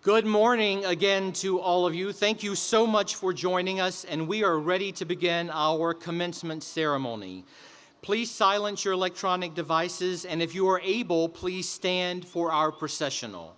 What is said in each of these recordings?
Good morning again to all of you. Thank you so much for joining us, and we are ready to begin our commencement ceremony. Please silence your electronic devices, and if you are able, please stand for our processional.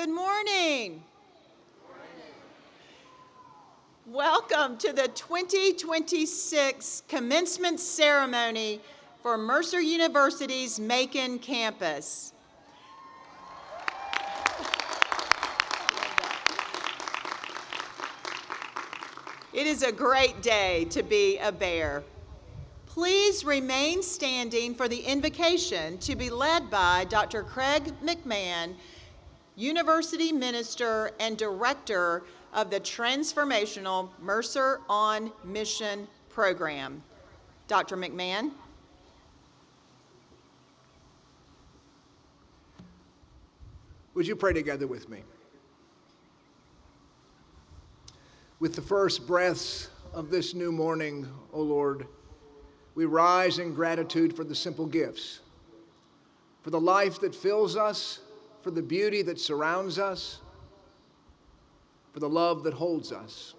Good morning. Welcome to the 2026 Commencement Ceremony for Mercer University's Macon campus. It is a great day to be a Bear. Please remain standing for the invocation to be led by Dr. Craig McMahon, University Minister and Director of the Transformational Mercer on Mission Program. Dr. McMahon. Would you pray together with me? With the first breaths of this new morning, O Lord, we rise in gratitude for the simple gifts, for the life that fills us, for the beauty that surrounds us, for the love that holds us.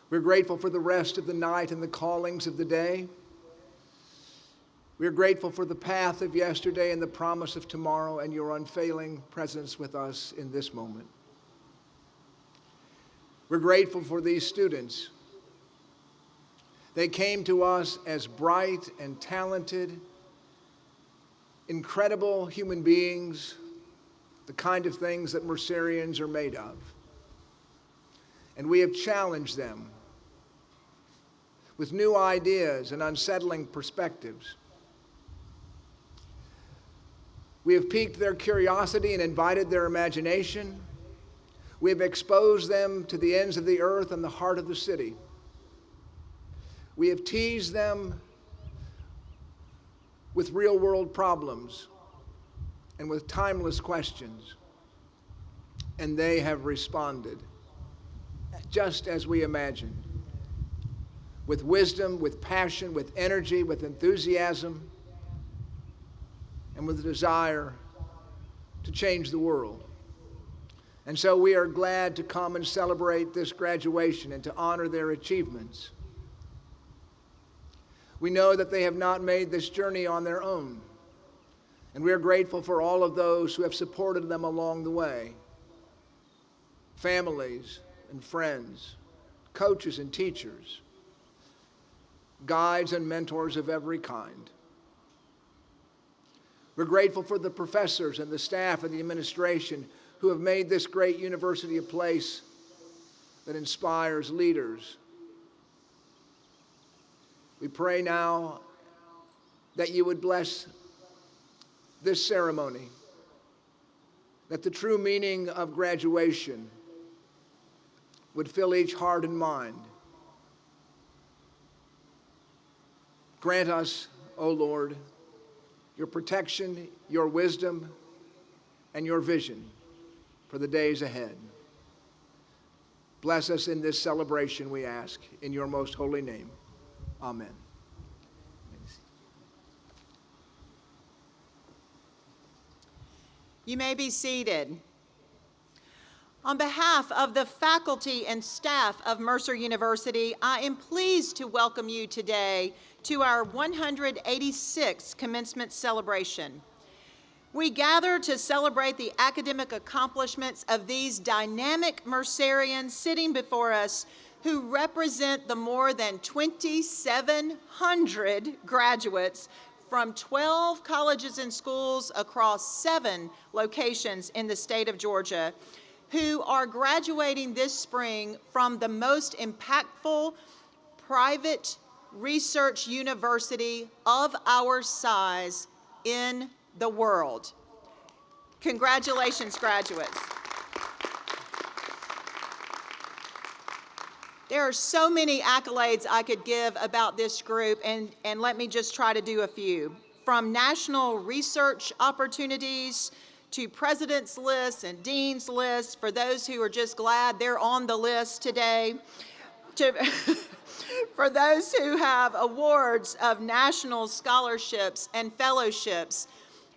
We're grateful for the rest of the night and the callings of the day. We're grateful for the path of yesterday and the promise of tomorrow and your unfailing presence with us in this moment. We're grateful for these students. They came to us as bright and talented, incredible human beings, the kind of things that Mercerians are made of. And we have challenged them with new ideas and unsettling perspectives. We have piqued their curiosity and invited their imagination. We have exposed them to the ends of the earth and the heart of the city. We have teased them with real-world problems and with timeless questions, and they have responded just as we imagined, with wisdom, with passion, with energy, with enthusiasm, and with a desire to change the world. And so we are glad to come and celebrate this graduation and to honor their achievements. We know that they have not made this journey on their own, and we are grateful for all of those who have supported them along the way. Families and friends, coaches and teachers, guides and mentors of every kind. We're grateful for the professors and the staff and the administration who have made this great university a place that inspires leaders. We pray now that you would bless this ceremony, that the true meaning of graduation would fill each heart and mind. Grant us, O Lord, your protection, your wisdom, and your vision for the days ahead. Bless us in this celebration, we ask, in your most holy name. Amen. You may be seated. On behalf of the faculty and staff of Mercer University, I am pleased to welcome you today to our 186th commencement celebration. We gather to celebrate the academic accomplishments of these dynamic Mercerians sitting before us who represent the more than 2,700 graduates from 12 colleges and schools across 7 locations in the state of Georgia, who are graduating this spring from the most impactful private research university of our size in the world. Congratulations, graduates. There are so many accolades I could give about this group, and let me just try to do a few. From national research opportunities to president's lists and dean's lists, for those who are just glad they're on the list today, for those who have awards of national scholarships and fellowships.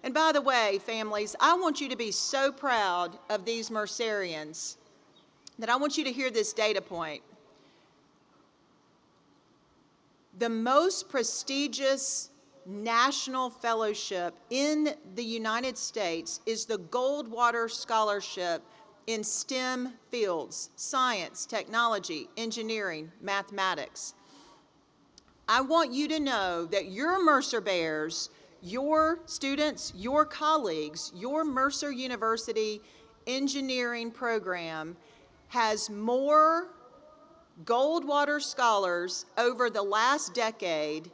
And by the way, families, I want you to be so proud of these Mercerians that I want you to hear this data point. The most prestigious national fellowship in the United States is the Goldwater Scholarship in STEM fields: science, technology, engineering, mathematics. I want you to know that your Mercer Bears, your students, your colleagues, your Mercer University engineering program has more Goldwater scholars over the last decade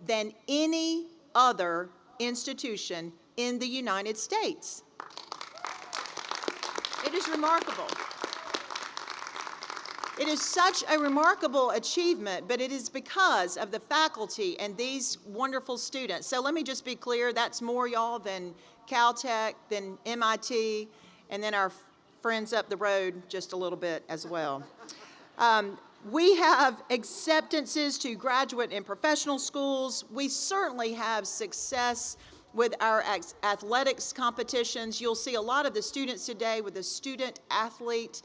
than any other institution in the United States. It is remarkable. It is such a remarkable achievement, but it is because of the faculty and these wonderful students. So let me just be clear, that's more, y'all, than Caltech, than MIT, and then our friends up the road just a little bit as well. We have acceptances to graduate and professional schools. We certainly have success with our athletics competitions. You'll see a lot of the students today with the student athlete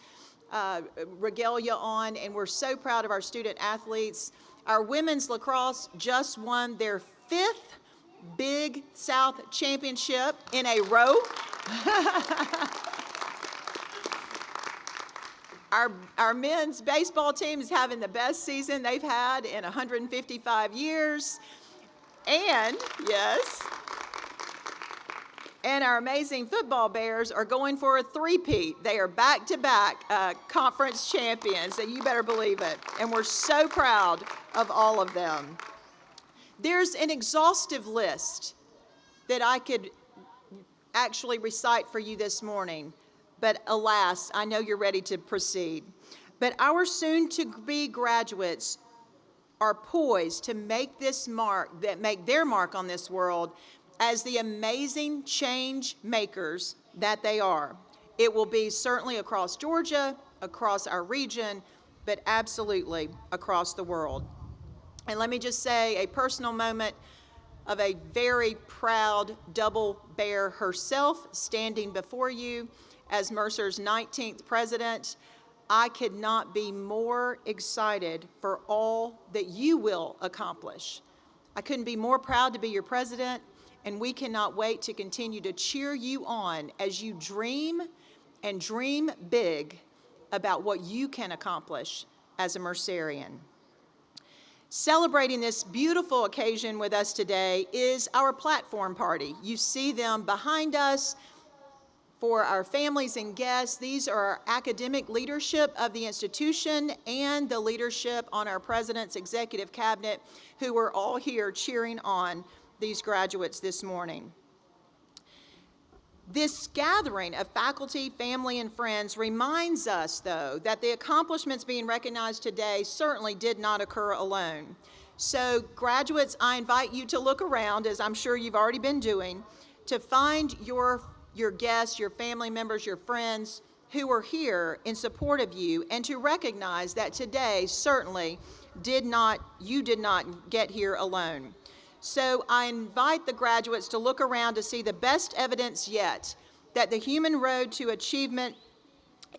regalia on, and we're so proud of our student athletes. Our women's lacrosse just won their 5th Big South Championship in a row. Our men's baseball team is having the best season they've had in 155 years. And, yes, and our amazing football Bears are going for a three-peat. They are back-to-back conference champions, so you better believe it. And we're so proud of all of them. There's an exhaustive list that I could actually recite for you this morning. But alas, I know you're ready to proceed. But our soon-to-be graduates are poised to make this mark, make their mark on this world as the amazing change makers that they are. It will be certainly across Georgia, across our region, but absolutely across the world. And let me just say a personal moment of a very proud double bear herself standing before you as Mercer's 19th president. I could not be more excited for all that you will accomplish. I couldn't be more proud to be your president, and we cannot wait to continue to cheer you on as you dream and dream big about what you can accomplish as a Mercerian. Celebrating this beautiful occasion with us today is our platform party. You see them behind us. For our families and guests, these are our academic leadership of the institution and the leadership on our president's executive cabinet, who are all here cheering on these graduates this morning. This gathering of faculty, family, and friends reminds us, though, that the accomplishments being recognized today certainly did not occur alone. So, graduates, I invite you to look around, as I'm sure you've already been doing, to find your guests, your family members, your friends who are here in support of you, and to recognize that today certainly you did not get here alone. So I invite the graduates to look around to see the best evidence yet that the human road to achievement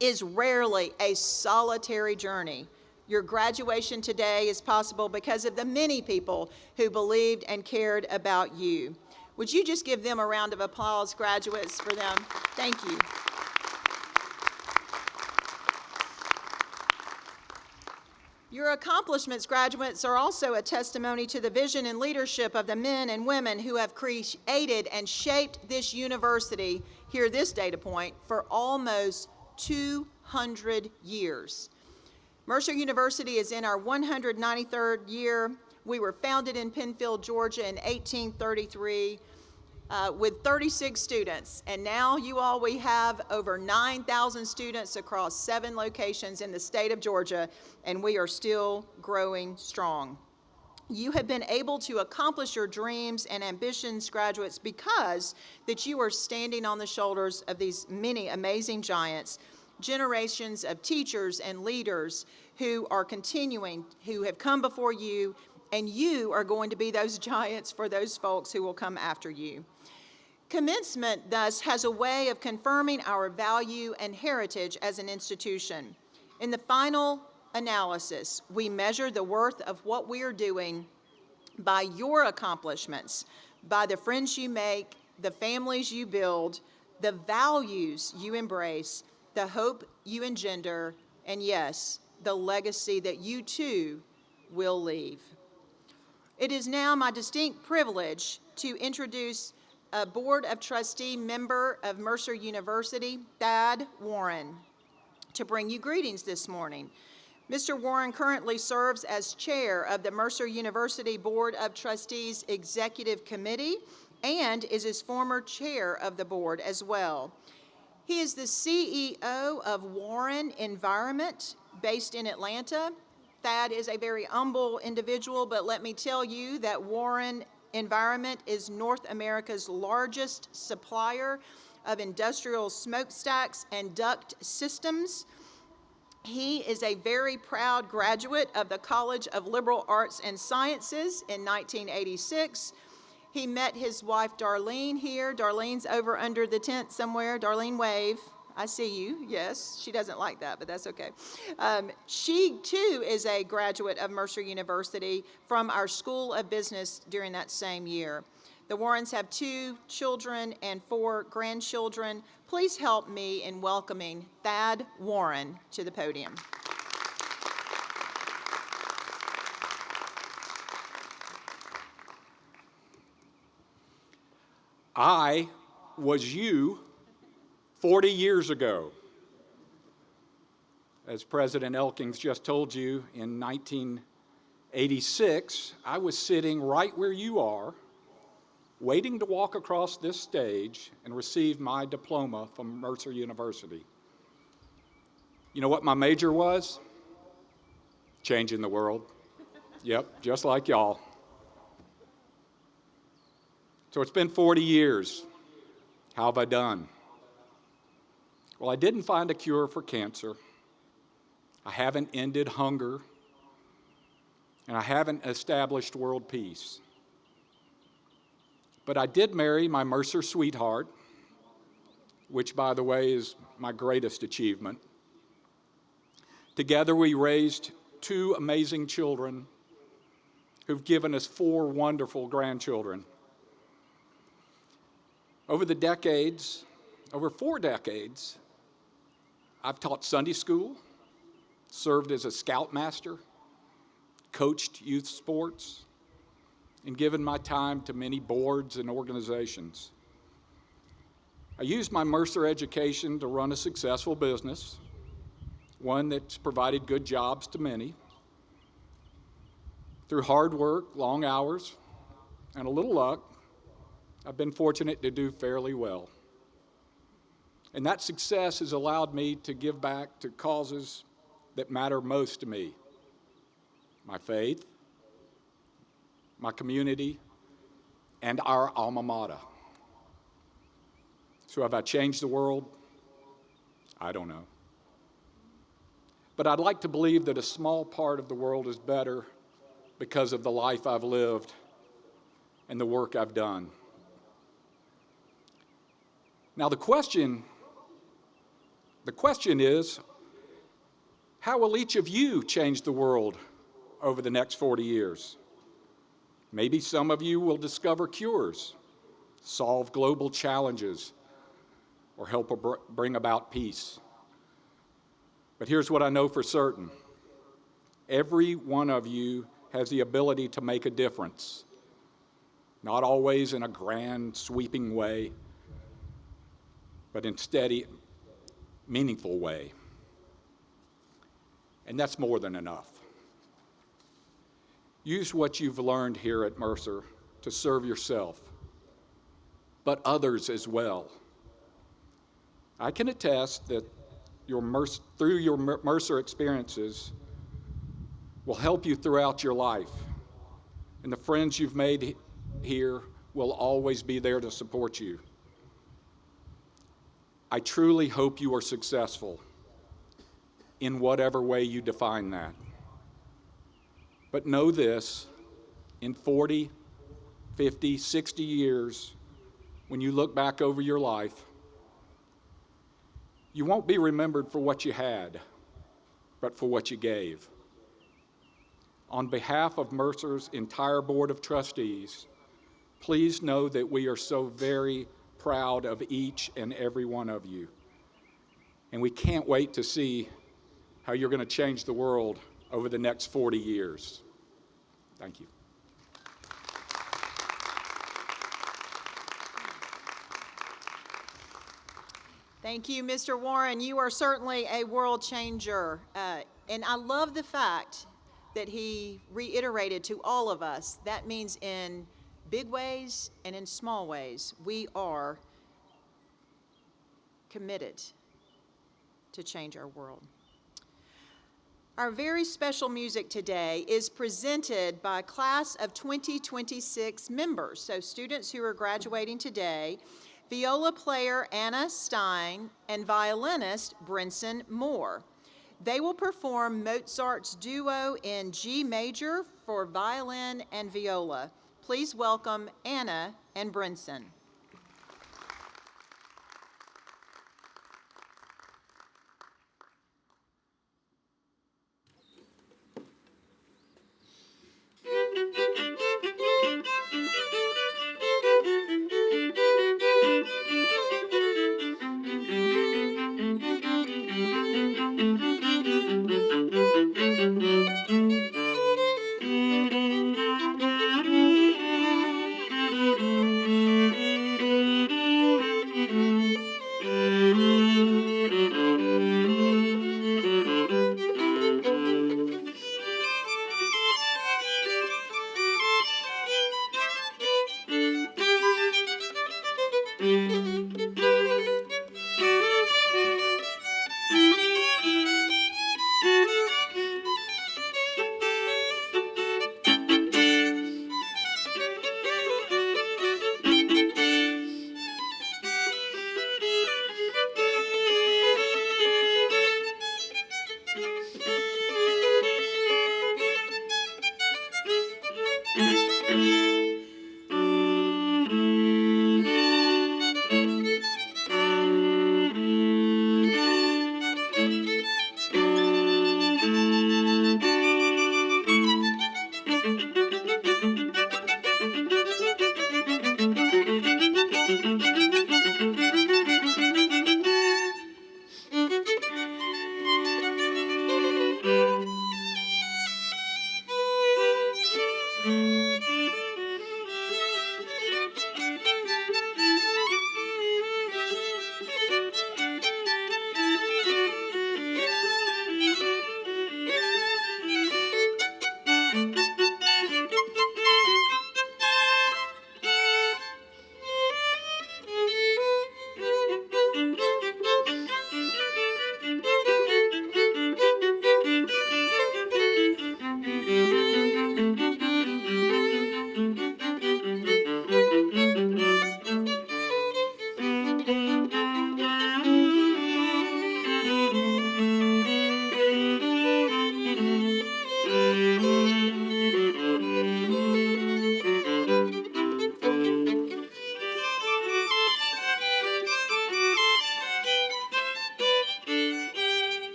is rarely a solitary journey. Your graduation today is possible because of the many people who believed and cared about you. Would you just give them a round of applause, graduates, for them? Thank you. Your accomplishments, graduates, are also a testimony to the vision and leadership of the men and women who have created and shaped this university, hear this data point, for almost 200 years. Mercer University is in our 193rd year. We were founded in Penfield, Georgia in 1833 with 36 students. And now, we have over 9,000 students across 7 locations in the state of Georgia, and we are still growing strong. You have been able to accomplish your dreams and ambitions, graduates, because that you are standing on the shoulders of these many amazing giants, generations of teachers and leaders who are continuing, who have come before you, and you are going to be those giants for those folks who will come after you. Commencement, thus, has a way of confirming our value and heritage as an institution. In the final analysis, we measure the worth of what we are doing by your accomplishments, by the friends you make, the families you build, the values you embrace, the hope you engender, and yes, the legacy that you too will leave. It is now my distinct privilege to introduce a Board of Trustee member of Mercer University, Thad Warren, to bring you greetings this morning. Mr. Warren currently serves as chair of the Mercer University Board of Trustees Executive Committee and is his former chair of the board as well. He is the CEO of Warren Environment, based in Atlanta. Thad is a very humble individual, but let me tell you that Warren Environment is North America's largest supplier of industrial smokestacks and duct systems. He is a very proud graduate of the College of Liberal Arts and Sciences in 1986. He met his wife, Darlene, here. Darlene's over under the tent somewhere. Darlene, wave. I see you. Yes, she doesn't like that, but that's okay. She, too, is a graduate of Mercer University from our School of Business during that same year. The Warrens have 2 children and 4 grandchildren. Please help me in welcoming Thad Warren to the podium. I was you 40 years ago. As President Elkins just told you, in 1986, I was sitting right where you are, waiting to walk across this stage and receive my diploma from Mercer University. You know what my major was? Changing the world. Yep, just like y'all. So it's been 40 years. How have I done? Well, I didn't find a cure for cancer. I haven't ended hunger. And I haven't established world peace. But I did marry my Mercer sweetheart, which, by the way, is my greatest achievement. Together, we raised 2 amazing children who've given us 4 wonderful grandchildren. Over 4 decades, I've taught Sunday school, served as a scoutmaster, coached youth sports, and given my time to many boards and organizations. I used my Mercer education to run a successful business, one that's provided good jobs to many. Through hard work, long hours, and a little luck, I've been fortunate to do fairly well. And that success has allowed me to give back to causes that matter most to me: my faith, my community, and our alma mater. So have I changed the world? I don't know. But I'd like to believe that a small part of the world is better because of the life I've lived and the work I've done. Now the question is, how will each of you change the world over the next 40 years? Maybe some of you will discover cures, solve global challenges, or help bring about peace. But here's what I know for certain. Every one of you has the ability to make a difference, not always in a grand, sweeping way, but in steady, meaningful way. And that's more than enough. Use what you've learned here at Mercer to serve yourself, but others as well. I can attest that through your Mercer experiences will help you throughout your life, and the friends you've made here will always be there to support you. I truly hope you are successful in whatever way you define that. But know this, in 40, 50, 60 years, when you look back over your life, you won't be remembered for what you had, but for what you gave. on behalf of Mercer's entire Board of Trustees, please know that we are so very proud of each and every one of you. And we can't wait to see how you're going to change the world over the next 40 years. Thank you. Thank you, Mr. Warren. You are certainly a world changer. And I love the fact that he reiterated to all of us that means in big ways and in small ways, we are committed to change our world. Our very special music today is presented by a class of 2026 members, so students who are graduating today, viola player Anna Stein and violinist Brinson Moore. They will perform Mozart's duo in G major for violin and viola. Please welcome Anna and Brinson.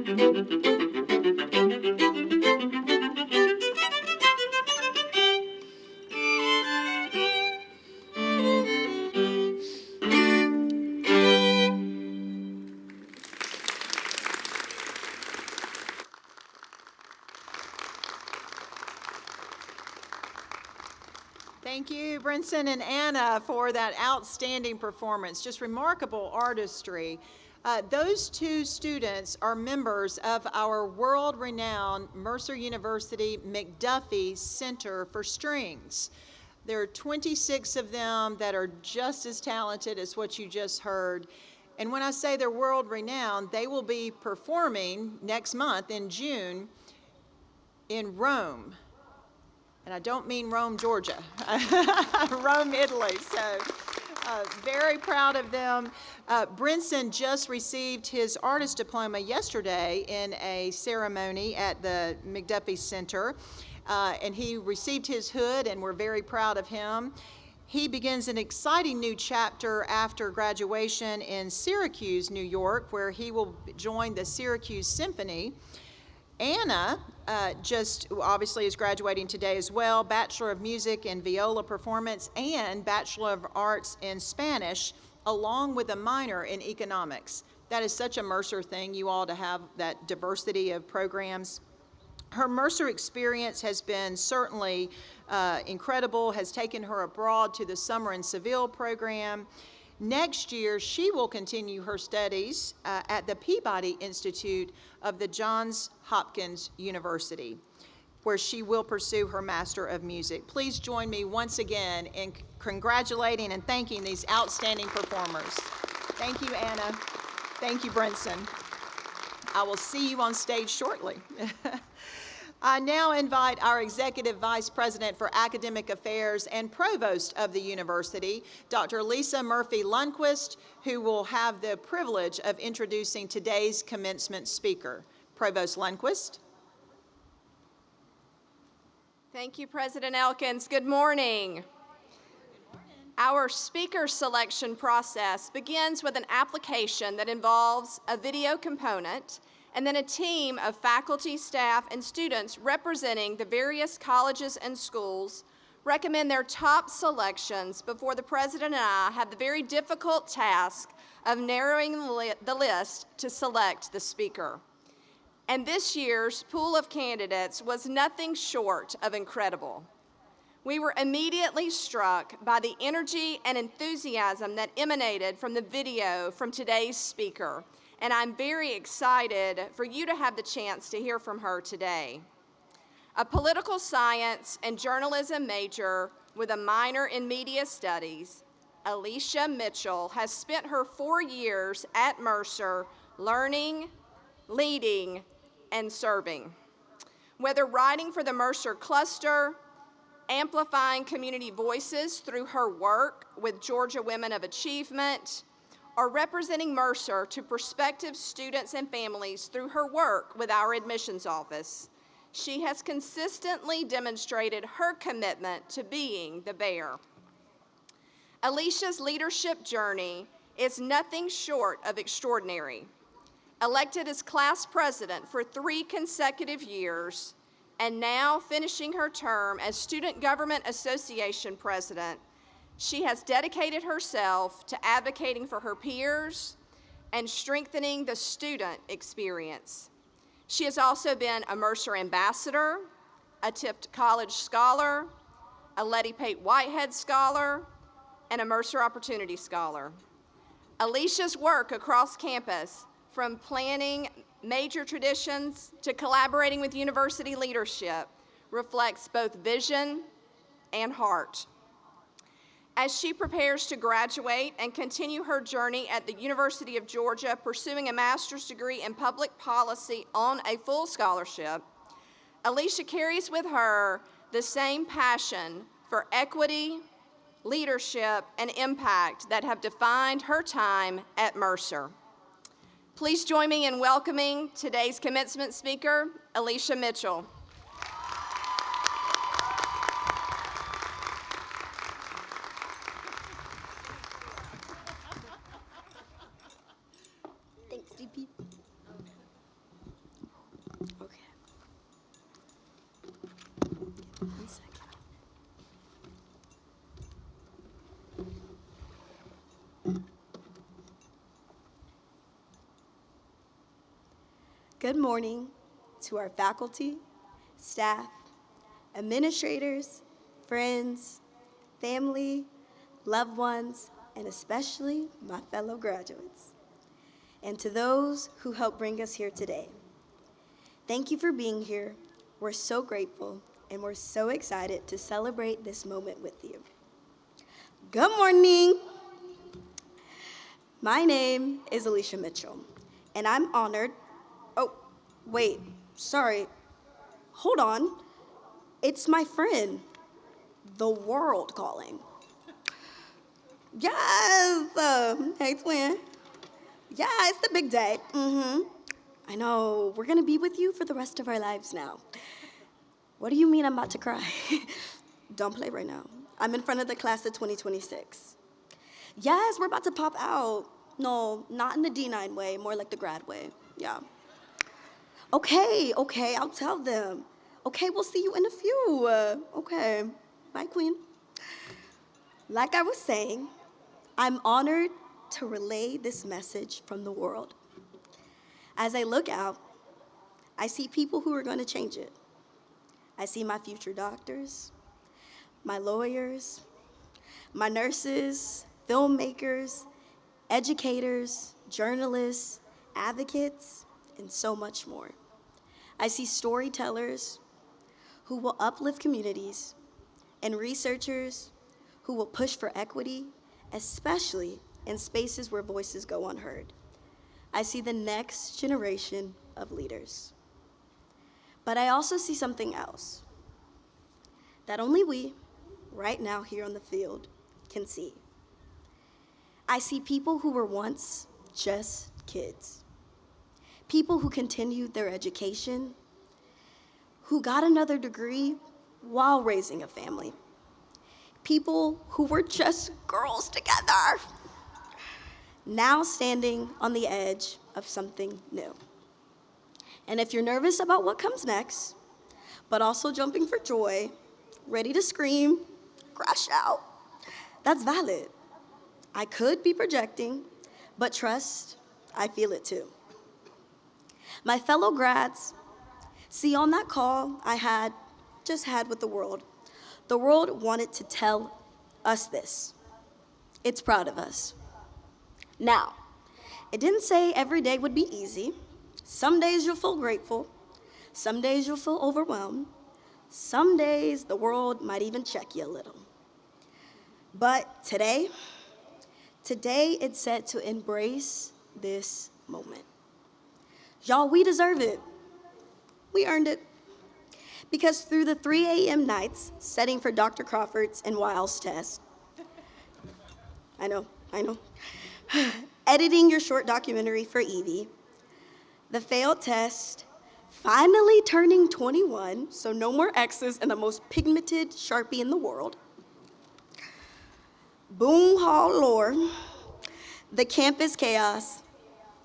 Thank you, Brinson and Anna, for that outstanding performance. Just remarkable artistry. Those two students are members of our world-renowned Mercer University McDuffie Center for Strings. There are 26 of them that are just as talented as what you just heard. And when I say they're world-renowned, they will be performing next month in June in Rome. And I don't mean Rome, Georgia, Rome, Italy. So very proud of them. Brinson just received his artist diploma yesterday in a ceremony at the McDuffie Center. And he received his hood, and we're very proud of him. He begins an exciting new chapter after graduation in Syracuse, New York, where he will join the Syracuse Symphony. Anna just obviously is graduating today as well, Bachelor of Music in Viola Performance and Bachelor of Arts in Spanish, along with a minor in Economics. That is such a Mercer thing, you all, to have that diversity of programs. Her Mercer experience has been certainly incredible, has taken her abroad to the Summer in Seville program. Next year, she will continue her studies at the Peabody Institute of the Johns Hopkins University, where she will pursue her Master of Music. Please join me once again in congratulating and thanking these outstanding performers. Thank you, Anna. Thank you, Brinson. I will see you on stage shortly. I now invite our Executive Vice President for Academic Affairs and Provost of the University, Dr. Lisa Murphy Lundquist, who will have the privilege of introducing today's commencement speaker. Provost Lundquist. Thank you, President Elkins. Good morning. Our speaker selection process begins with an application that involves a video component and then a team of faculty, staff, and students representing the various colleges and schools recommend their top selections before the President and I have the very difficult task of narrowing the list to select the speaker. And this year's pool of candidates was nothing short of incredible. We were immediately struck by the energy and enthusiasm that emanated from the video from today's speaker, and I'm very excited for you to have the chance to hear from her today. A political science and journalism major with a minor in media studies, Alicia Mitchell has spent her 4 years at Mercer learning, leading, and serving. Whether writing for the Mercer Cluster, amplifying community voices through her work with Georgia Women of Achievement, or representing Mercer to prospective students and families through her work with our admissions office, she has consistently demonstrated her commitment to being the bear. Alicia's leadership journey is nothing short of extraordinary. Elected as class president for 3 consecutive years, and now finishing her term as Student Government Association president, she has dedicated herself to advocating for her peers and strengthening the student experience. She has also been a Mercer ambassador, a Tipped College Scholar, a Letty Pate Whitehead Scholar, and a Mercer Opportunity Scholar. Alicia's work across campus, from planning major traditions to collaborating with university leadership, reflects both vision and heart. As she prepares to graduate and continue her journey at the University of Georgia, pursuing a master's degree in public policy on a full scholarship, Alicia carries with her the same passion for equity, leadership, and impact that have defined her time at Mercer. Please join me in welcoming today's commencement speaker, Alicia Mitchell. Thanks, DP. One second. Good morning to our faculty, staff, administrators, friends, family, loved ones, and especially my fellow graduates, and to those who helped bring us here today. Thank you for being here. We're so grateful, and we're so excited to celebrate this moment with you. Good morning. My name is Alicia Mitchell, and I'm honored. Oh, wait, sorry. Hold on. It's my friend, the world calling. Yes! Hey, twin. Yeah, it's the big day. I know. We're going to be with you for the rest of our lives now. What do you mean I'm about to cry? Don't play right now. I'm in front of the class of 2026. Yes, we're about to pop out. No, not in the D9 way, more like the grad way. Yeah. Okay, I'll tell them. Okay, we'll see you in a few. Okay, bye, Queen. Like I was saying, I'm honored to relay this message from the world. As I look out, I see people who are going to change it. I see my future doctors, my lawyers, my nurses, filmmakers, educators, journalists, advocates, and so much more. I see storytellers who will uplift communities and researchers who will push for equity, especially in spaces where voices go unheard. I see the next generation of leaders. But I also see something else that only we, right now here on the field, can see. I see people who were once just kids, people who continued their education, who got another degree while raising a family, people who were just girls together, now standing on the edge of something new. And if you're nervous about what comes next, but also jumping for joy, ready to scream, crash out, that's valid. I could be projecting, but trust, I feel it too. My fellow grads, see, on that call I just had with the world wanted to tell us this. It's proud of us. Now, it didn't say every day would be easy. Some days you'll feel grateful. Some days you'll feel overwhelmed. Some days the world might even check you a little. But today it's set to embrace this moment. Y'all, we deserve it. We earned it. Because through the 3 a.m. nights, setting for Dr. Crawford's and Wiles' test, I know, editing your short documentary for Evie, the failed test, finally turning 21, so no more X's and the most pigmented Sharpie in the world, boom hall lore, the campus chaos,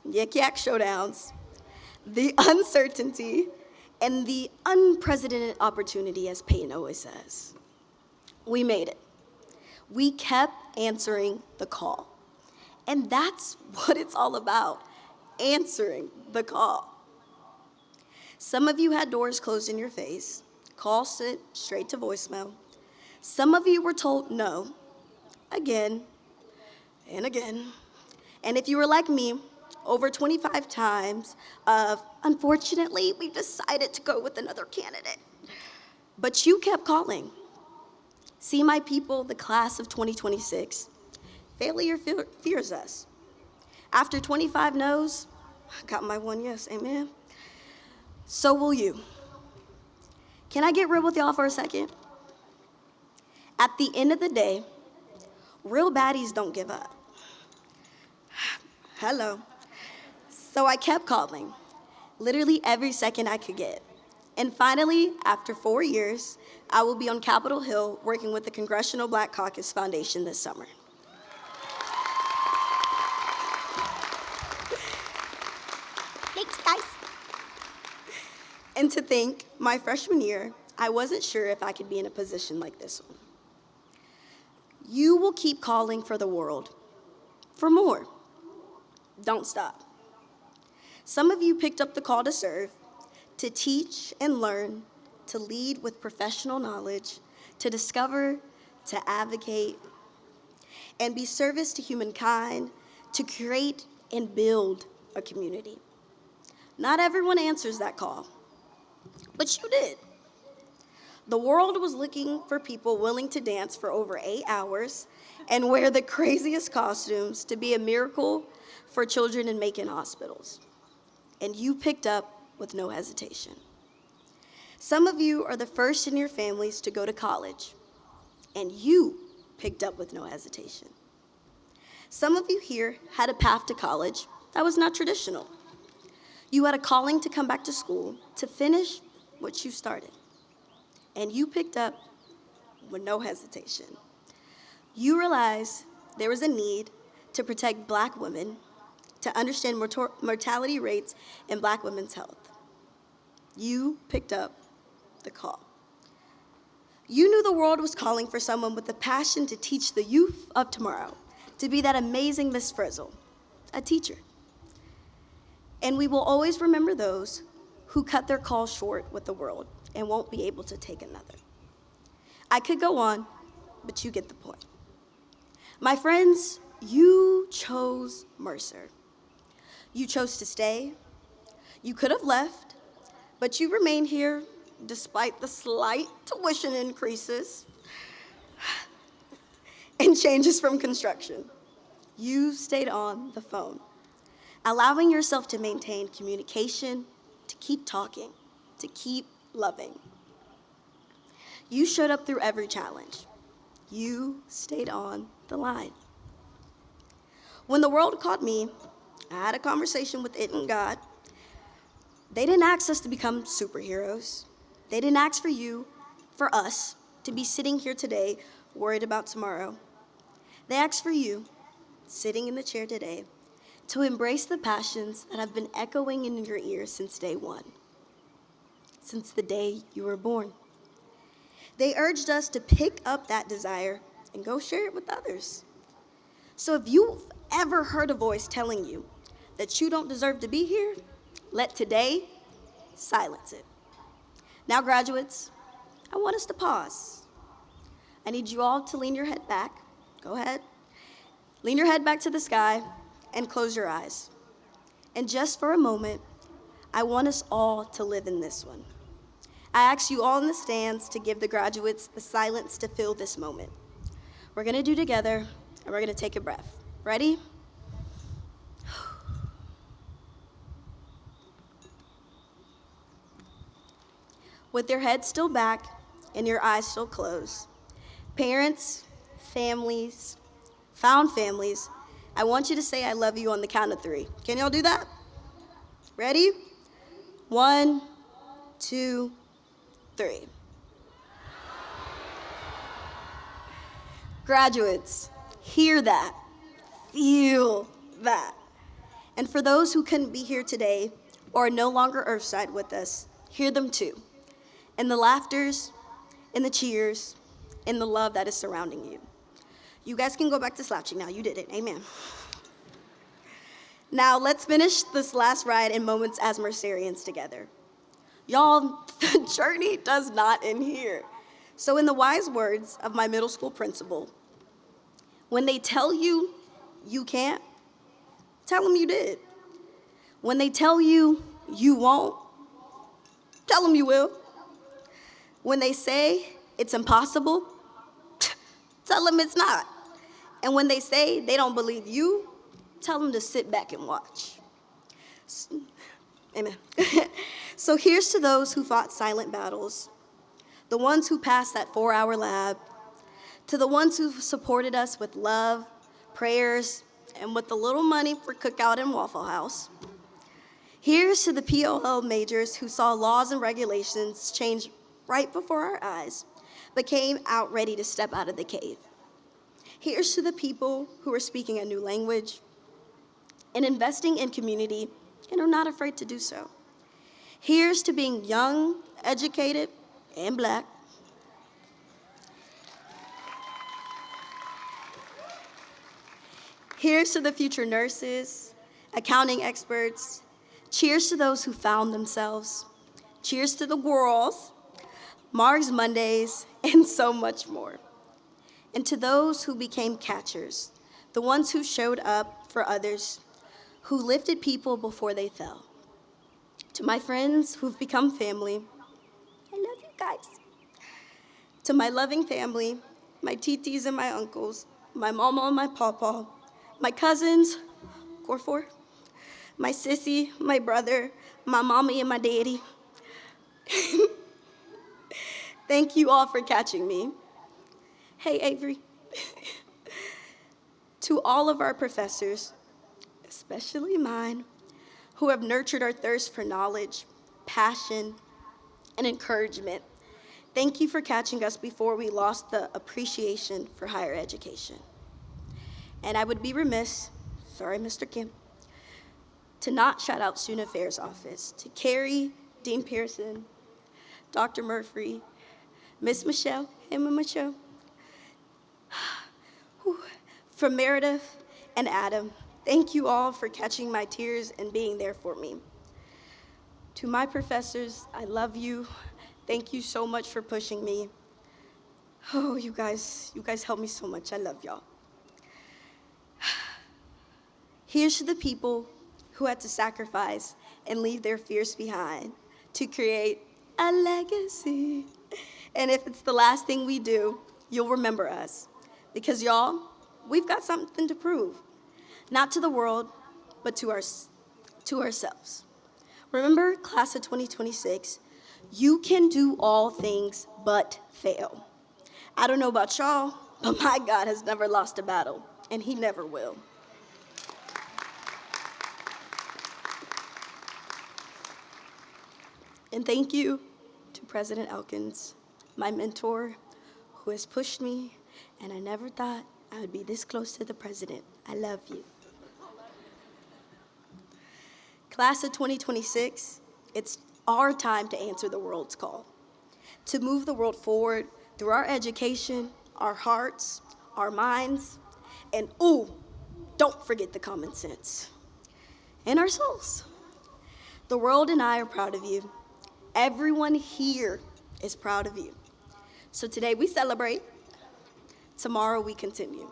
yik-yak showdowns, the uncertainty, and the unprecedented opportunity, as Peyton always says. We made it. We kept answering the call. And that's what it's all about, answering the call. Some of you had doors closed in your face, calls sent straight to voicemail. Some of you were told no, again and again. And if you were like me, over 25 times of, unfortunately, we've decided to go with another candidate. But you kept calling. See, my people, the class of 2026, failure fears us. After 25 no's, I got my one yes, amen. So will you. Can I get real with y'all for a second? At the end of the day, real baddies don't give up. Hello. So I kept calling, literally every second I could get. And finally, after 4 years, I will be on Capitol Hill working with the Congressional Black Caucus Foundation this summer. Thanks, guys. And to think, my freshman year, I wasn't sure if I could be in a position like this one. You will keep calling for the world, for more. Don't stop. Some of you picked up the call to serve, to teach and learn, to lead with professional knowledge, to discover, to advocate, and be service to humankind, to create and build a community. Not everyone answers that call, but you did. The world was looking for people willing to dance for over 8 hours and wear the craziest costumes to be a miracle for children in Macon hospitals. And you picked up with no hesitation. Some of you are the first in your families to go to college, and you picked up with no hesitation. Some of you here had a path to college that was not traditional. You had a calling to come back to school to finish what you started, and you picked up with no hesitation. You realized there was a need to protect Black women, to understand mortality rates in Black women's health. You picked up the call. You knew the world was calling for someone with the passion to teach the youth of tomorrow, to be that amazing Miss Frizzle, a teacher. And we will always remember those who cut their call short with the world and won't be able to take another. I could go on, but you get the point. My friends, you chose Mercer. You chose to stay. You could have left, but you remained here despite the slight tuition increases and changes from construction. You stayed on the phone, allowing yourself to maintain communication, to keep talking, to keep loving. You showed up through every challenge. You stayed on the line. When the world called me, I had a conversation with it and God. They didn't ask us to become superheroes. They didn't ask for you, for us, to be sitting here today worried about tomorrow. They asked for you, sitting in the chair today, to embrace the passions that have been echoing in your ears since day one, since the day you were born. They urged us to pick up that desire and go share it with others. So if you've ever heard a voice telling you that you don't deserve to be here, let today silence it. Now, graduates, I want us to pause. I need you all to lean your head back. Go ahead. Lean your head back to the sky and close your eyes. And just for a moment, I want us all to live in this one. I ask you all in the stands to give the graduates the silence to fill this moment. We're going to do together, and we're going to take a breath. Ready? With your head still back and your eyes still closed, parents, families, found families, I want you to say I love you on the count of 3. Can y'all do that? Ready? 1, 2, 3. Graduates, hear that, feel that. And for those who couldn't be here today or are no longer earthside with us, hear them too. In the laughters, in the cheers, in the love that is surrounding you. You guys can go back to slouching now. You did it. Amen. Now, let's finish this last ride in moments as Mercerians together. Y'all, the journey does not end here. So in the wise words of my middle school principal, when they tell you you can't, tell them you did. When they tell you you won't, tell them you will. When they say it's impossible, tell them it's not. And when they say they don't believe you, tell them to sit back and watch. Amen. So here's to those who fought silent battles, the ones who passed that 4-hour lab, to the ones who supported us with love, prayers, and with a little money for cookout and Waffle House. Here's to the POL majors who saw laws and regulations change right before our eyes, but came out ready to step out of the cave. Here's to the people who are speaking a new language and investing in community and are not afraid to do so. Here's to being young, educated, and black. Here's to the future nurses, accounting experts. Cheers to those who found themselves. Cheers to the girls, Mars Mondays, and so much more. And to those who became catchers, the ones who showed up for others, who lifted people before they fell. To my friends who've become family, I love you guys. To my loving family, my titis and my uncles, my mama and my pawpaw, my cousins, Corfor, my sissy, my brother, my mommy and my daddy. Thank you all for catching me. Hey, Avery. To all of our professors, especially mine, who have nurtured our thirst for knowledge, passion, and encouragement, thank you for catching us before we lost the appreciation for higher education. And I would be remiss, sorry, Mr. Kim, to not shout out Student Affairs Office, to Carrie, Dean Pearson, Dr. Murphy, Miss Michelle, Emma Michelle, from Meredith and Adam, thank you all for catching my tears and being there for me. To my professors, I love you. Thank you so much for pushing me. Oh, you guys help me so much. I love y'all. Here's to the people who had to sacrifice and leave their fears behind to create a legacy. And if it's the last thing we do, you'll remember us. Because y'all, we've got something to prove. Not to the world, but to ourselves. Remember, class of 2026, you can do all things but fail. I don't know about y'all, but my God has never lost a battle, and he never will. And thank you to President Elkins, my mentor, who has pushed me, and I never thought I would be this close to the president. I love you. Class of 2026, it's our time to answer the world's call, to move the world forward through our education, our hearts, our minds, and ooh, don't forget the common sense, and our souls. The world and I are proud of you. Everyone here is proud of you. So today we celebrate, tomorrow we continue.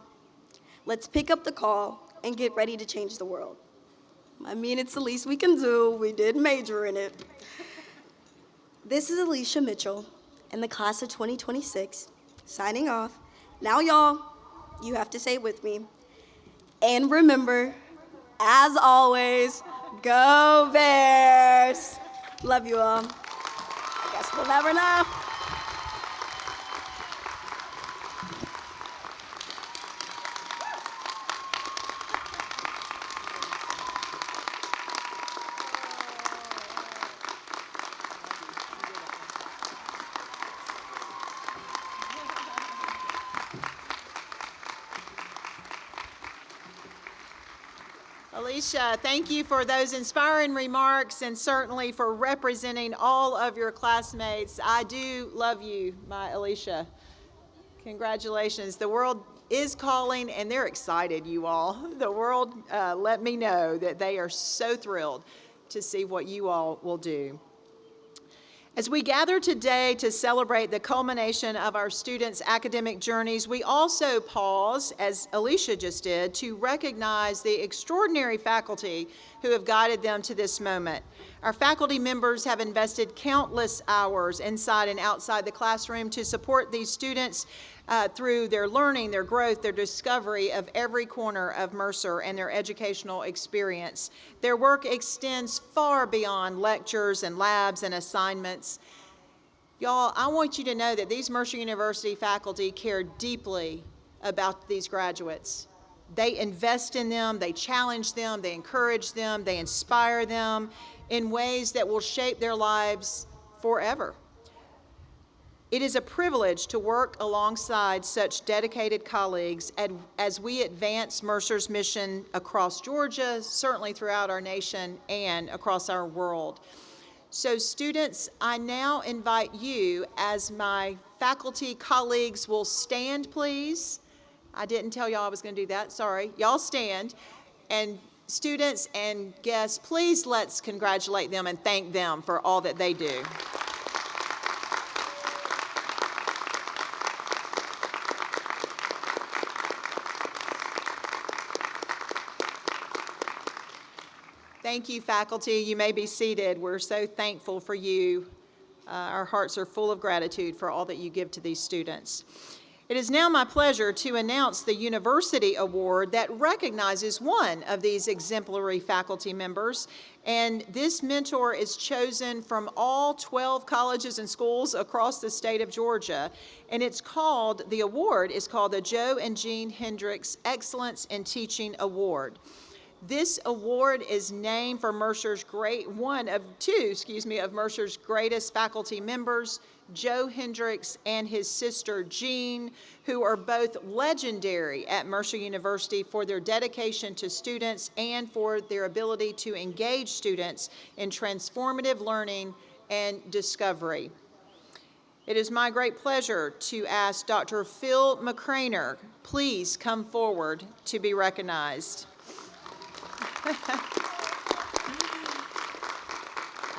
Let's pick up the call and get ready to change the world. I mean, it's the least we can do. We did major in it. This is Alicia Mitchell in the class of 2026, signing off. Now, y'all, you have to say it with me. And remember, as always, go Bears! Love you all. Guess we'll never know. Alicia, thank you for those inspiring remarks and certainly for representing all of your classmates. I do love you, my Alicia. Congratulations. The world is calling and they're excited, you all. The world let me know that they are so thrilled to see what you all will do. As we gather today to celebrate the culmination of our students' academic journeys, we also pause, as Alicia just did, to recognize the extraordinary faculty who have guided them to this moment. Our faculty members have invested countless hours inside and outside the classroom to support these students through their learning, their growth, their discovery of every corner of Mercer and their educational experience. Their work extends far beyond lectures and labs and assignments. Y'all, I want you to know that these Mercer University faculty care deeply about these graduates. They invest in them, they challenge them, they encourage them, they inspire them in ways that will shape their lives forever. It is a privilege to work alongside such dedicated colleagues as we advance Mercer's mission across Georgia, certainly throughout our nation and across our world. So students, I now invite you, as my faculty colleagues will stand, please. I didn't tell y'all I was going to do that, sorry. Y'all stand. And students and guests, please let's congratulate them and thank them for all that they do. Thank you, faculty. You may be seated. We're so thankful for you. Our hearts are full of gratitude for all that you give to these students. It is now my pleasure to announce the University Award that recognizes one of these exemplary faculty members. And this mentor is chosen from all 12 colleges and schools across the state of Georgia. And the award is called the Joe and Jean Hendricks Excellence in Teaching Award. This award is named for Mercer's of Mercer's greatest faculty members, Joe Hendricks and his sister Jean, who are both legendary at Mercer University for their dedication to students and for their ability to engage students in transformative learning and discovery. It is my great pleasure to ask Dr. Phil McCraner, please come forward to be recognized.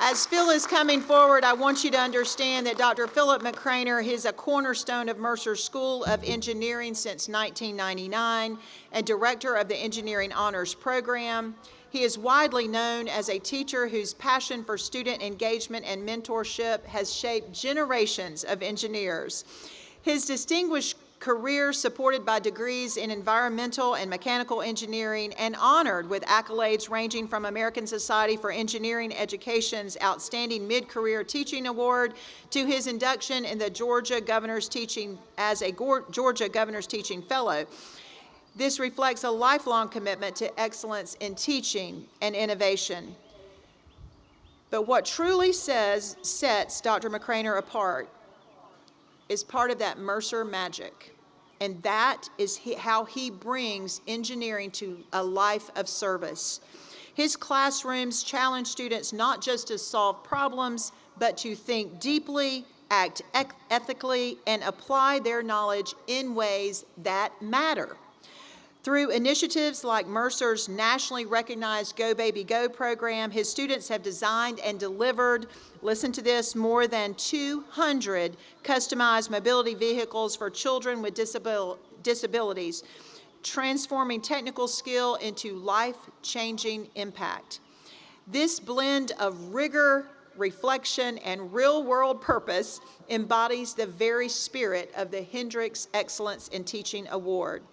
As Phil is coming forward, I want you to understand that Dr. Philip McCraner is a cornerstone of Mercer School of Engineering since 1999 and director of the Engineering Honors Program. He is widely known as a teacher whose passion for student engagement and mentorship has shaped generations of engineers. His distinguished career, supported by degrees in environmental and mechanical engineering and honored with accolades ranging from American Society for Engineering Education's Outstanding Mid-Career Teaching Award to his induction in the Georgia Governor's Teaching Fellow. This reflects a lifelong commitment to excellence in teaching and innovation. But what truly sets Dr. McCraner apart is part of that Mercer magic. And that is how he brings engineering to a life of service. His classrooms challenge students not just to solve problems, but to think deeply, act ethically, and apply their knowledge in ways that matter. Through initiatives like Mercer's nationally recognized Go Baby Go program, his students have designed and delivered, listen to this, more than 200 customized mobility vehicles for children with disabilities, transforming technical skill into life-changing impact. This blend of rigor, reflection, and real-world purpose embodies the very spirit of the Hendricks Excellence in Teaching Award.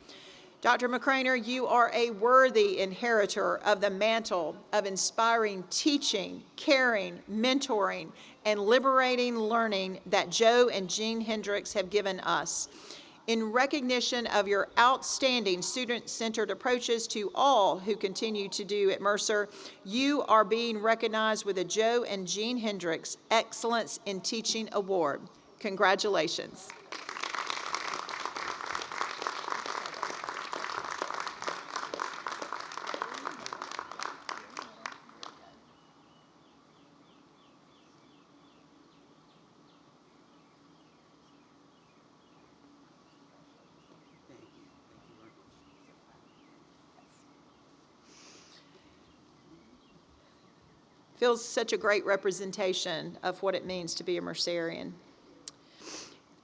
Dr. McCraner, you are a worthy inheritor of the mantle of inspiring teaching, caring, mentoring, and liberating learning that Joe and Jean Hendricks have given us. In recognition of your outstanding student-centered approaches to all who continue to do at Mercer, you are being recognized with the Joe and Jean Hendricks Excellence in Teaching Award. Congratulations. Phil's such a great representation of what it means to be a Mercerian.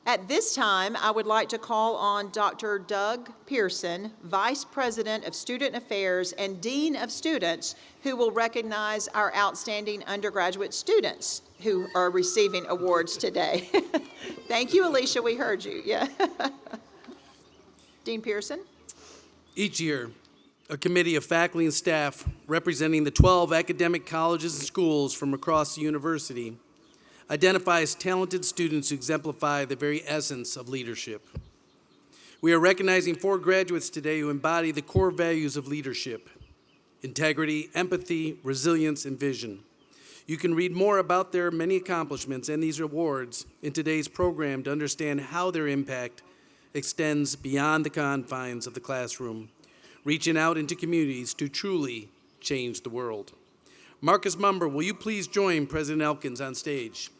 At this time, I would like to call on Dr. Doug Pearson, Vice President of Student Affairs and Dean of Students, who will recognize our outstanding undergraduate students who are receiving awards today. Thank you, Alicia, we heard you. Yeah. Dean Pearson. Each year, a committee of faculty and staff representing the 12 academic colleges and schools from across the university identifies talented students who exemplify the very essence of leadership. We are recognizing 4 graduates today who embody the core values of leadership: integrity, empathy, resilience, and vision. You can read more about their many accomplishments and these awards in today's program to understand how their impact extends beyond the confines of the classroom, reaching out into communities to truly change the world. Marcus Mumber, will you please join President Elkins on stage?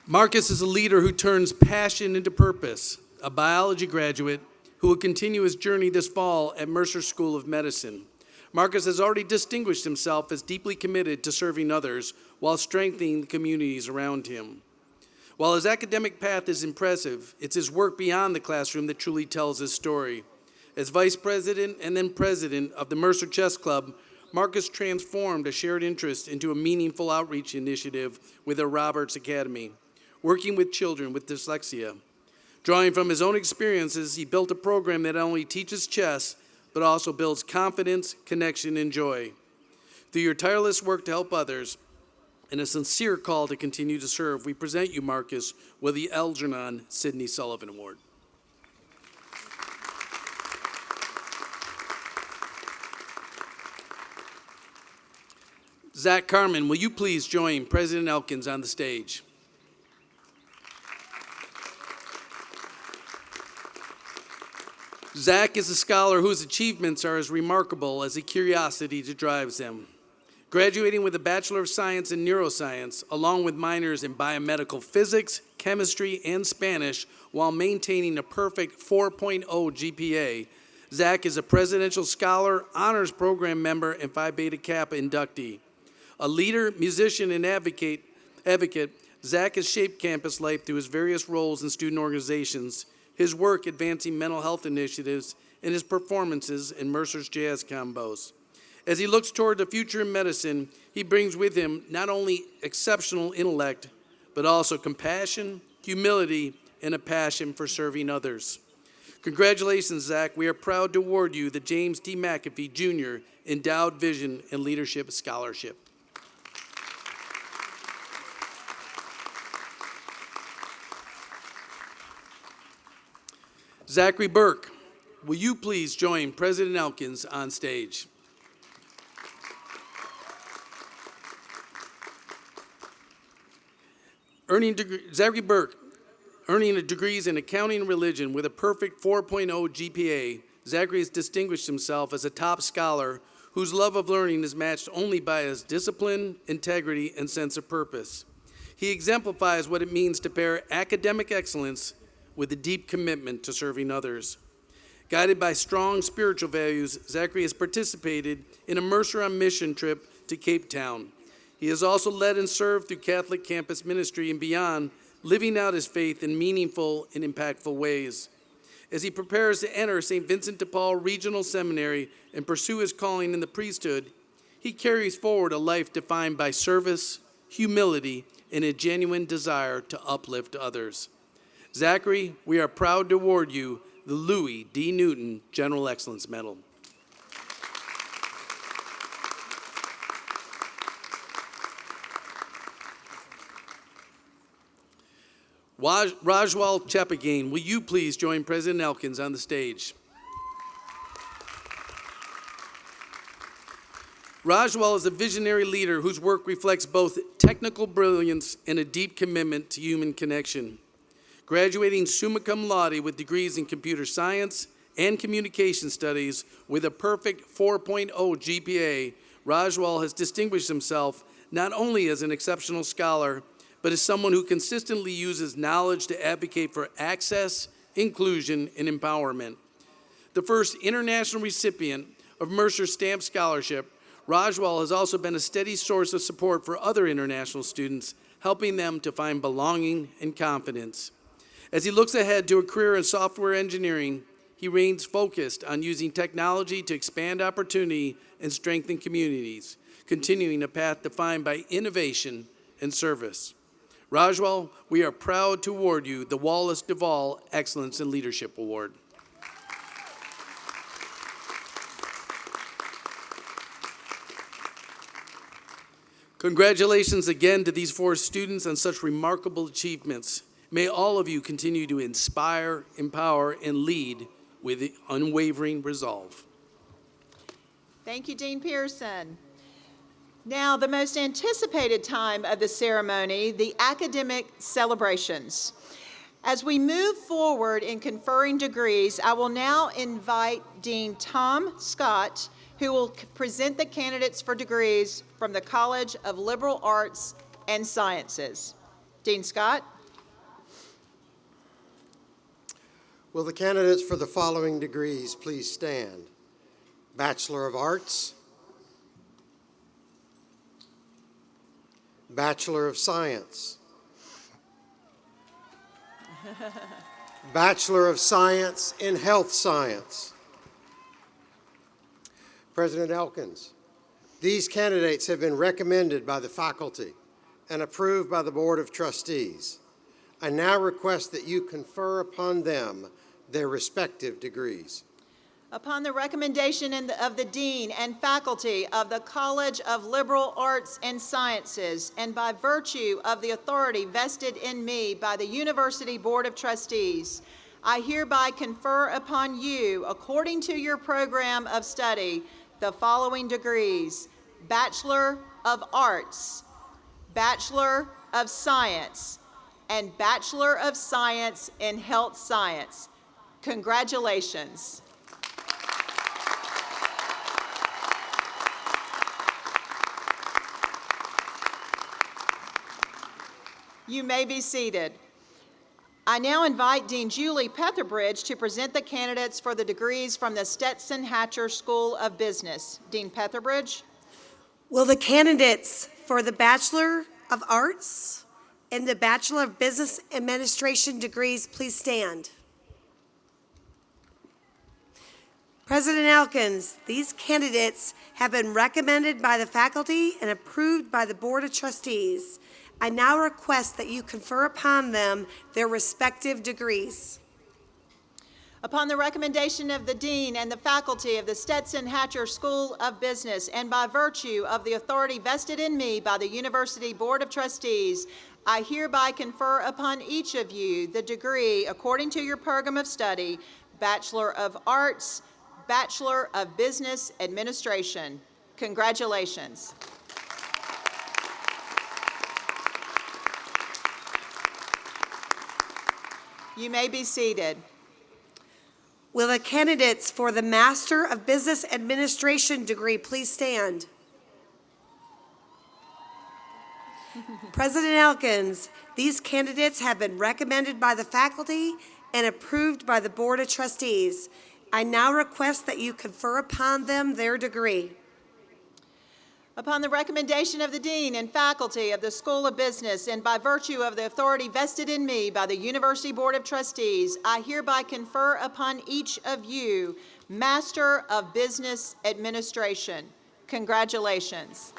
Marcus is a leader who turns passion into purpose, a biology graduate who will continue his journey this fall at Mercer School of Medicine. Marcus has already distinguished himself as deeply committed to serving others while strengthening the communities around him. While his academic path is impressive, it's his work beyond the classroom that truly tells his story. As vice president and then president of the Mercer Chess Club, Marcus transformed a shared interest into a meaningful outreach initiative with the Roberts Academy, working with children with dyslexia. Drawing from his own experiences, he built a program that not only teaches chess, but also builds confidence, connection, and joy. Through your tireless work to help others and a sincere call to continue to serve, we present you, Marcus, with the Algernon Sidney Sullivan Award. Zach Carmen, will you please join President Elkins on the stage? Zach is a scholar whose achievements are as remarkable as the curiosity that drives them. Graduating with a Bachelor of Science in Neuroscience, along with minors in biomedical physics, chemistry, and Spanish, while maintaining a perfect 4.0 GPA, Zach is a Presidential Scholar, Honors Program member, and Phi Beta Kappa inductee. A leader, musician, and advocate, Zach has shaped campus life through his various roles in student organizations, his work advancing mental health initiatives, and his performances in Mercer's Jazz Combos. As he looks toward the future in medicine, he brings with him not only exceptional intellect, but also compassion, humility, and a passion for serving others. Congratulations, Zach. We are proud to award you the James D. McAfee Jr. Endowed Vision and Leadership Scholarship. Zachary Burke, will you please join President Elkins on stage? Zachary Burke, earning degrees in accounting and religion with a perfect 4.0 GPA, Zachary has distinguished himself as a top scholar whose love of learning is matched only by his discipline, integrity, and sense of purpose. He exemplifies what it means to pair academic excellence with a deep commitment to serving others. Guided by strong spiritual values, Zachary has participated in a Mercer on Mission trip to Cape Town. He has also led and served through Catholic campus ministry and beyond, living out his faith in meaningful and impactful ways. As he prepares to enter St. Vincent de Paul Regional Seminary and pursue his calling in the priesthood, he carries forward a life defined by service, humility, and a genuine desire to uplift others. Zachary, we are proud to award you the Louis D. Newton General Excellence Medal. Rajwal Chepagain, will you please join President Elkins on the stage? Rajwal is a visionary leader whose work reflects both technical brilliance and a deep commitment to human connection. Graduating summa cum laude with degrees in computer science and communication studies with a perfect 4.0 GPA, Rajwal has distinguished himself not only as an exceptional scholar, but as someone who consistently uses knowledge to advocate for access, inclusion, and empowerment. The first international recipient of Mercer's Stamp Scholarship, Rajwal has also been a steady source of support for other international students, helping them to find belonging and confidence. As he looks ahead to a career in software engineering, he remains focused on using technology to expand opportunity and strengthen communities, continuing a path defined by innovation and service. Rajwal, we are proud to award you the Wallace Duvall Excellence in Leadership Award. Congratulations again to these four students on such remarkable achievements. May all of you continue to inspire, empower, and lead with unwavering resolve. Thank you, Dean Pearson. Now, the most anticipated time of the ceremony, the academic celebrations. As we move forward in conferring degrees, I will now invite Dean Tom Scott, who will present the candidates for degrees from the College of Liberal Arts and Sciences. Dean Scott. Will the candidates for the following degrees please stand? Bachelor of Arts, Bachelor of Science, Bachelor of Science in Health Science. President Elkins, these candidates have been recommended by the faculty and approved by the Board of Trustees. I now request that you confer upon them their respective degrees. Upon the recommendation of the Dean and faculty of the College of Liberal Arts and Sciences, and by virtue of the authority vested in me by the University Board of Trustees, I hereby confer upon you, according to your program of study, the following degrees: Bachelor of Arts, Bachelor of Science, and Bachelor of Science in Health Science. Congratulations. You may be seated. I now invite Dean Julie Petherbridge to present the candidates for the degrees from the Stetson Hatcher School of Business. Dean Petherbridge. Will the candidates for the Bachelor of Arts and the Bachelor of Business Administration degrees please stand? President Elkins, these candidates have been recommended by the faculty and approved by the Board of Trustees. I now request that you confer upon them their respective degrees. Upon the recommendation of the Dean and the faculty of the Stetson Hatcher School of Business, and by virtue of the authority vested in me by the University Board of Trustees, I hereby confer upon each of you the degree, according to your program of study, Bachelor of Arts, Bachelor of Business Administration. Congratulations. You may be seated. Will the candidates for the Master of Business Administration degree please stand? President Elkins, these candidates have been recommended by the faculty and approved by the Board of Trustees. I now request that you confer upon them their degree. Upon the recommendation of the Dean and faculty of the School of Business, and by virtue of the authority vested in me by the University Board of Trustees, I hereby confer upon each of you Master of Business Administration. Congratulations.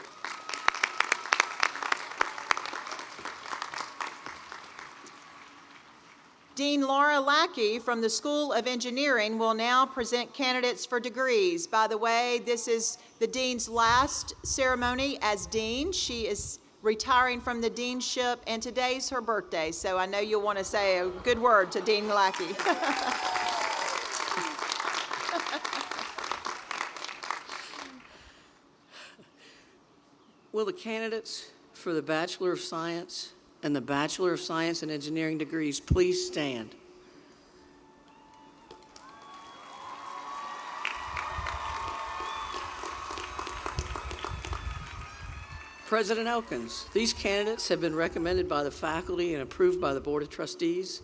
Dean Laura Lackey from the School of Engineering will now present candidates for degrees. By the way, this is the Dean's last ceremony as Dean. She is retiring from the deanship, and today's her birthday, so I know you'll want to say a good word to Dean Lackey. Will the candidates for the Bachelor of Science and the Bachelor of Science in Engineering degrees please stand? President Elkins, these candidates have been recommended by the faculty and approved by the Board of Trustees.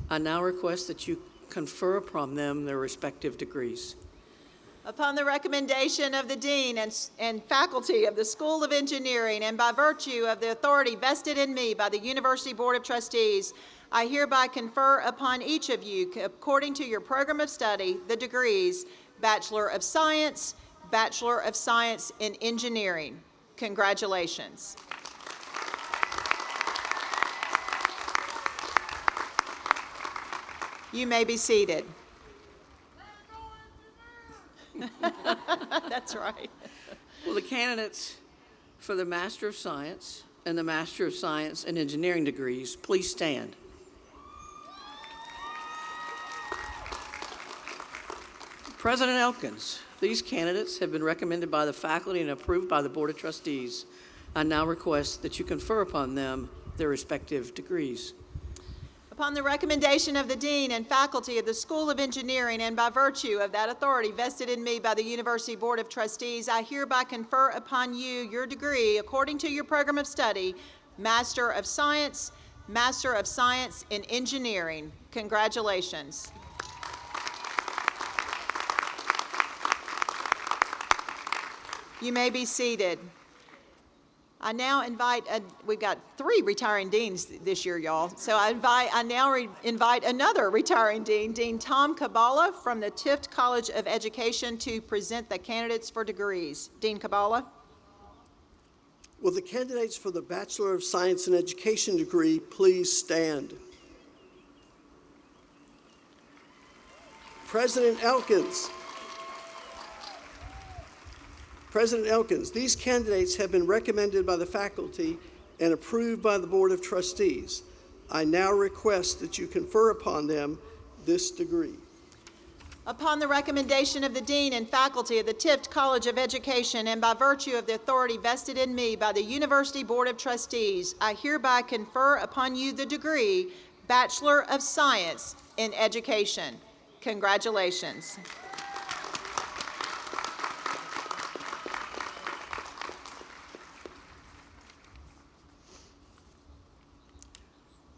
I now request that you confer upon them their respective degrees. Upon the recommendation of the Dean and faculty of the School of Engineering, and by virtue of the authority vested in me by the University Board of Trustees, I hereby confer upon each of you, according to your program of study, the degrees Bachelor of Science, Bachelor of Science in Engineering. Congratulations. You may be seated. That's right. Will the candidates for the Master of Science and the Master of Science in Engineering degrees please stand? President Elkins, these candidates have been recommended by the faculty and approved by the Board of Trustees. I now request that you confer upon them their respective degrees. Upon the recommendation of the Dean and faculty of the School of Engineering and by virtue of that authority vested in me by the University Board of Trustees, I hereby confer upon you your degree according to your program of study, Master of Science in Engineering. Congratulations. You may be seated. I now invite, we've got 3 retiring deans this year, y'all. So I now invite another retiring dean, Dean Tom Kabala from the Tift College of Education, to present the candidates for degrees. Dean Kabala. Will the candidates for the Bachelor of Science in Education degree please stand? President Elkins. President Elkins, these candidates have been recommended by the faculty and approved by the Board of Trustees. I now request that you confer upon them this degree. Upon the recommendation of the Dean and faculty of the Tift College of Education and by virtue of the authority vested in me by the University Board of Trustees, I hereby confer upon you the degree Bachelor of Science in Education. Congratulations.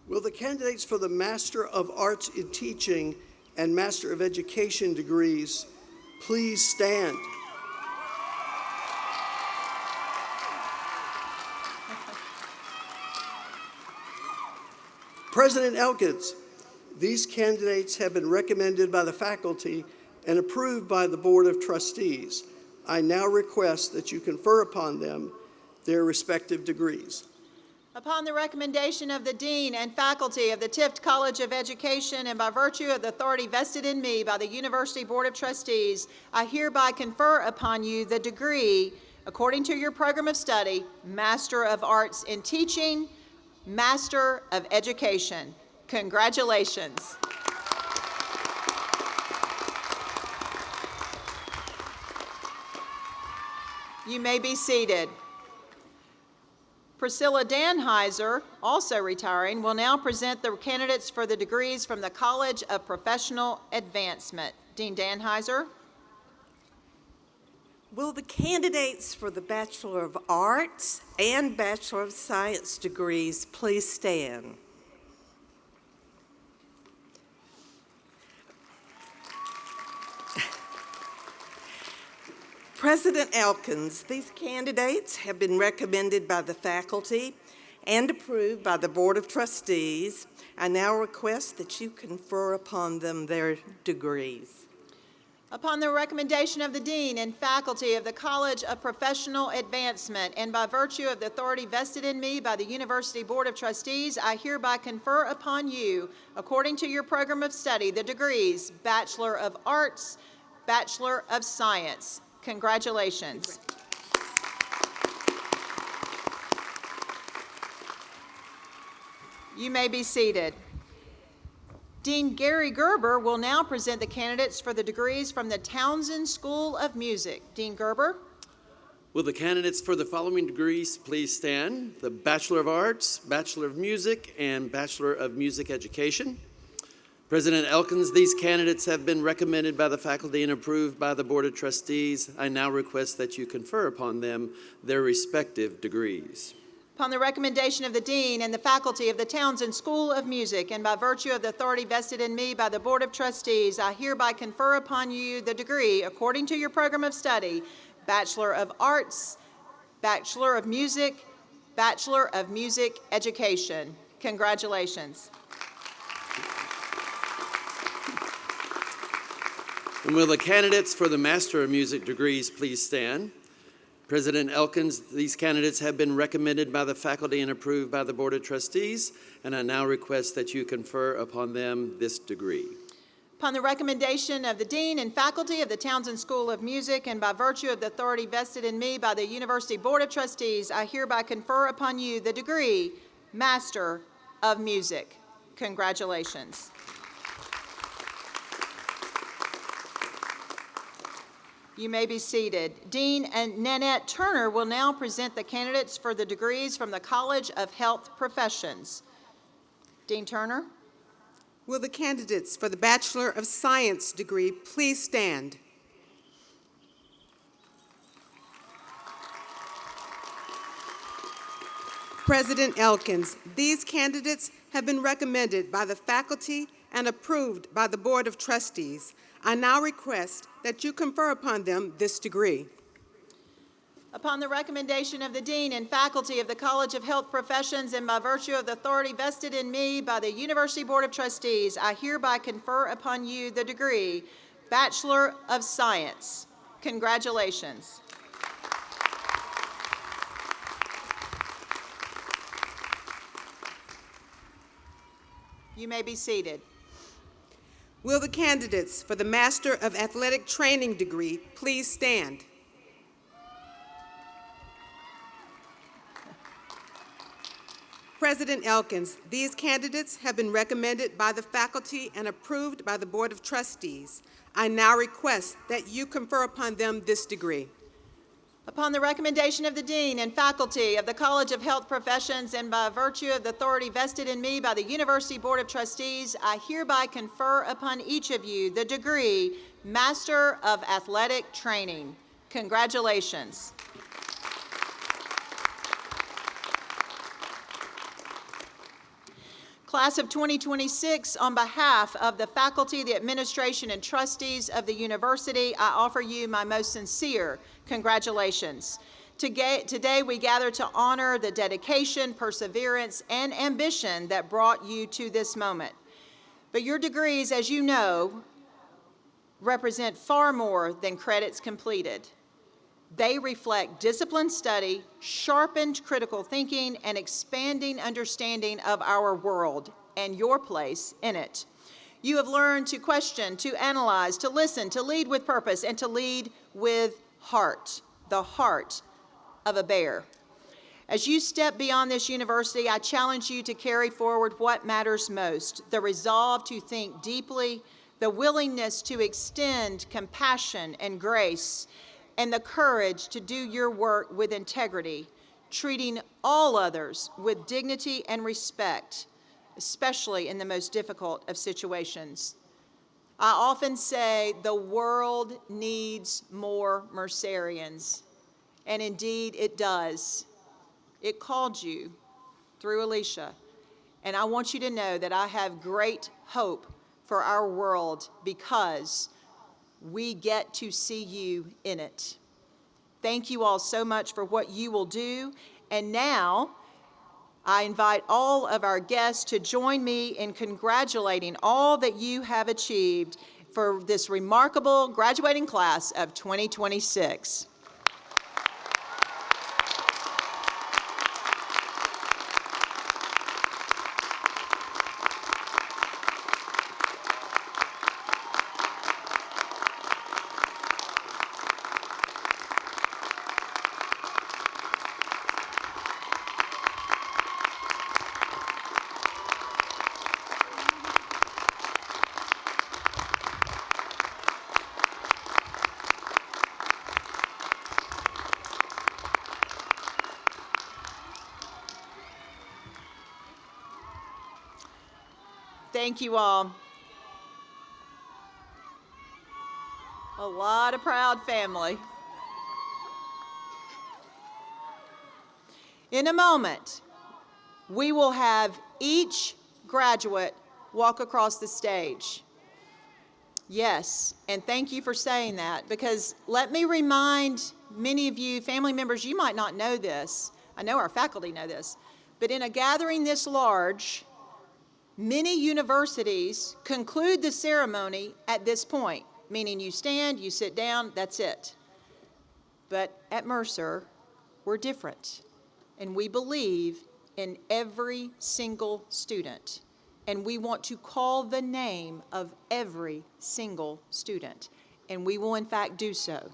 Will the candidates for the Master of Arts in Teaching and Master of Education degrees please stand? President Elkins, these candidates have been recommended by the faculty and approved by the Board of Trustees. I now request that you confer upon them their respective degrees. Upon the recommendation of the Dean and faculty of the Tift College of Education and by virtue of the authority vested in me by the University Board of Trustees, I hereby confer upon you the degree, according to your program of study, Master of Arts in Teaching, Master of Education. Congratulations. You may be seated. Priscilla Danheiser, also retiring, will now present the candidates for the degrees from the College of Professional Advancement. Dean Danheiser. Will the candidates for the Bachelor of Arts and Bachelor of Science degrees please stand? President Elkins, these candidates have been recommended by the faculty and approved by the Board of Trustees. I now request that you confer upon them their degrees. Upon the recommendation of the Dean and faculty of the College of Professional Advancement and by virtue of the authority vested in me by the University Board of Trustees, I hereby confer upon you, according to your program of study, the degrees Bachelor of Arts, Bachelor of Science. Congratulations. You may be seated. Dean Gary Gerber will now present the candidates for the degrees from the Townsend School of Music. Dean Gerber. Will the candidates for the following degrees please stand? The Bachelor of Arts, Bachelor of Music, and Bachelor of Music Education. President Elkins, these candidates have been recommended by the faculty and approved by the Board of Trustees. I now request that you confer upon them their respective degrees. Upon the recommendation of the Dean and the faculty of the Townsend School of Music and by virtue of the authority vested in me by the Board of Trustees, I hereby confer upon you the degree, according to your program of study, Bachelor of Arts, Bachelor of Music Education. Congratulations. And will the candidates for the Master of Music degrees please stand? President Elkins, these candidates have been recommended by the faculty and approved by the Board of Trustees, and I now request that you confer upon them this degree. Upon the recommendation of the Dean and faculty of the Townsend School of Music and by virtue of the authority vested in me by the University Board of Trustees, I hereby confer upon you the degree Master of Music. Congratulations. You may be seated. Dean and Nanette Turner will now present the candidates for the degrees from the College of Health Professions. Dean Turner. Will the candidates for the Bachelor of Science degree please stand? President Elkins, these candidates have been recommended by the faculty and approved by the Board of Trustees. I now request that you confer upon them this degree. Upon the recommendation of the Dean and faculty of the College of Health Professions and by virtue of the authority vested in me by the University Board of Trustees, I hereby confer upon you the degree Bachelor of Science. Congratulations. You may be seated. Will the candidates for the Master of Athletic Training degree please stand? President Elkins, these candidates have been recommended by the faculty and approved by the Board of Trustees. I now request that you confer upon them this degree. Upon the recommendation of the Dean and faculty of the College of Health Professions and by virtue of the authority vested in me by the University Board of Trustees, I hereby confer upon each of you the degree Master of Athletic Training. Congratulations. Class of 2026, on behalf of the faculty, the administration, and trustees of the university, I offer you my most sincere congratulations. Today we gather to honor the dedication, perseverance, and ambition that brought you to this moment. But your degrees, as you know, represent far more than credits completed. They reflect disciplined study, sharpened critical thinking, and expanding understanding of our world and your place in it. You have learned to question, to analyze, to listen, to lead with purpose, and to lead with heart, the heart of a bear. As you step beyond this university, I challenge you to carry forward what matters most: the resolve to think deeply, the willingness to extend compassion and grace, and the courage to do your work with integrity, treating all others with dignity and respect, especially in the most difficult of situations. I often say the world needs more Mercerians, and indeed it does. It called you through Alicia, and I want you to know that I have great hope for our world because we get to see you in it. Thank you all so much for what you will do. And now, I invite all of our guests to join me in congratulating all that you have achieved for this remarkable graduating class of 2026. Thank you all. A lot of proud family. In a moment, we will have each graduate walk across the stage. Yes, and thank you for saying that, because let me remind many of you, family members, you might not know this. I know our faculty know this, but in a gathering this large, many universities conclude the ceremony at this point, meaning you stand, you sit down, that's it. But at Mercer, we're different, and we believe in every single student, and we want to call the name of every single student, and we will in fact do so.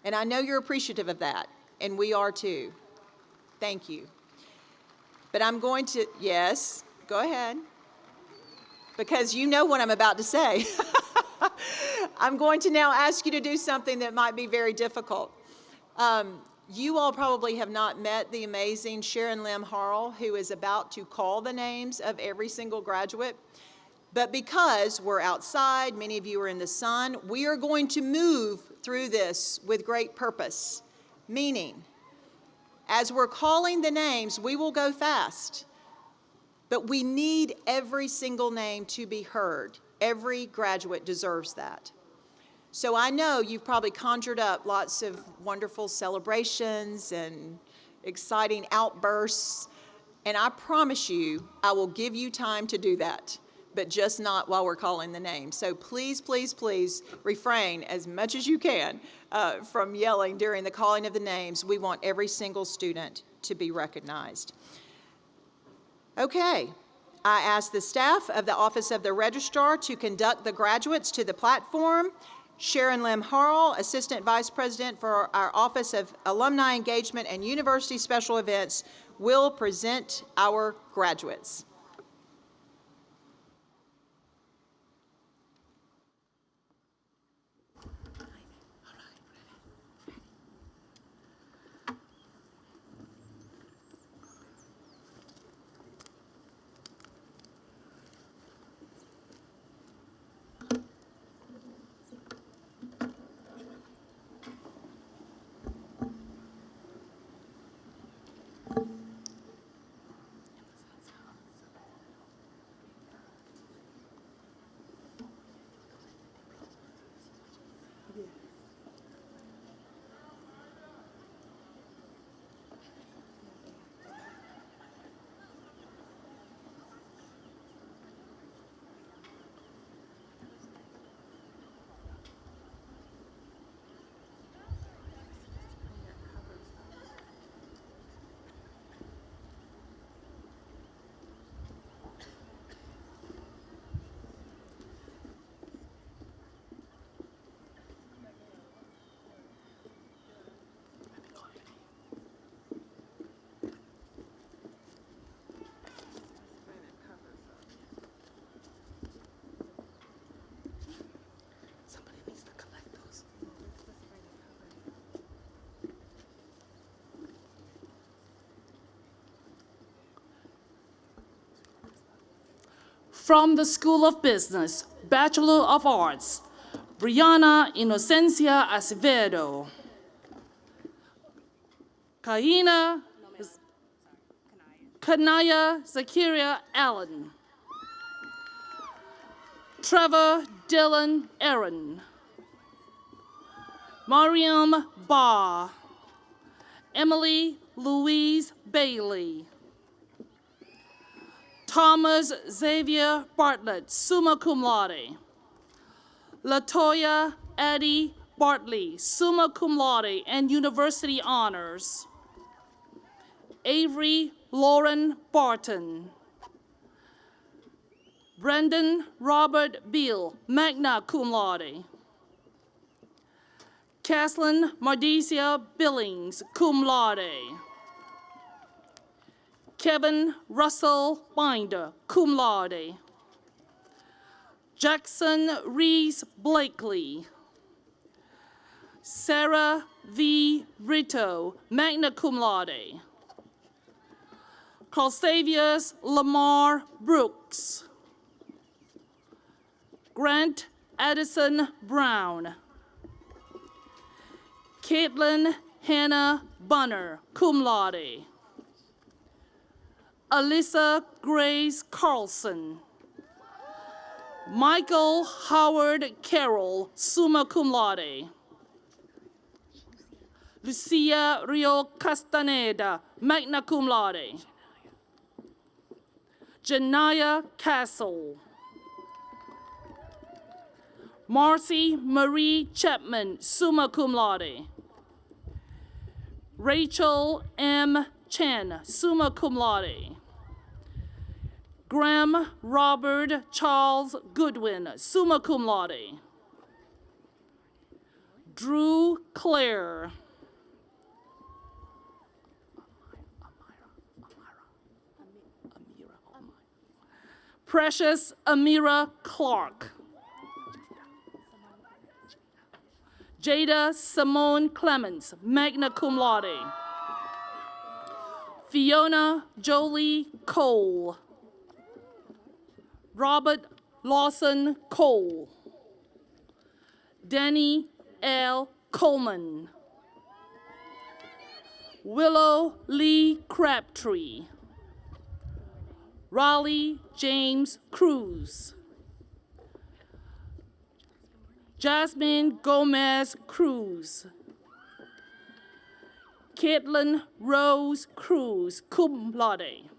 And I know you're appreciative of that, and we are too. Thank you. But I'm going to, yes, go ahead, because you know what I'm about to say. I'm going to now ask you to do something that might be very difficult. You all probably have not met the amazing Sharon Lim Harrell, who is about to call the names of every single graduate. But because we're outside, many of you are in the sun, we are going to move through this with great purpose. Meaning, as we're calling the names, we will go fast. But we need every single name to be heard. Every graduate deserves that. So I know you've probably conjured up lots of wonderful celebrations and exciting outbursts, and I promise you I will give you time to do that, but just not while we're calling the name. So please, please, please refrain as much as you can from yelling during the calling of the names. We want every single student to be recognized. Okay, I ask the staff of the Office of the Registrar to conduct the graduates to the platform. Sharon Lim Harrell, Assistant Vice President for our Office of Alumni Engagement and University Special Events, will present our graduates. From the School of Business, Bachelor of Arts, Brianna Inocencia Acevedo. Kanaya Zakaria Allen. Trevor Dylan Aaron. Mariam Barr. Emily Louise Bailey. Thomas Xavier Bartlett, summa cum laude. Latoya Addie Bartley, summa cum laude and university honors. Avery Lauren Barton. Brendan Robert Beal, magna cum laude. Caslin Mardesia Billings, cum laude. Kevin Russell Binder, cum laude. Jackson Reese Blakely. Sarah V. Brito, magna cum laude. Carlsavius Lamar Brooks. Grant Addison Brown. Caitlin Hannah Bunner, cum laude. Alyssa Grace Carlson. Michael Howard Carroll, summa cum laude. Lucia Rio Castaneda, magna cum laude. Janaya Castle. Marcy Marie Chapman, summa cum laude. Rachel M. Chen, summa cum laude. Graham Robert Charles Goodwin, summa cum laude. Drew Clare. Precious Amira Clark. Jada Simone Clements, magna cum laude. Fiona Jolie Cole. Robert Lawson Cole. Danny L. Coleman. Willow Lee Crabtree. Raleigh James Cruz. Jasmine Gomez Cruz. Caitlin Rose Cruz, cum laude.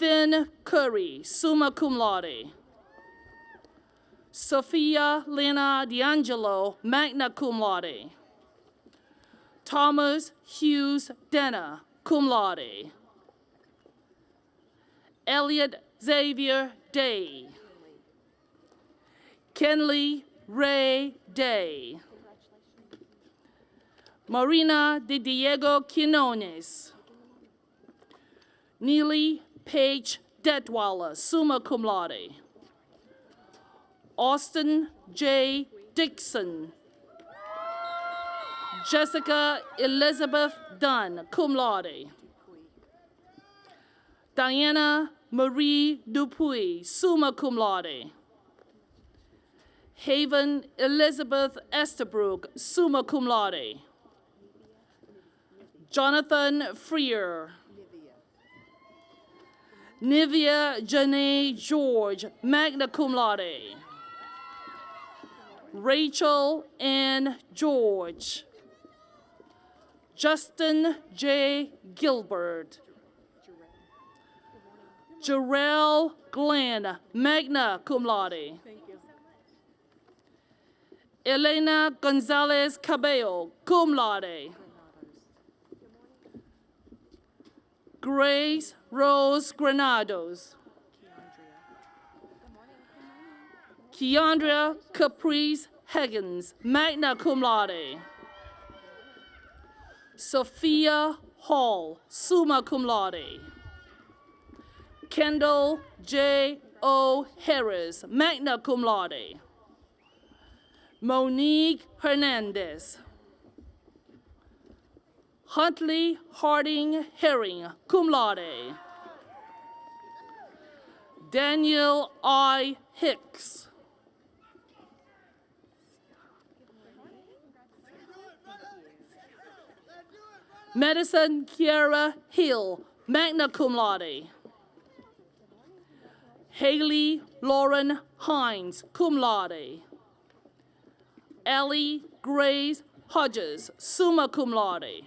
Finn Curry, summa cum laude. Sophia Lena D'Angelo, magna cum laude. Thomas Hughes Denna, cum laude. Elliot Xavier Day. Kenley Ray Day. Marina de Diego Quinones. Neely Page Detweiler, summa cum laude. Austin J. Dixon. Jessica Elizabeth Dunn, cum laude. Diana Marie Dupuy, summa cum laude. Haven Elizabeth Estabrook, summa cum laude. Jonathan Freer. Nivea Janae George, magna cum laude. Rachel Ann George. Justin J. Gilbert. Jarrell Glenn, magna cum laude. Elena Gonzalez Cabello, cum laude. Grace Rose Granados. Keandria Caprice Higgins, magna cum laude. Sophia Hall, summa cum laude. Kendall J. O. Harris, magna cum laude. Monique Hernandez. Huntley Harding Herring, cum laude. Daniel I. Hicks. Madison Kiara Hill, magna cum laude. Haley Lauren Hines, cum laude. Ellie Grace Hodges, summa cum laude.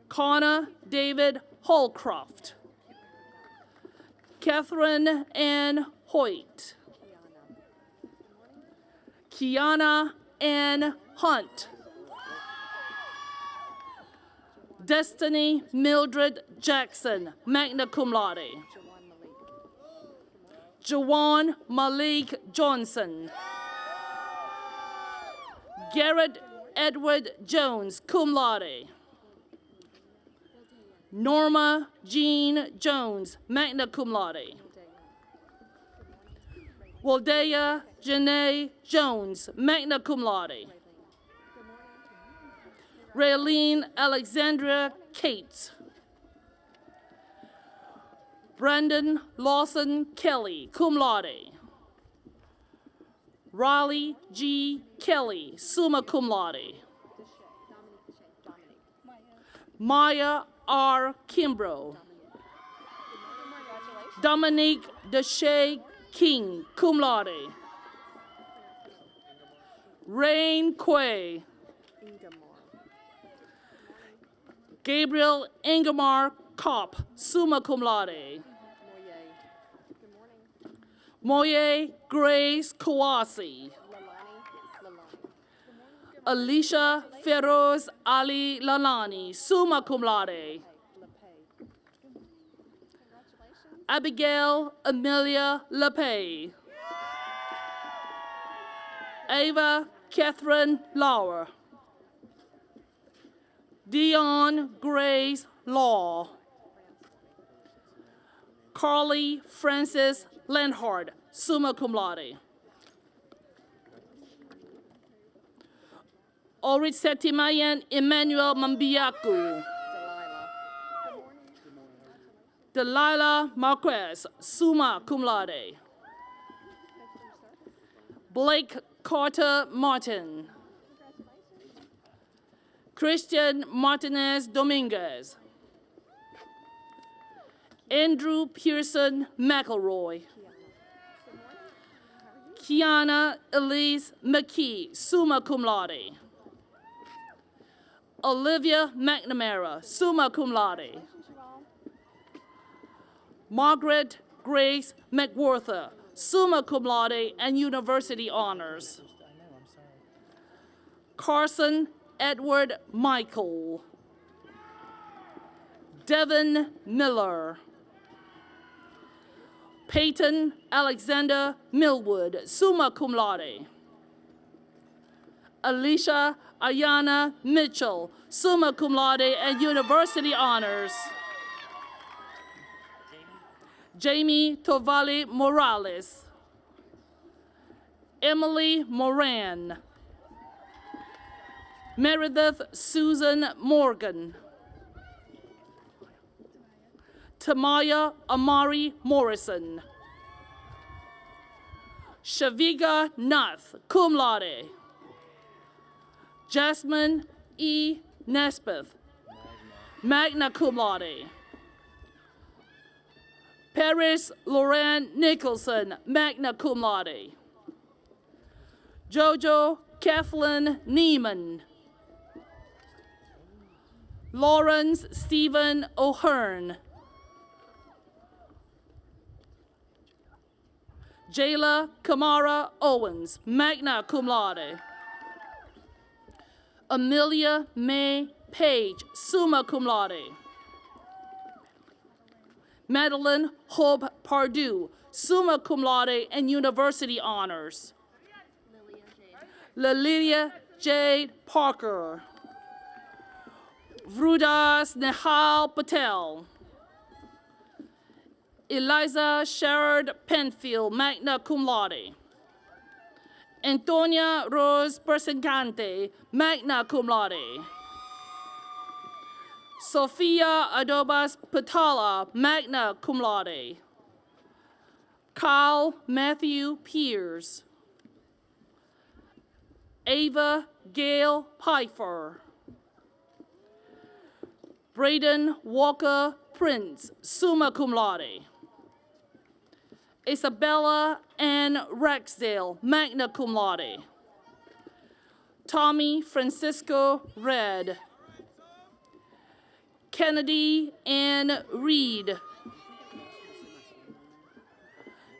Connor David Holcroft. Catherine Ann Hoyt. Kiana Ann Hunt. Destiny Mildred Jackson, magna cum laude. Jawan Malik Johnson. Garrett Edward Jones, cum laude. Norma Jean Jones, magna cum laude. Waldea Janae Jones, magna cum laude. Raylene Alexandra Cates. Brandon Lawson Kelly, cum laude. Raleigh G. Kelly, summa cum laude. Maya R. Kimbrough. Dominique Deshay King, cum laude. Rain Quay. Gabriel Ingemar Kopp, summa cum laude. Moye Grace Kawasi. Alicia Feroz Ali Lalani, summa cum laude. Abigail Amelia LePay. Ava Catherine Lauer. Dion Grace Law. Carly Frances Lenhard, summa cum laude. Oriseti Mayan Emmanuel Mambiaku. Delilah Marquez, summa cum laude. Blake Carter Martin. Christian Martinez Dominguez. Andrew Pearson McElroy. Kiana Elise McKee, summa cum laude. Olivia McNamara, summa cum laude. Margaret Grace McWhorter, summa cum laude and university honors. Carson Edward Michael. Devin Miller. Peyton Alexander Millwood, summa cum laude. Alicia Ayana Mitchell, summa cum laude and university honors. Jamie Tovali Morales. Emily Moran. Meredith Susan Morgan. Tamaya Amari Morrison. Shaviga Nath, cum laude. Jasmine E. Nespeth, magna cum laude. Paris Lauren Nicholson, magna cum laude. Jojo Kathleen Neiman. Lawrence Stephen O'Hearn. Jayla Kamara Owens, magna cum laude. Amelia May Page, summa cum laude. Madeline Hope Pardue, summa cum laude and university honors. Lilia Jade Parker. Vrudas Nehal Patel. Eliza Sherrod Penfield, magna cum laude. Antonia Rose Persicante, magna cum laude. Sophia Adobas Patala, magna cum laude. Kyle Matthew Pierce. Ava Gail Pfeiffer. Braden Walker Prince, summa cum laude. Isabella Ann Rexdale, magna cum laude. Tommy Francisco Red. Kennedy Ann Reed.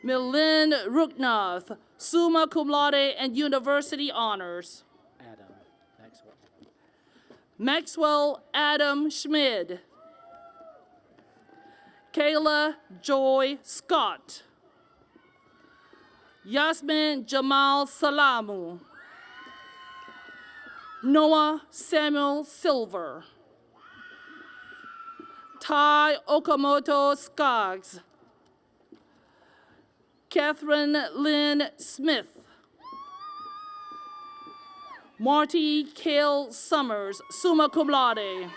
Milyn Rooknath, summa cum laude and university honors. Maxwell Adam Schmid. Kayla Joy Scott. Yasmin Jamal Salamu. Noah Samuel Silver. Ty Okamoto Skaggs. Catherine Lynn Smith. Marty Kale Summers, summa cum laude.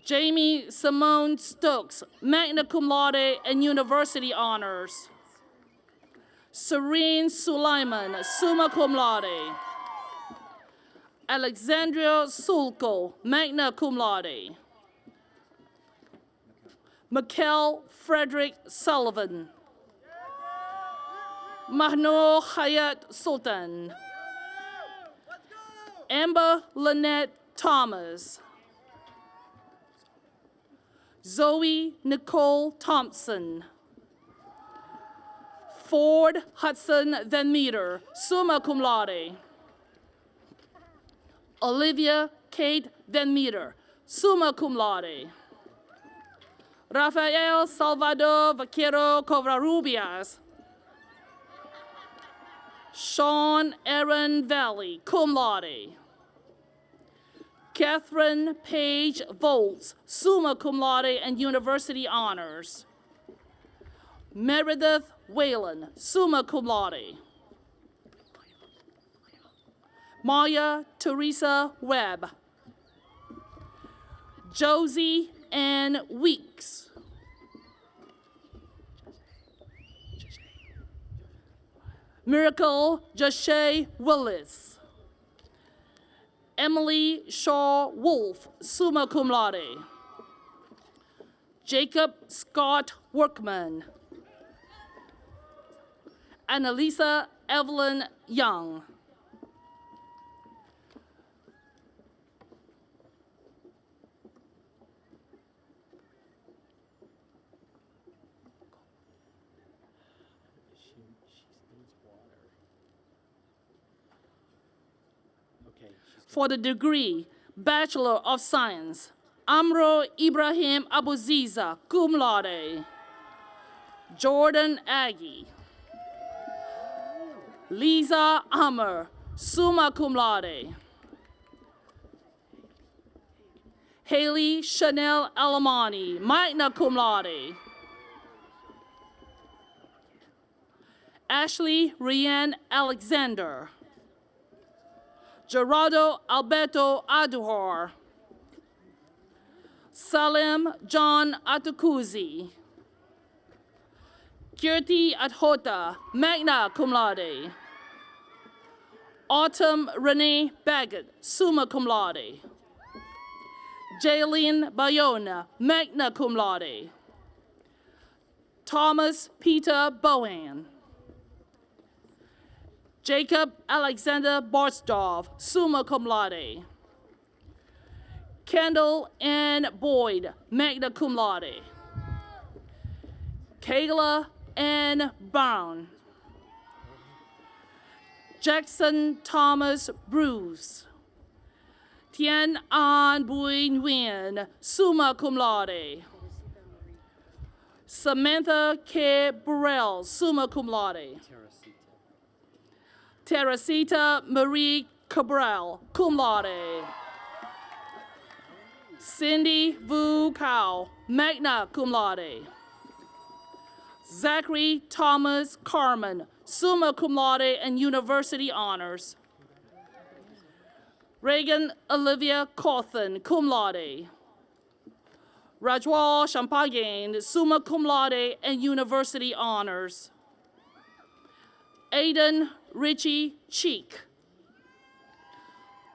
Jamie Simone Stokes, magna cum laude and university honors. Serene Sulaiman, summa cum laude. Alexandria Sulko, magna cum laude. Mikkel Frederick Sullivan. Mahnoor Hayat Sultan. Amber Lynette Thomas. Zoe Nicole Thompson. Ford Hudson Van Meter, summa cum laude. Olivia Kate Van Meter, summa cum laude. Rafael Salvador Vaquero Covarrubias. Sean Aaron Valley, cum laude. Catherine Page Volz, summa cum laude and university honors. Meredith Whalen, summa cum laude. Maya Teresa Webb. Josie Ann Weeks. Miracle Jashay Willis. Emily Shaw Wolf, summa cum laude. Jacob Scott Workman. Annalisa Evelyn Young. For the degree Bachelor of Science, Amro Ibrahim Abuziza, cum laude. Jordan Aggie. Lisa Hammer, summa cum laude. Haley Chanel Alamani, magna cum laude. Ashley Rianne Alexander. Gerardo Alberto Aduhar. Salim John Atukuzi. Kirti Adhota, magna cum laude. Autumn Renee Baggett, summa cum laude. Jaylene Bayona, magna cum laude. Thomas Peter Bohan. Jacob Alexander Borsdorf, summa cum laude. Kendall Ann Boyd, magna cum laude. Kayla Ann Brown. Jackson Thomas Bruce. Tien An Bui Nguyen, summa cum laude. Samantha K. Burrell, summa cum laude. Teresita Marie Cabral, cum laude. Cindy Vu Cao, magna cum laude. Zachary Thomas Carmen, summa cum laude and university honors. Reagan Olivia Cawthon, cum laude. Rajwal Champagne, summa cum laude and university honors. Aidan Richie Cheek.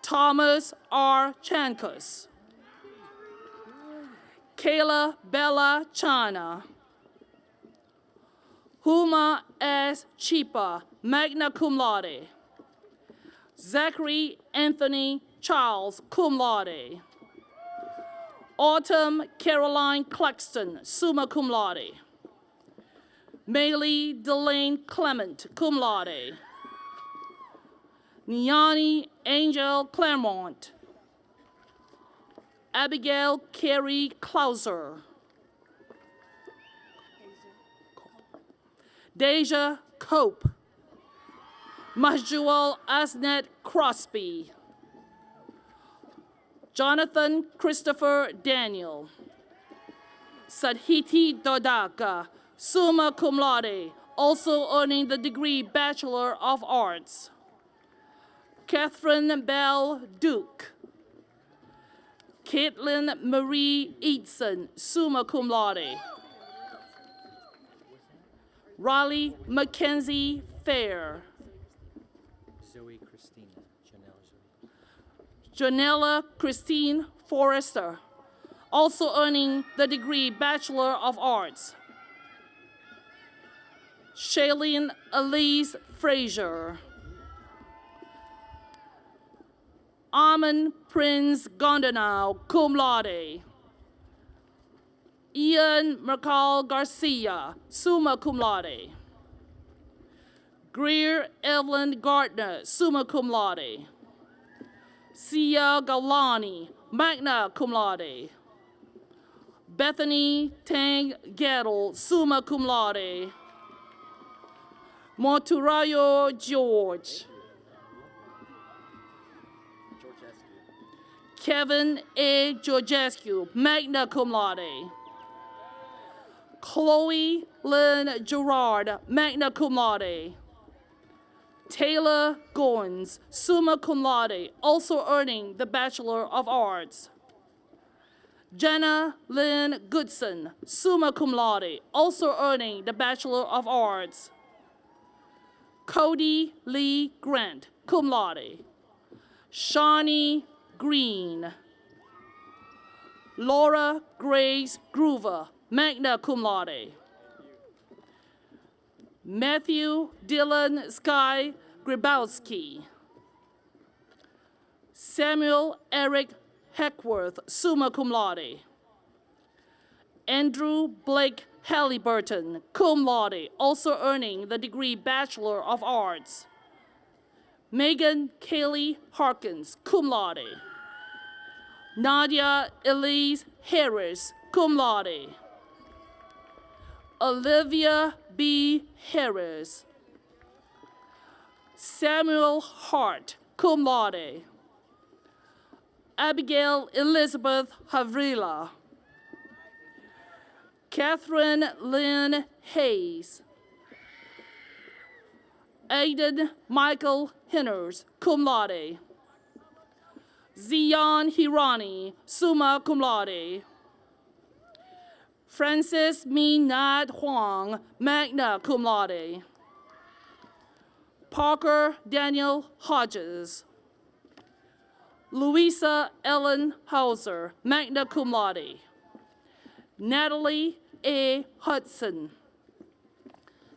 Thomas R. Chankus. Kayla Bella Chana. Huma S. Chipa, magna cum laude. Zachary Anthony Charles, cum laude. Autumn Caroline Claxton, summa cum laude. Maylee Delane Clement, cum laude. Niani Angel Claremont. Abigail Carey Clauser. Deja Cope. Mahjuel Asnet Crosby. Jonathan Christopher Daniel. Sadhiti Dodaka, summa cum laude, also earning the degree Bachelor of Arts. Catherine Bell Duke. Caitlin Marie Eatson, summa cum laude. Raleigh Mackenzie Fair. Zoe Christina, Janella Christine Forrester, also earning the degree Bachelor of Arts. Shailene Elise Frazier. Armand Prince Gondanau, cum laude. Ian Mercal Garcia, summa cum laude. Greer Evelyn Gardner, summa cum laude. Sia Galani, magna cum laude. Bethany Tang Gettle, summa cum laude. Monturayo George. Kevin A. Georgescu, magna cum laude. Chloe Lynn Gerard, magna cum laude. Taylor Goins, summa cum laude, also earning the Bachelor of Arts. Jenna Lynn Goodson, summa cum laude, also earning the Bachelor of Arts. Cody Lee Grant, cum laude. Shawnee Green. Laura Grace Groover, magna cum laude. Matthew Dylan Sky Grabowski. Samuel Eric Heckworth, summa cum laude. Andrew Blake Halliburton, cum laude, also earning the degree Bachelor of Arts. Megan Kaylee Harkins, cum laude. Nadia Elise Harris, cum laude. Olivia B. Harris. Samuel Hart, cum laude. Abigail Elizabeth Havrila. Catherine Lynn Hayes. Aiden Michael Hinners, cum laude. Zion Hirani, summa cum laude. Francis Minad Huang, magna cum laude. Parker Daniel Hodges. Louisa Ellen Hauser, magna cum laude. Natalie A. Hudson.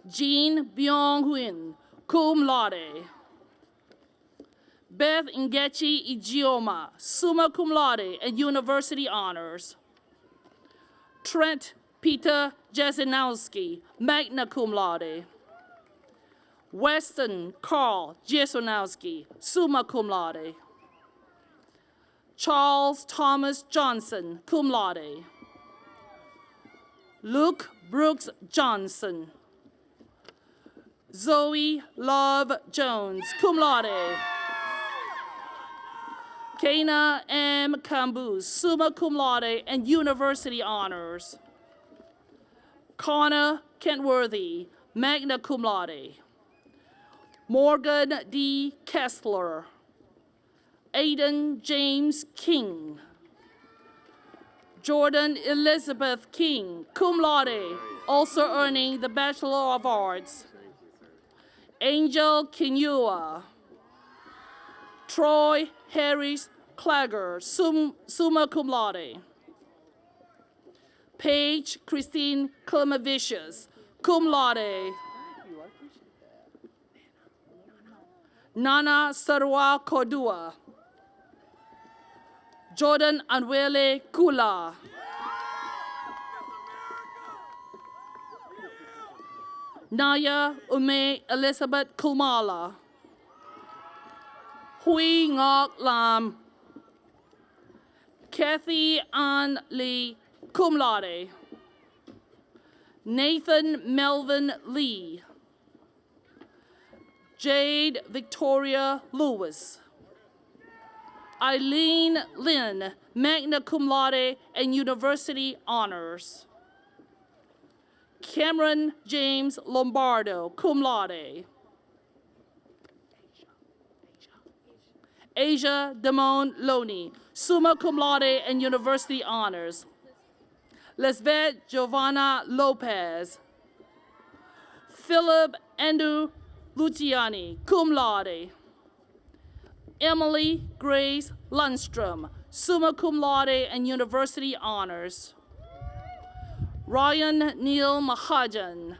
Jean Byung-Huynh, cum laude. Beth Ngechi Ijeoma, summa cum laude and university honors. Trent Peter Jasinowski, magna cum laude. Weston Carl Jasinowski, summa cum laude. Charles Thomas Johnson, cum laude. Luke Brooks Johnson. Zoe Love Jones, cum laude. Kana M. Cambus, summa cum laude and university honors. Connor Kentworthy, magna cum laude. Morgan D. Kessler. Aiden James King. Jordan Elizabeth King, cum laude, also earning the Bachelor of Arts. Angel Kinua. Troy Harris Clagger, summa cum laude. Paige Christine Clemavicius, cum laude. Nana Sarwa Cordua. Jordan Anwele Kula. Naya Ume Elizabeth Kumala. Hui Ngok Lam. Kathy Ann Lee, cum laude. Nathan Melvin Lee. Jade Victoria Lewis. Eileen Lynn, magna cum laude and university honors. Cameron James Lombardo, cum laude. Asia Damone Loney, summa cum laude and university honors. Lisbeth Giovanna Lopez. Philip Andrew Luciani, cum laude. Emily Grace Lundstrom, summa cum laude and university honors. Ryan Neil Mahajan.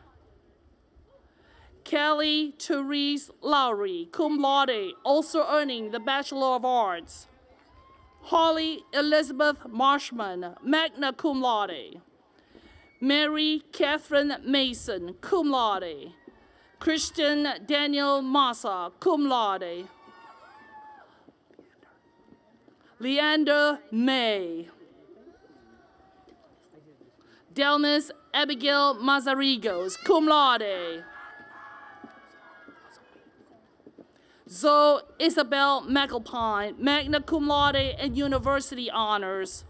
Kelly Therese Lowry, cum laude, also earning the Bachelor of Arts. Holly Elizabeth Marshman, magna cum laude. Mary Catherine Mason, cum laude. Christian Daniel Massa, cum laude. Leander May. Delmis Abigail Mazarigos, cum laude. Zoe Isabel McAlpine, magna cum laude and university honors.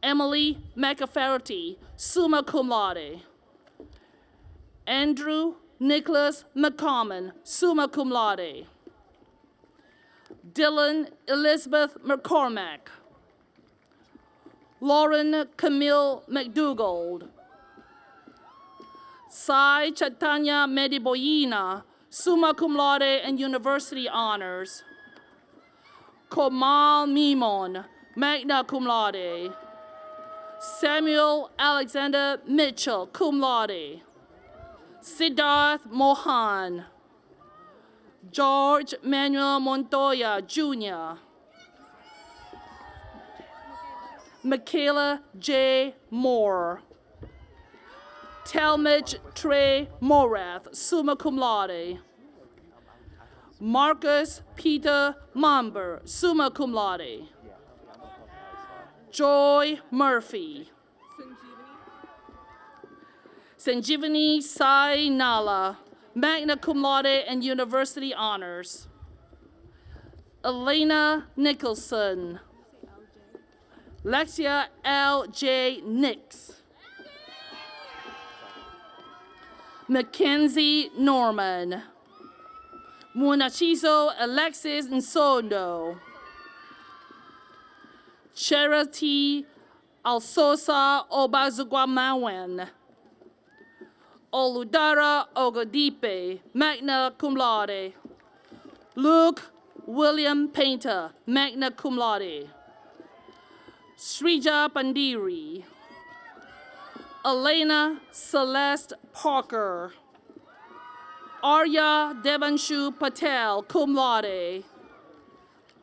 Emily McAfferty, summa cum laude. Andrew Nicholas McCommon, summa cum laude. Dylan Elizabeth McCormack. Lauren Camille McDougald. Sai Chaitanya Mediboyina, summa cum laude and university honors. Komal Mimon, magna cum laude. Samuel Alexander Mitchell, cum laude. Siddharth Mohan. George Manuel Montoya, Jr. Michaela J. Moore. Talmadge Trey Morath, summa cum laude. Marcus Peter Momber, summa cum laude. Joy Murphy. Sanjivani Sai Nala, magna cum laude and university honors. Elena Nicholson. Lexia L.J. Nix. Mackenzie Norman. Munachiso Alexis Nsondo. Charity Alsosa Obazuguamawen. Oludara Ogodipe, magna cum laude. Luke William Painter, magna cum laude. Srija Pandiri. Elena Celeste Parker. Arya Devanshu Patel, cum laude.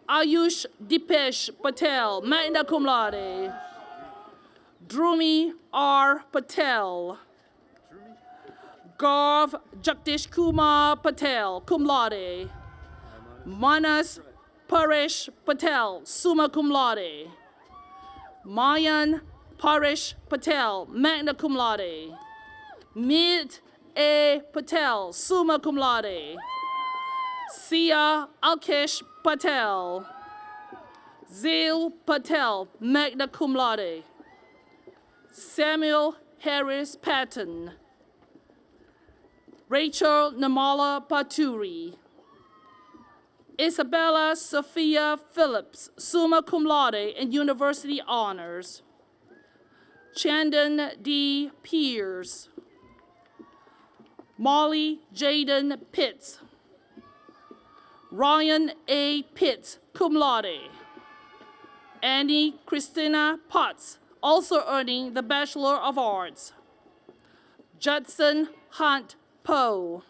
Ayush Dipesh Patel, magna cum laude. Drumi R. Patel. Garv Jagdish Kumar Patel, cum laude. Manas Paresh Patel, summa cum laude. Mayan Paresh Patel, magna cum laude. Mit A. Patel, summa cum laude. Sia Alkesh Patel. Zil Patel, magna cum laude. Samuel Harris Patton. Rachel Namala Paturi. Isabella Sophia Phillips, summa cum laude and university honors. Chandon D. Pierce. Molly Jaden Pitts. Ryan A. Pitts, cum laude. Annie Christina Potts, also earning the Bachelor of Arts. Judson Hunt Poe.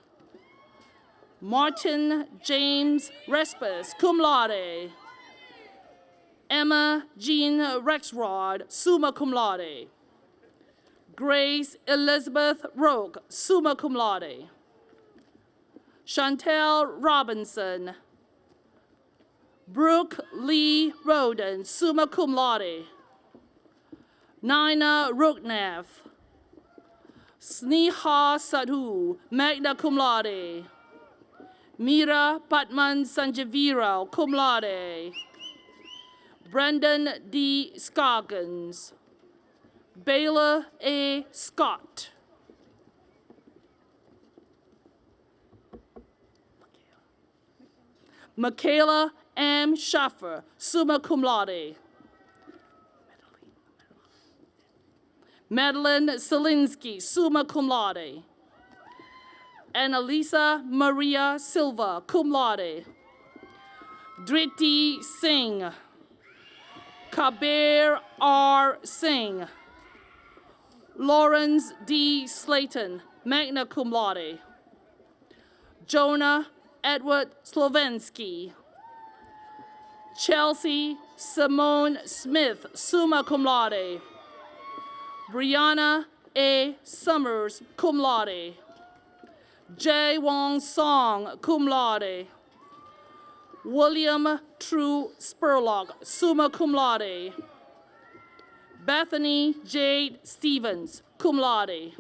Martin James Respis, cum laude. Emma Jean Rexrod, summa cum laude. Grace Elizabeth Roque, summa cum laude. Chantel Robinson. Brooke Lee Roden, summa cum laude. Nina Ruknath. Sneha Sadhu, magna cum laude. Mira Patman Sanjavira, cum laude. Brendan D. Scoggins. Baylor A. Scott. Michaela M. Schaffer, summa cum laude. Madeline Selinsky, summa cum laude. Annalisa Maria Silva, cum laude. Driti Singh. Kabir R. Singh. Lawrence D. Slayton, magna cum laude. Jonah Edward Slovensky. Chelsea Simone Smith, summa cum laude. Brianna A. Summers, cum laude. Jae Wong Song, cum laude. William True Spurlock, summa cum laude. Bethany Jade Stevens, cum laude.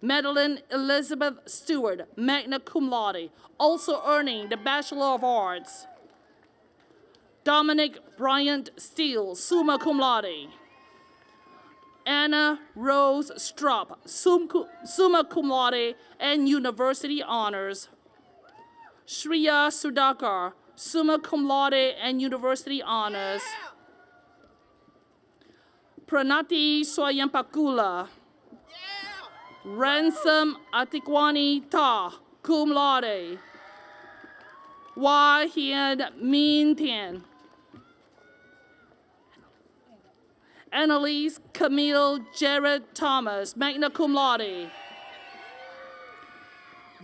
Madeline Elizabeth Stewart, magna cum laude, also earning the Bachelor of Arts. Dominic Bryant Steele, summa cum laude. Anna Rose Strupp, summa cum laude and university honors. Shreya Sudhakar, summa cum laude and university honors. Pranati Swayampakula. Ransom Atikwani Ta, cum laude. Wai Hien Min Tien. Annalise Camille Jared Thomas, magna cum laude.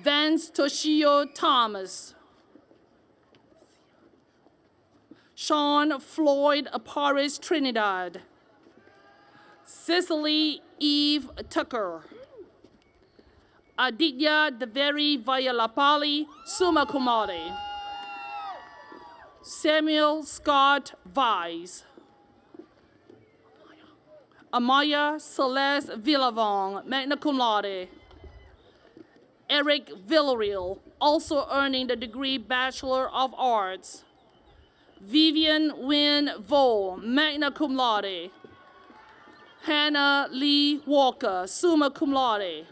Vance Toshio Thomas. Sean Floyd Aparis Trinidad. Cicely Eve Tucker. Aditya Deveri Vayalapali, summa cum laude. Samuel Scott Vise. Amaya Celeste Villavong, magna cum laude. Eric Villarreal, also earning the degree Bachelor of Arts. Vivian Wynn Vo, magna cum laude. Hannah Lee Walker, summa cum laude.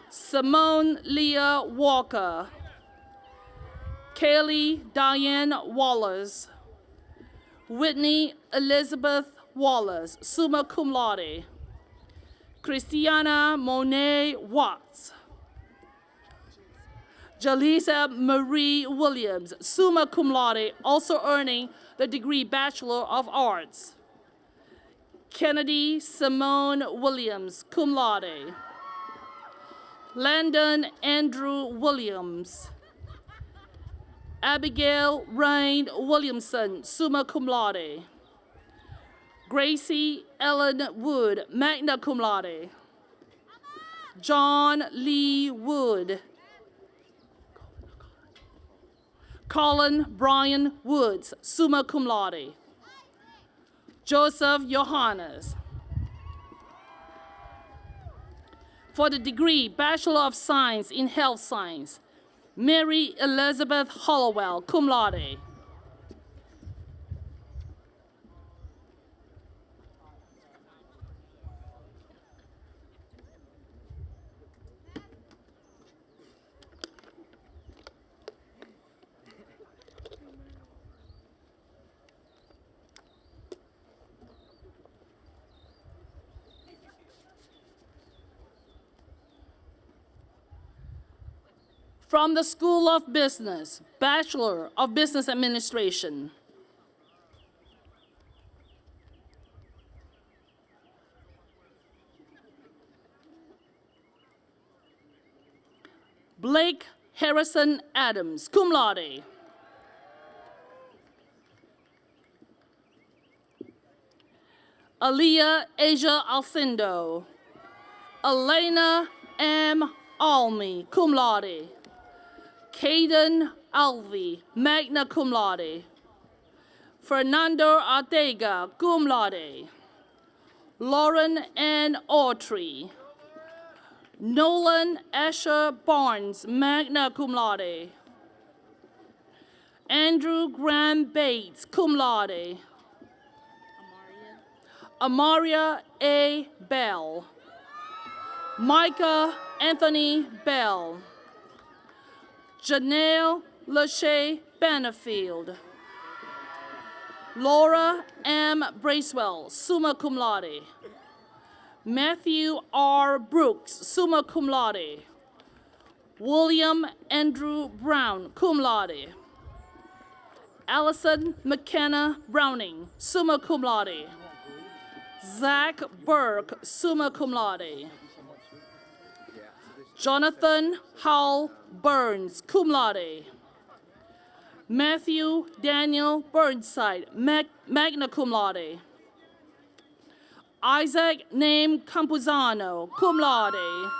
Simone Leah Walker. Kaylee Diane Wallace. Whitney Elizabeth Wallace, summa cum laude. Christiana Monet Watts. Jalisa Marie Williams, summa cum laude, also earning the degree Bachelor of Arts. Kennedy Simone Williams, cum laude. Landon Andrew Williams. Abigail Rain Williamson, summa cum laude. Gracie Ellen Wood, magna cum laude. John Lee Wood. Colin Brian Woods, summa cum laude. Joseph Johannes. For the degree Bachelor of Science in Health Science, Mary Elizabeth Hollowell, cum laude. From the School of Business, Bachelor of Business Administration. Blake Harrison Adams, cum laude. Aaliyah Asia Alcindo. Elena M. Almy, cum laude. Caden Alvey, magna cum laude. Fernando Ortega, cum laude. Lauren Ann Autry. Nolan Asher Barnes, magna cum laude. Andrew Graham Bates, cum laude. Amaria A. Bell. Micah Anthony Bell. Janelle Lachey Bannerfield. Laura M. Bracewell, summa cum laude. Matthew R. Brooks, summa cum laude. William Andrew Brown, cum laude. Allison McKenna Browning, summa cum laude. Zach Burke, summa cum laude. Jonathan Howell Burns, cum laude. Matthew Daniel Burnside, magna cum laude. Isaac Name Campuzano, cum laude.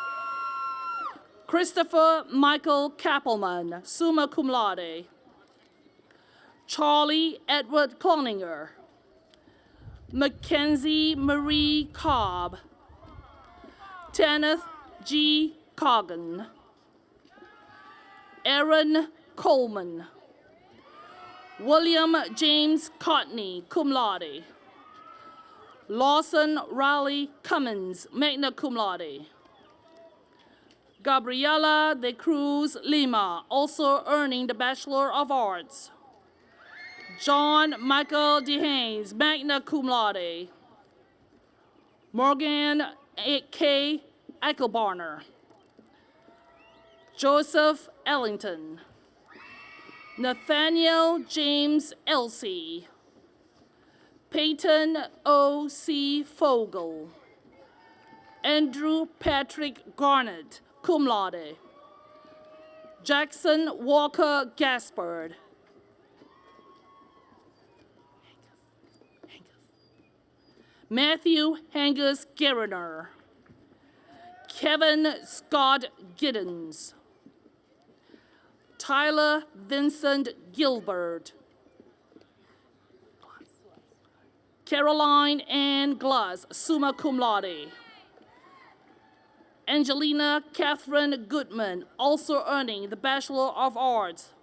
Christopher Michael Kappelman, summa cum laude. Charlie Edward Cloninger. Mackenzie Marie Cobb. Kenneth G. Coggan. Aaron Coleman. William James Cotney, cum laude. Lawson Raleigh Cummins, magna cum laude. Gabriela de Cruz Lima, also earning the Bachelor of Arts. John Michael DeHanes, magna cum laude. Morgan K. Eichelbarner. Joseph Ellington. Nathaniel James Elsey. Peyton O. C. Fogel. Andrew Patrick Garnett, cum laude. Jackson Walker Gaspard. Matthew Hangus Geriner. Kevin Scott Giddens. Tyler Vincent Gilbert. Caroline Ann Glass, summa cum laude. Angelina Catherine Goodman, also earning the Bachelor of Arts.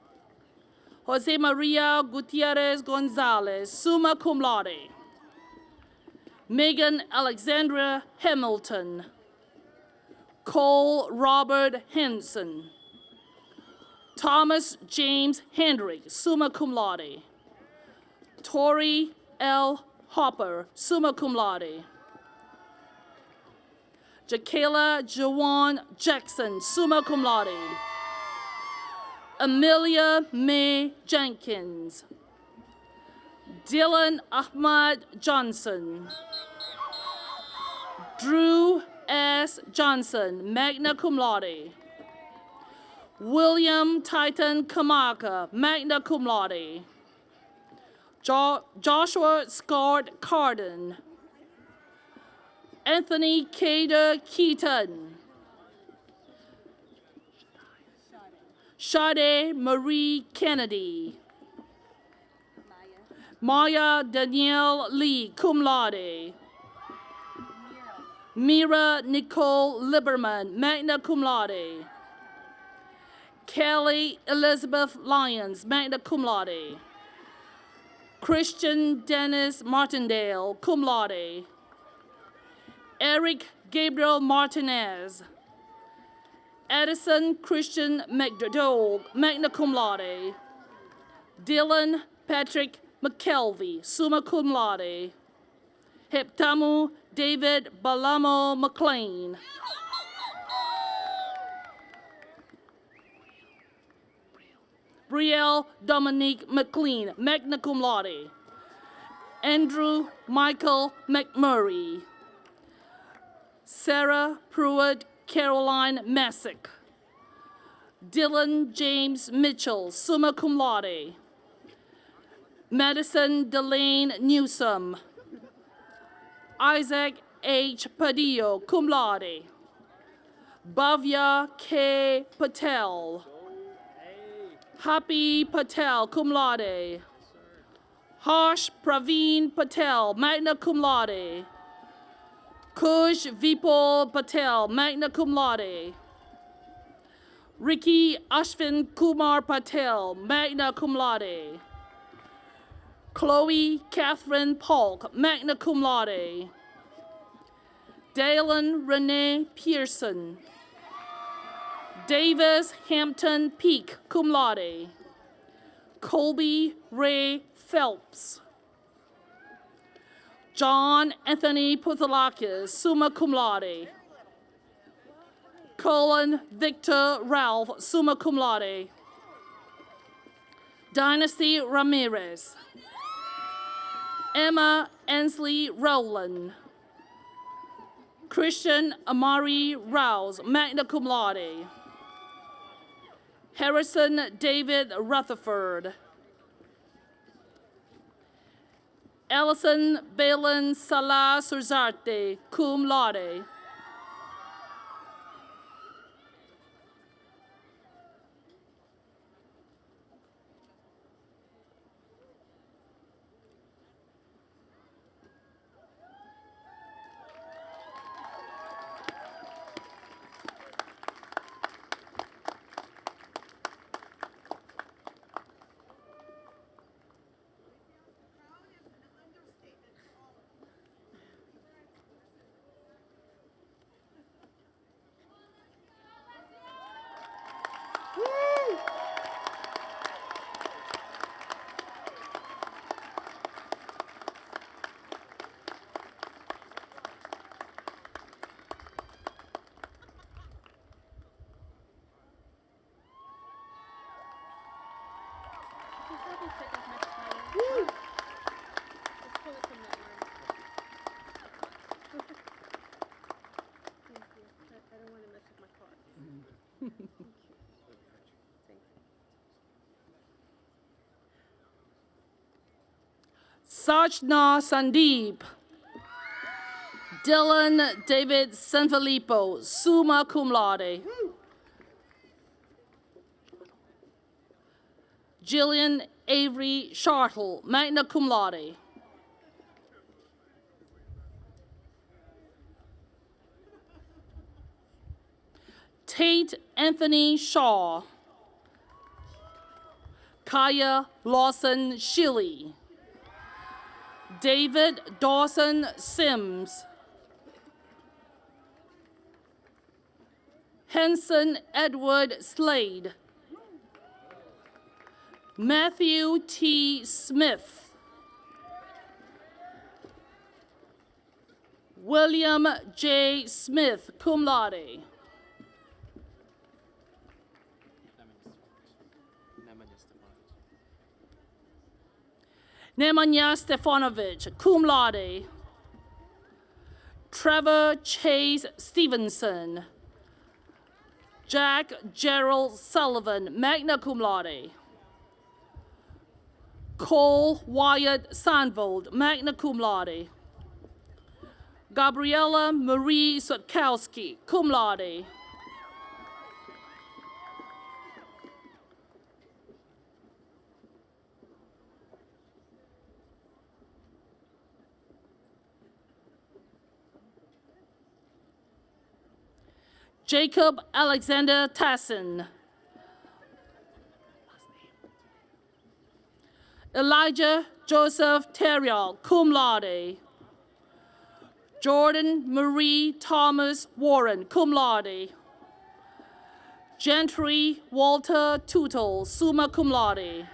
Jose Maria Gutierrez Gonzalez, summa cum laude. Megan Alexandra Hamilton. Cole Robert Henson. Thomas James Hendrick, summa cum laude. Tori L. Hopper, summa cum laude. Jakayla Jawan Jackson, summa cum laude. Amelia May Jenkins. Dylan Ahmad Johnson. Drew S. Johnson, magna cum laude. William Titan Kamaka, magna cum laude. Joshua Scott Carden. Anthony Cader Keaton. Sade Marie Kennedy. Maya Danielle Lee, cum laude. Mira Nicole Liberman, magna cum laude. Kelly Elizabeth Lyons, magna cum laude. Christian Dennis Martindale, cum laude. Eric Gabriel Martinez. Addison Christian McDowell, magna cum laude. Dylan Patrick McKelvey, summa cum laude. Heptamu David Balamo McLean. Brielle Dominique McLean, magna cum laude. Andrew Michael McMurray. Sarah Pruitt Caroline Messick. Dylan James Mitchell, summa cum laude. Madison Delane Newsom. Isaac H. Padillo, cum laude. Bhavya K. Patel. Happy Patel, cum laude. Harsh Praveen Patel, magna cum laude. Kush Vipul Patel, magna cum laude. Ricky Ashwin Kumar Patel, magna cum laude. Chloe Catherine Polk, magna cum laude. Dalen Renee Pearson. Davis Hampton Peak, cum laude. Colby Ray Phelps. John Anthony Puthalakis, summa cum laude. Colin Victor Ralph, summa cum laude. Dynasty Ramirez. Emma Ansley Rowland. Christian Amari Rouse, magna cum laude. Harrison David Rutherford. Allison Balin Salah Surzarte, cum laude. Sajna Sandeep. Dylan David Sanfilippo, summa cum laude. Jillian Avery Shartle, magna cum laude. Tate Anthony Shaw. Kaya Lawson Shilley. David Dawson Sims. Henson Edward Slade. Matthew T. Smith. William J. Smith, cum laude. Nemanja Stefanovic, cum laude. Trevor Chase Stevenson. Jack Gerald Sullivan, magna cum laude. Cole Wyatt Sandvold, magna cum laude. Gabriella Marie Sutkowski, cum laude. Jacob Alexander Tassin. Elijah Joseph Terrial, cum laude. Jordan Marie Thomas Warren, cum laude. Gentry Walter Tootle, summa cum laude.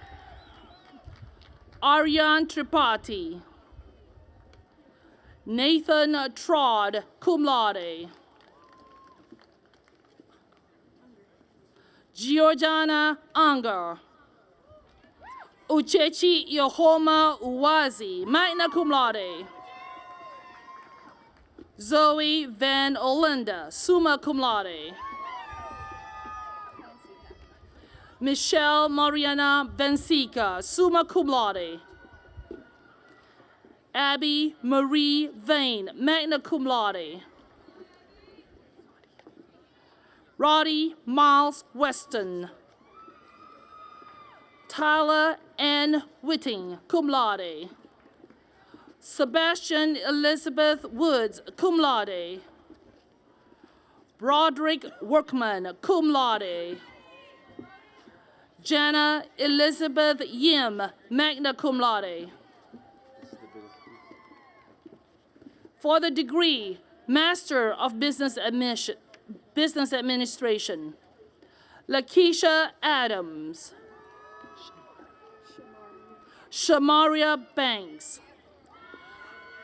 Aryan Tripathi. Nathan Trod, cum laude. Georgiana Unger. Uchechi Yohoma Uwazi, magna cum laude. Zoe Van Olinda, summa cum laude. Michelle Mariana Vensica, summa cum laude. Abby Marie Vane, magna cum laude. Roddy Miles Weston. Tyler N. Whitting, cum laude. Sebastian Elizabeth Woods, cum laude. Broderick Workman, cum laude. Jana Elizabeth Yim, magna cum laude. For the degree, Master of Business Administration, Lakeisha Adams. Shamaria Banks.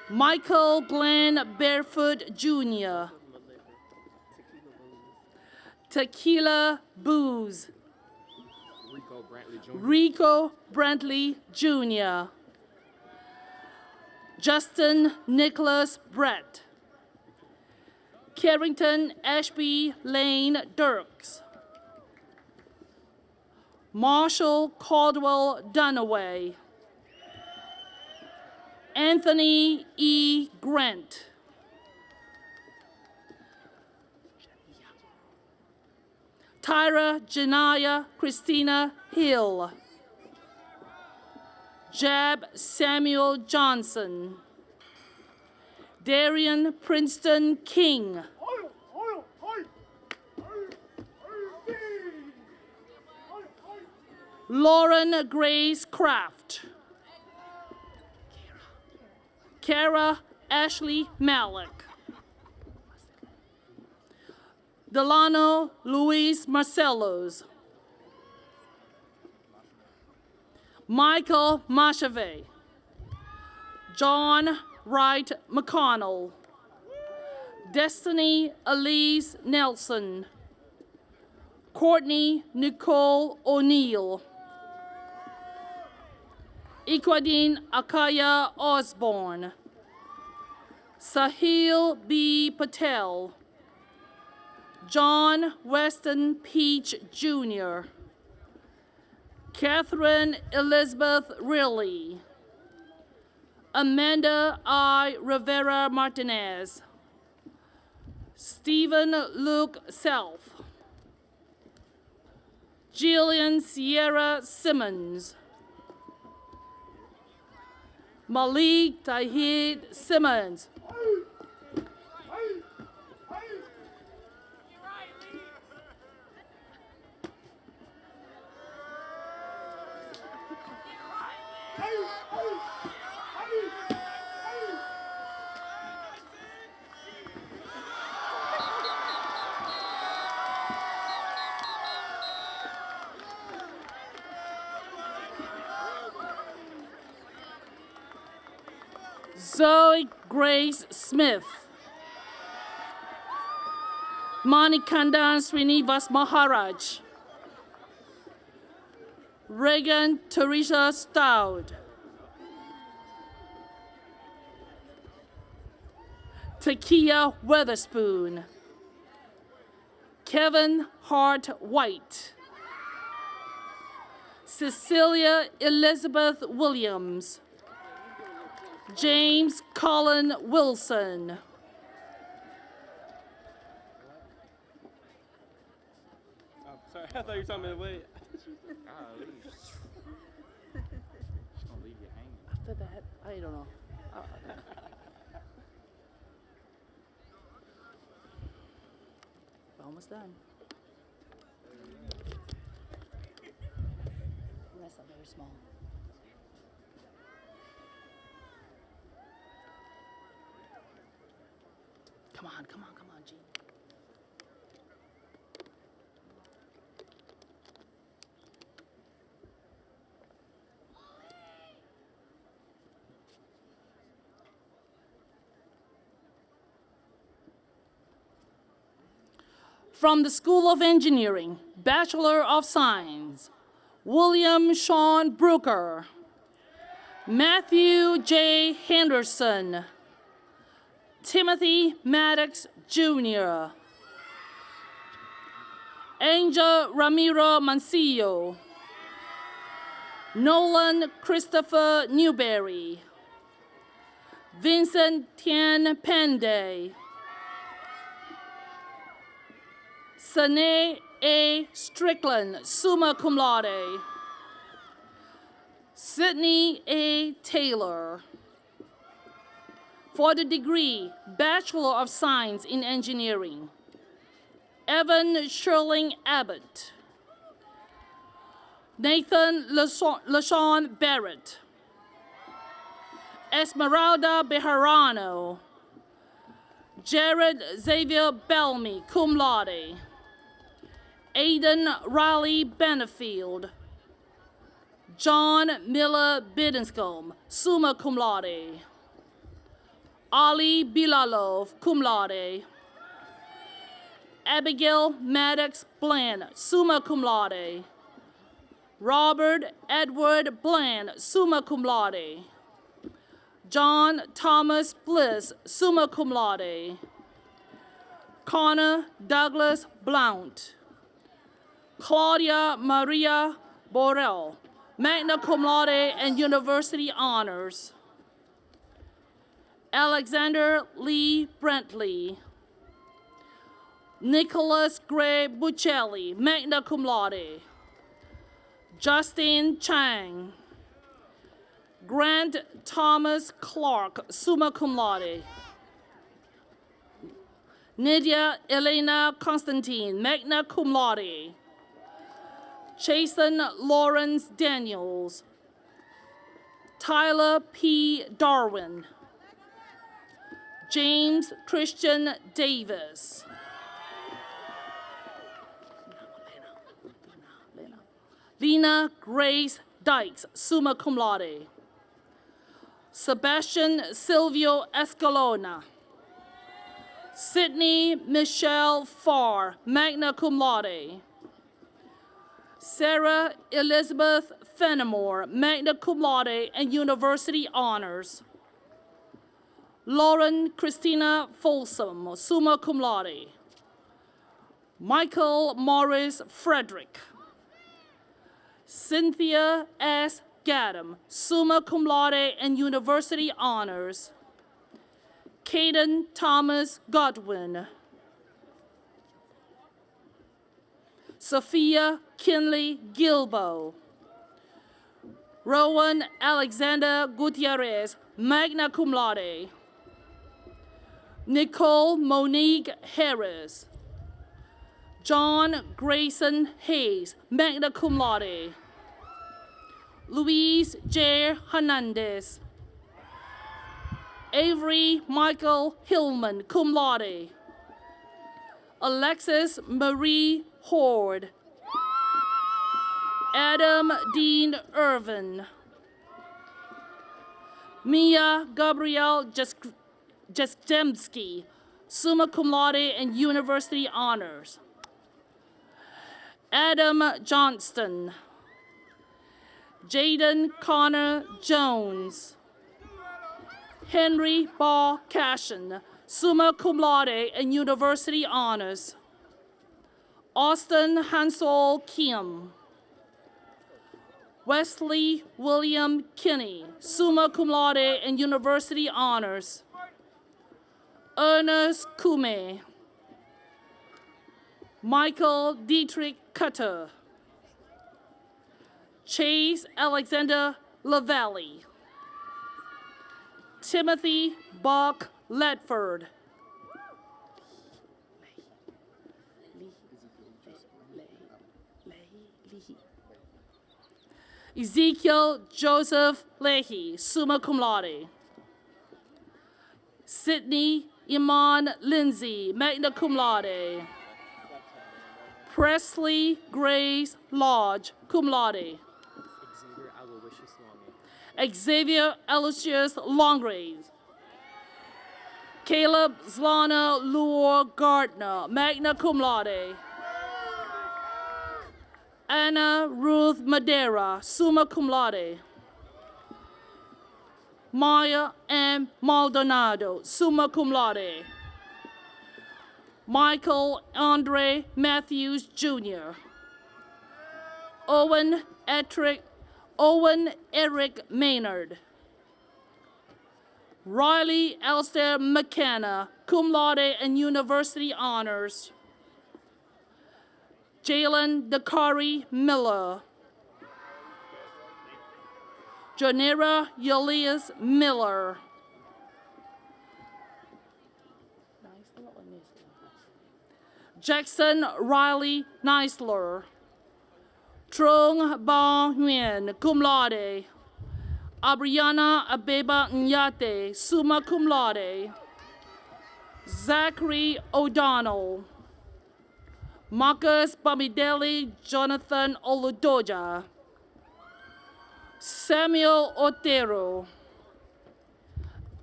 Michael Glenn Barefoot Jr. Tequila Booze. Rico Brantley Jr. Justin Nicholas Brett. Carrington Ashby Lane Dirks. Marshall Caldwell Dunaway. Anthony E. Grant. Tyra Janaya Christina Hill. Jab Samuel Johnson. Darian Princeton King. Lauren Grace Kraft. Kara Ashley Malik. Delano Luis Marcellos. Michael Machave. John Wright McConnell. Destiny Elise Nelson. Courtney Nicole O'Neill. Equadine Akaya Osborne, Sahil B. Patel, John Weston Peach Jr., Catherine Elizabeth Riley, Amanda I. Rivera Martinez, Stephen Luke Self, Jillian Sierra Simmons, Malik Tahid Simmons, Zoe Grace Smith, Manikandan Srinivas Maharaj, Reagan Teresa Stout, Takia Weatherspoon, Kevin Hart White, Cecilia Elizabeth Williams, James Colin Wilson, Sorry, I thought you were talking about wait. After that, I don't know. We're almost done. That's not very small. Come on, Gene. From the School of Engineering, Bachelor of Science, William Sean Brooker, Matthew J. Henderson, Timothy Maddox Jr., Angel Ramiro Mancillo, Nolan Christopher Newberry, Vincent Tien Penday, Sane A. Strickland, summa cum laude, Sidney A. Taylor. For the degree Bachelor of Science in Engineering, Evan Sherling Abbott, Nathan LaShawn Barrett, Esmeralda Bejarano, Jared Xavier Bellamy, cum laude, Aidan Riley Benefield, John Miller Biddenscombe, summa cum laude, Ali Bilalov, cum laude, Abigail Maddox Bland, summa cum laude, Robert Edward Bland, summa cum laude, John Thomas Bliss, summa cum laude, Connor Douglas Blount, Claudia Maria Borrell, magna cum laude and university honors, Alexander Lee Brentley, Nicholas Gray Buccelli, magna cum laude, Justin Chang, Grant Thomas Clark, summa cum laude, Nydia Elena Constantine, magna cum laude, Chasen Lawrence Daniels, Tyler P. Darwin, James Christian Davis, Lena Grace Dykes, summa cum laude, Sebastian Silvio Escalona, Sydney Michelle Farr, magna cum laude, Sarah Elizabeth Fenimore, magna cum laude and university honors. Lauren Christina Folsom, summa cum laude. Michael Morris Frederick. Cynthia S. Gaddam, summa cum laude and university honors. Caden Thomas Godwin. Sophia Kinley Gilbo. Rowan Alexander Gutierrez, magna cum laude. Nicole Monique Harris. John Grayson Hayes, magna cum laude. Luis J. Hernandez. Avery Michael Hillman, cum laude. Alexis Marie Horde. Adam Dean Irvin. Mia Gabrielle Jastrzemski, summa cum laude and university honors. Adam Johnston. Jaden Connor Jones. Henry Ball Cashin, summa cum laude and university honors. Austin Hansel Kim. Wesley William Kinney, summa cum laude and university honors. Ernest Kume. Michael Dietrich Cutter. Chase Alexander LaValle. Timothy Bach Ledford. Ezekiel Joseph Leahy, summa cum laude. Sydney Iman Lindsay, magna cum laude. Presley Grace Lodge, cum laude. Xavier Aloysius Longgrave. Caleb Zlana Lure Gardner, magna cum laude. Anna Ruth Madeira, summa cum laude. Maya M. Maldonado, summa cum laude. Michael Andre Matthews, Jr. Owen Eric Maynard. Riley Alistair McKenna, cum laude and university honors. Jalen Dakari Miller. Janira Julius Miller. Jackson Riley Neisler. Trung Ba Nguyen, cum laude. Abriana Abeba Nyate, summa cum laude. Zachary O'Donnell. Marcus Bamidele Jonathan Oludoja. Samuel Otero.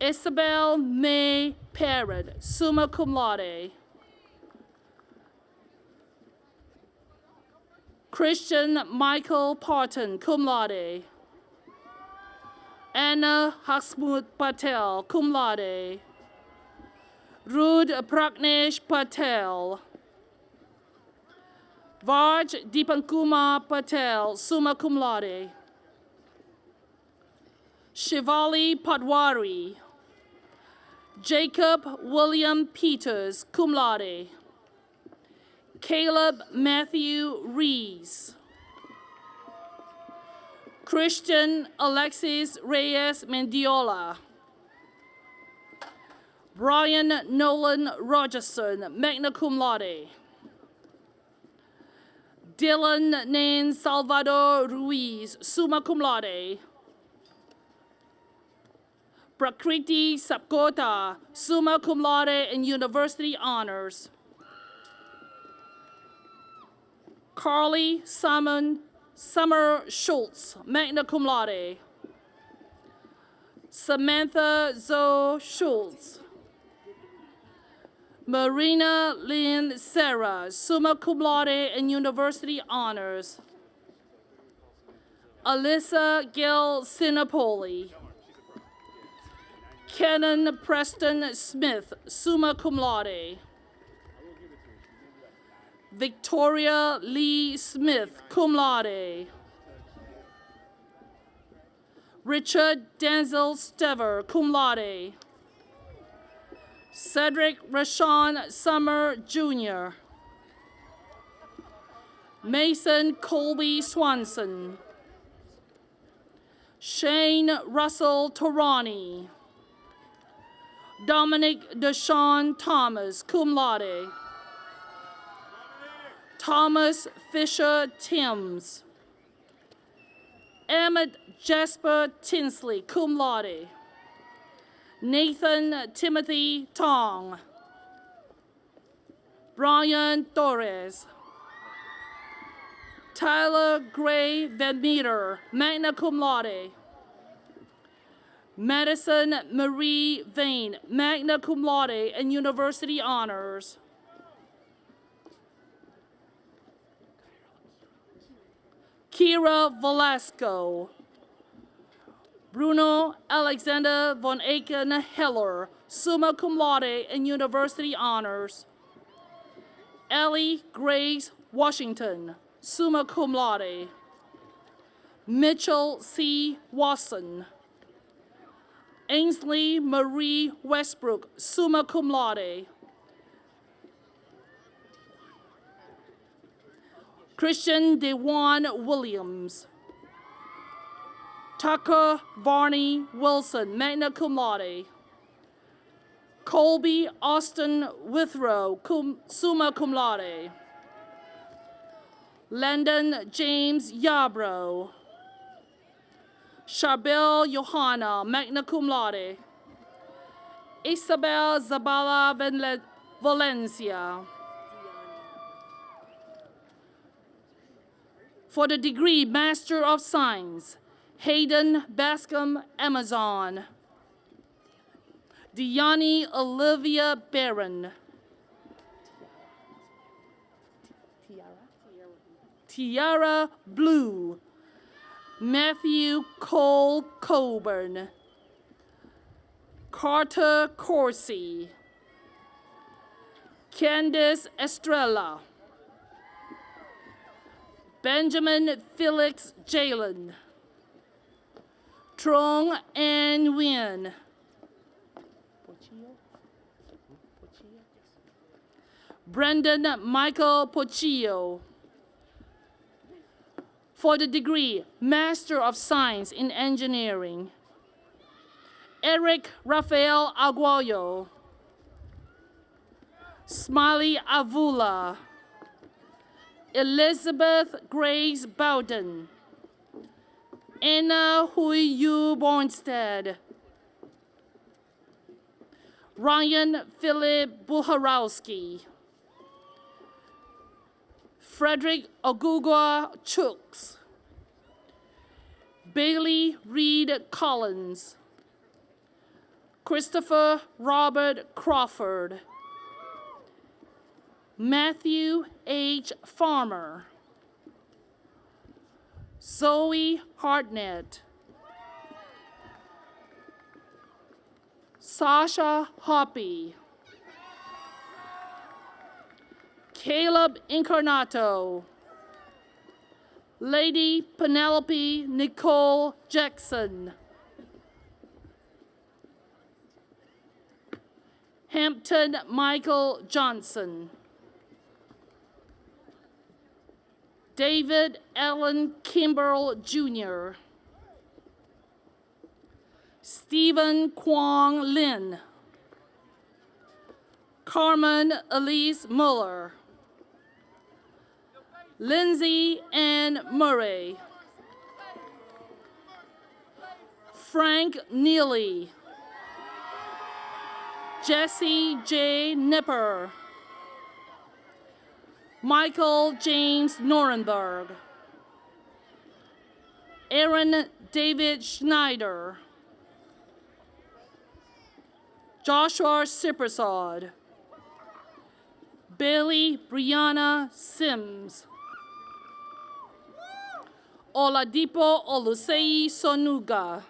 Isabel May Parrott, summa cum laude. Christian Michael Parton, cum laude. Anna Hasmut Patel, cum laude. Rud Pragnesh Patel. Vaj Dipankuma Patel, summa cum laude. Shivali Padwari. Jacob William Peters, cum laude. Caleb Matthew Rees. Christian Alexis Reyes Mendiola. Brian Nolan Rogerson, magna cum laude. Dylan Nain Salvador Ruiz, summa cum laude. Prakriti Sapkota, summa cum laude and university honors. Carly Summer Schultz, magna cum laude. Samantha Zoe Schultz. Marina Lynn Sarah, summa cum laude and university honors. Alyssa Gail Sinapoli. Kenan Preston Smith, summa cum laude. Victoria Lee Smith, cum laude. Richard Denzel Stever, cum laude. Cedric Rashawn Summer, Jr. Mason Colby Swanson. Shane Russell Torani. Dominic Deshawn Thomas, cum laude. Thomas Fisher Timms. Emmett Jasper Tinsley, cum laude. Nathan Timothy Tong. Brian Torres. Tyler Gray Van Meter, magna cum laude. Madison Marie Vane, magna cum laude and university honors. Kira Velasco. Bruno Alexander von Aiken Heller, summa cum laude and university honors. Ellie Grace Washington, summa cum laude. Mitchell C. Watson. Ainsley Marie Westbrook, summa cum laude. Christian DeJuan Williams. Tucker Barney Wilson, magna cum laude. Colby Austin Withrow, summa cum laude. Landon James Yarbrough. Charbel Johanna, magna cum laude. Isabel Zabala Valencia. For the degree Master of Science, Hayden Bascom Amazon. Diani Olivia Barron. Tiara Blue. Matthew Cole Coburn. Carter Corsi. Candace Estrella. Benjamin Felix Jalen. Trong An Nguyen. Brendan Michael Pochillo. For the degree Master of Science in Engineering, Eric Rafael Aguayo. Smiley Avula. Elizabeth Grace Bowden. Anna Huiyu Bornstead. Ryan Philip Buharowski. Frederick Ogugwa Chooks. Bailey Reed Collins. Christopher Robert Crawford. Matthew H. Farmer. Zoe Hartnett. Sasha Hoppy. Caleb Incarnato. Lady Penelope Nicole Jackson. Hampton Michael Johnson. David Allen Kimbrell Jr. Stephen Kwong Lin. Carmen Elise Muller. Lindsay Ann Murray. Frank Neely. Jesse J. Nipper. Michael James Norenberg. Aaron David Schneider. Joshua Sipersod. Bailey Brianna Sims. Oladipo Olusei Sonuga.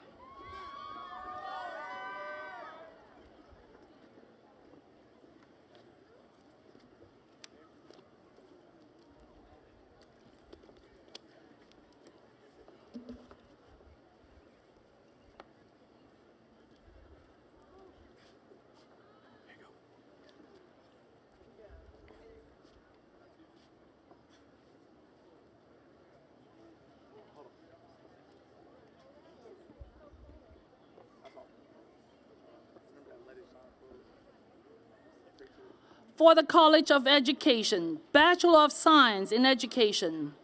For the College of Education, Bachelor of Science in Education,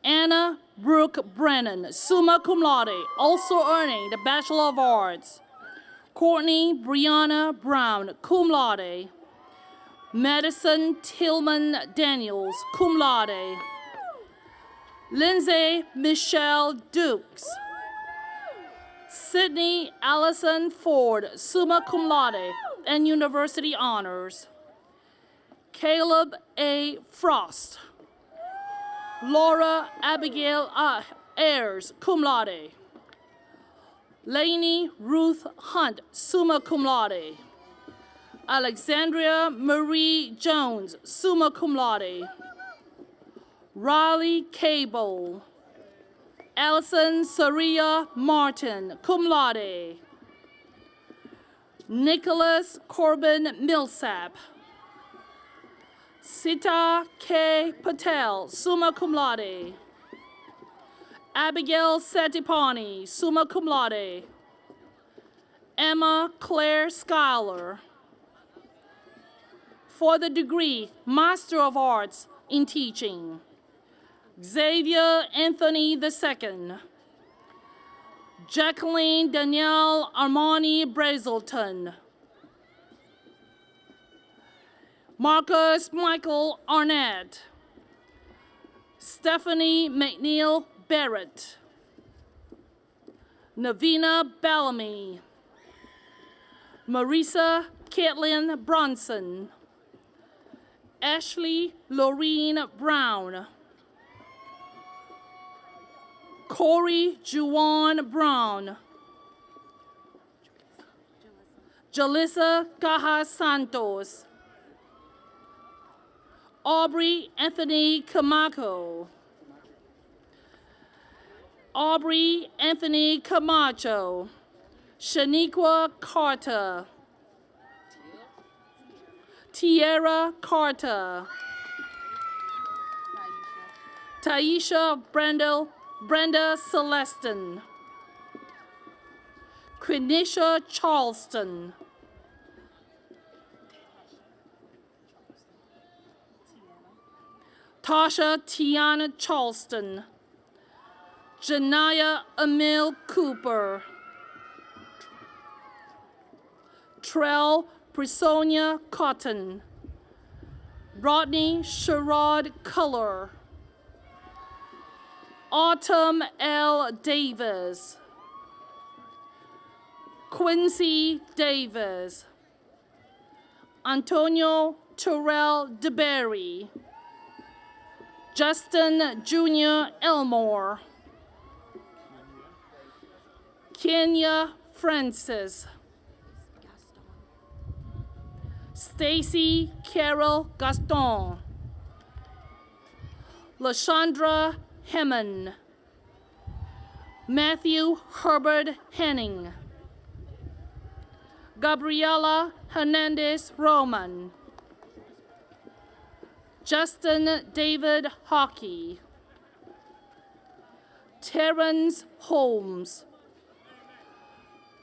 Anna Brooke Brennan, summa cum laude, also earning the Bachelor of Arts. Courtney Brianna Brown, cum laude. Madison Tillman Daniels, cum laude. Lindsay Michelle Dukes. Sydney Allison Ford, summa cum laude, and University Honors. Caleb A. Frost. Laura Abigail Ayers, cum laude. Lainey Ruth Hunt, summa cum laude. Alexandria Marie Jones, summa cum laude. Riley Cable. Allison Saria Martin, cum laude. Nicholas Corbin Millsap. Sita K. Patel, summa cum laude. Abigail Satipani, summa cum laude. Emma Claire Schuyler. For the degree, Master of Arts in Teaching, Xavier Anthony II. Jacqueline Danielle Armani Brazelton. Marcus Michael Arnett. Stephanie McNeil Barrett. Navina Bellamy. Marisa Caitlin Bronson. Ashley Laureen Brown. Corey Juwan Brown. Jalissa Caja Santos. Aubrey Anthony Camacho. Aubrey Anthony Camacho. Shaniqua Carter. Tierra Carter. Taisha Brenda Celestin. Quinisha Charleston. Tasha Tiana Charleston. Janaya Emil Cooper. Trell Prisonia Cotton. Rodney Sherrod Culler. Autumn L. Davis. Quincy Davis. Antonio Terrell DeBerry. Justin Jr. Elmore. Kenya Francis. Stacy Carol Gaston. LaShondra Hemmon. Matthew Herbert Henning. Gabriela Hernandez Roman. Justin David Hockey. Terrence Holmes.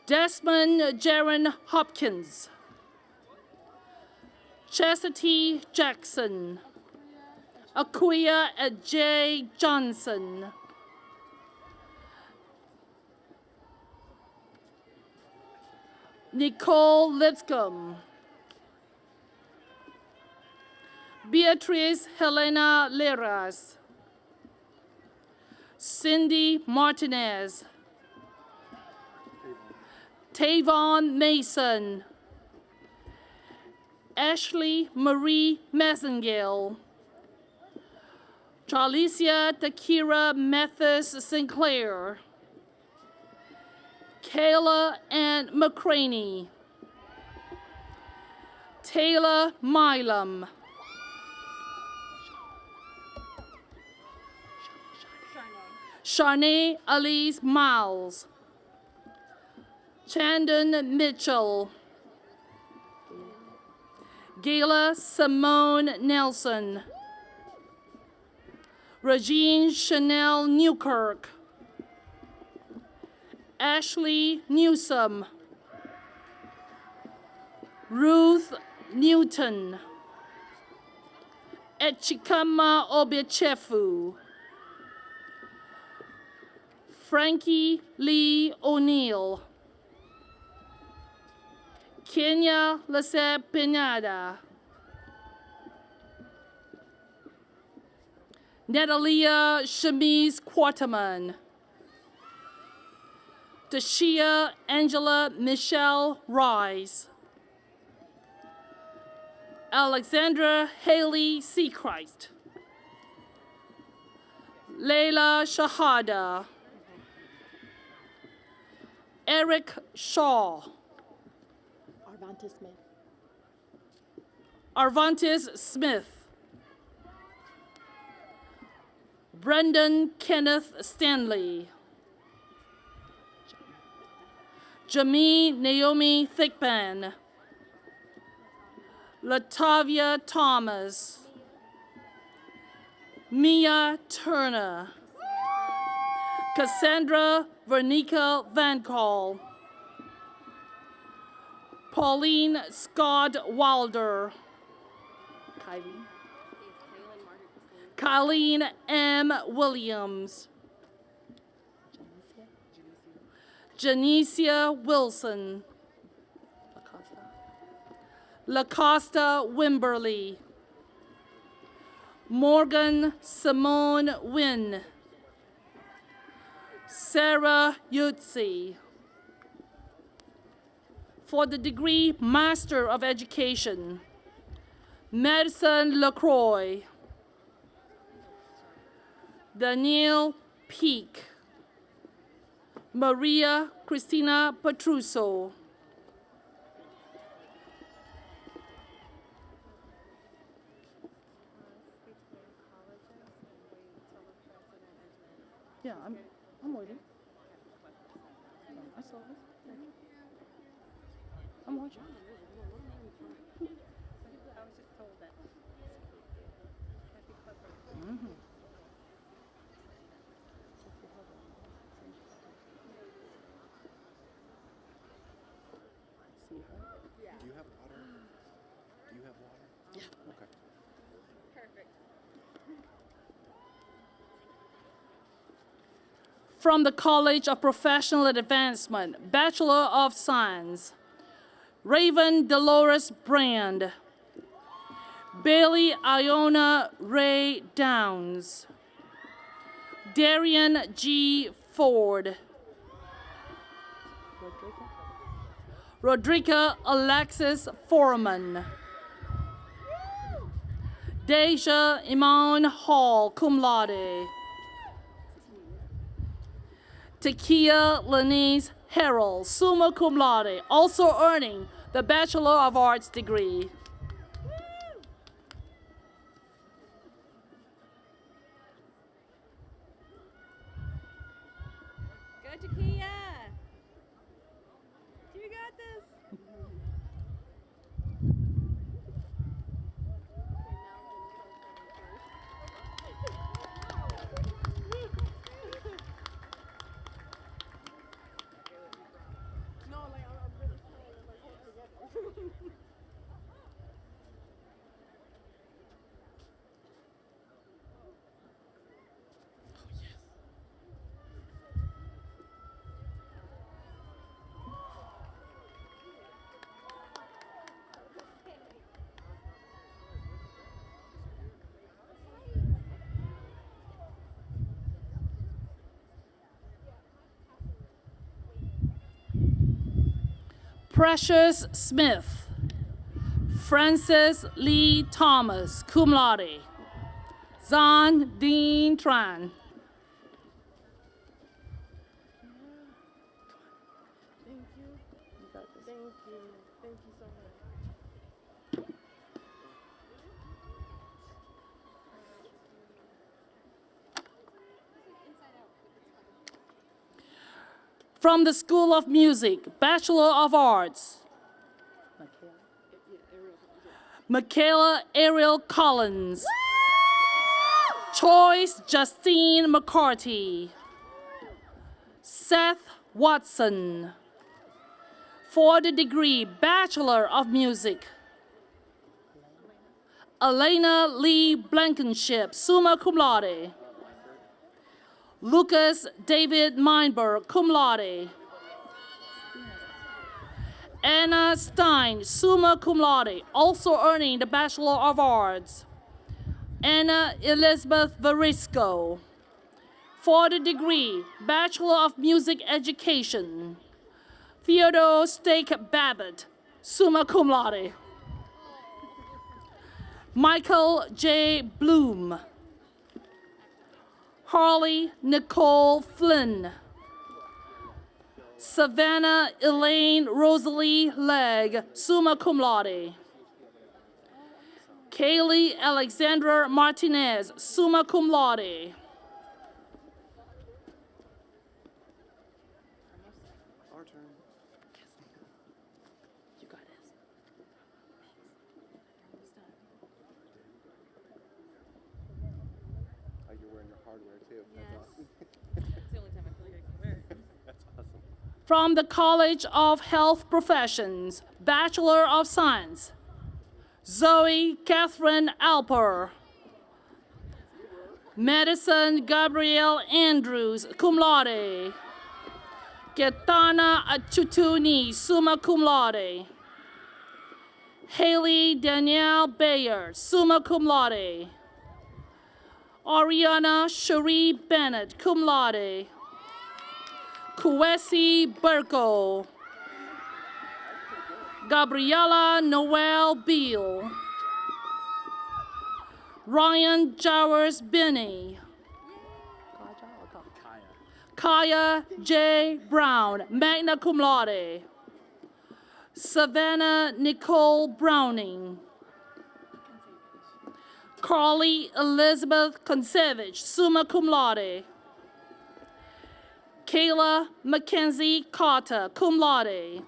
Desmond Jaron Hopkins. Chastity Jackson. Aquia J. Johnson. Nicole Lipscomb. Beatrice Helena Leras. Cindy Martinez. Tavon Mason. Ashley Marie Messengale. Charlicia Takira Mathis Sinclair, Kayla Ann McCraney, Taylor Milam, Sharnae Elise Miles, Chandon Mitchell, Gayla Simone Nelson, Regine Chanel Newkirk, Ashley Newsome, Ruth Newton, Echikama Obichefu, Frankie Lee O'Neill, Kenya Lisse Pinada, Natalia Shamise Quarterman, Tashia Angela Michelle Rice, Alexandra Haley Seachrist, Layla Shahada, Eric Shaw, Arvantis Smith, Brendan Kenneth Stanley, Jamie Naomi Thickpan, Latavia Thomas, Mia Turner, Cassandra Vernica Van Call, Pauline Scott Wilder, Colleen M. Williams, Janicia Wilson, LaCosta Wimberly, Morgan Simone Wynn, Sarah Yutzi. For the degree Master of Education, Madison LaCroix, Danielle Peak, Maria Cristina Petruso, yeah, I'm waiting. I saw this. I'm watching. Mm-hmm. See her? Yeah. Do you have water? Do you have water? Yeah. Okay. Perfect. From the College of Professional Advancement, Bachelor of Science, Raven Dolores Brand, Bailey Iona Ray Downs, Darian G. Ford, Rodrika Alexis Foreman, Deja Iman Hall, cum laude, Takia Lenise Harrell, summa cum laude, also earning the Bachelor of Arts degree. Go Takia. You got this. Precious Smith, Francis Lee Thomas, cum laude, Zan Dean Tran. From the School of Music, Bachelor of Arts, Michaela Ariel Collins. Choice Justine McCarty. Seth Watson. For the degree Bachelor of Music, Elena Lee Blankenship, summa cum laude. Lucas David Meinberg, cum laude. Anna Stein, summa cum laude, also earning the Bachelor of Arts. Anna Elizabeth Varisco. For the degree Bachelor of Music Education, Theodore Stake Babbitt, summa cum laude. Michael J. Bloom. Harley Nicole Flynn. Savannah Elaine Rosalie Legg, summa cum laude. Kaylee Alexandra Martinez, summa cum laude. Our turn. You got this. Oh, you're wearing your hardware too. Yes. That's awesome. It's the only time I feel like I can wear it. That's awesome. From the College of Health Professions, Bachelor of Science, Zoe Catherine Alper. Madison Gabrielle Andrews, cum laude. Ketana Achutuni, summa cum laude. Haley Danielle Bayer, summa cum laude. Ariana Cherie Bennett, cum laude. Kuwesi Burko. Gabriella Noel Beal. Ryan Jowers Binney. Kaya J. Brown, magna cum laude. Savannah Nicole Browning. Carly Elizabeth Konsevich, summa cum laude. Kayla Mackenzie Carter, cum laude.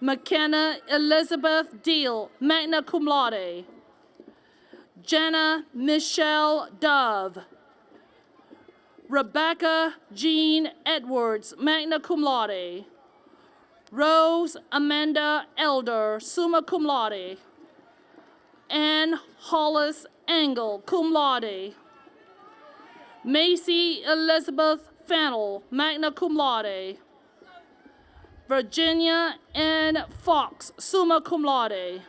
McKenna Elizabeth Deal, magna cum laude. Jenna Michelle Dove. Rebecca Jean Edwards, magna cum laude. Rose Amanda Elder, summa cum laude. Ann Hollis Engel, cum laude. Macy Elizabeth Fennel, magna cum laude. Virginia N. Fox, summa cum laude.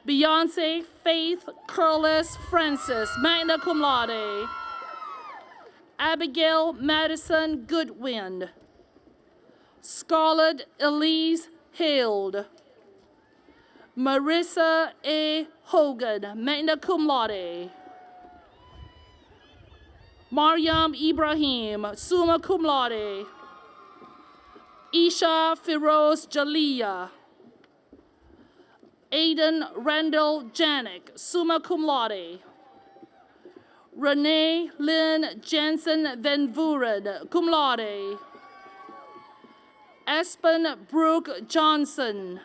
Beyonce Faith Curlis Francis, magna cum laude. Abigail Madison Goodwin. Scarlett Elise Hild. Marissa A. Hogan, magna cum laude. Mariam Ibrahim, summa cum laude. Isha Firoz Jaliyah. Aiden Randall Janik, summa cum laude. Renee Lynn Jensen Van Vuren, cum laude. Espen Brooke Johnson.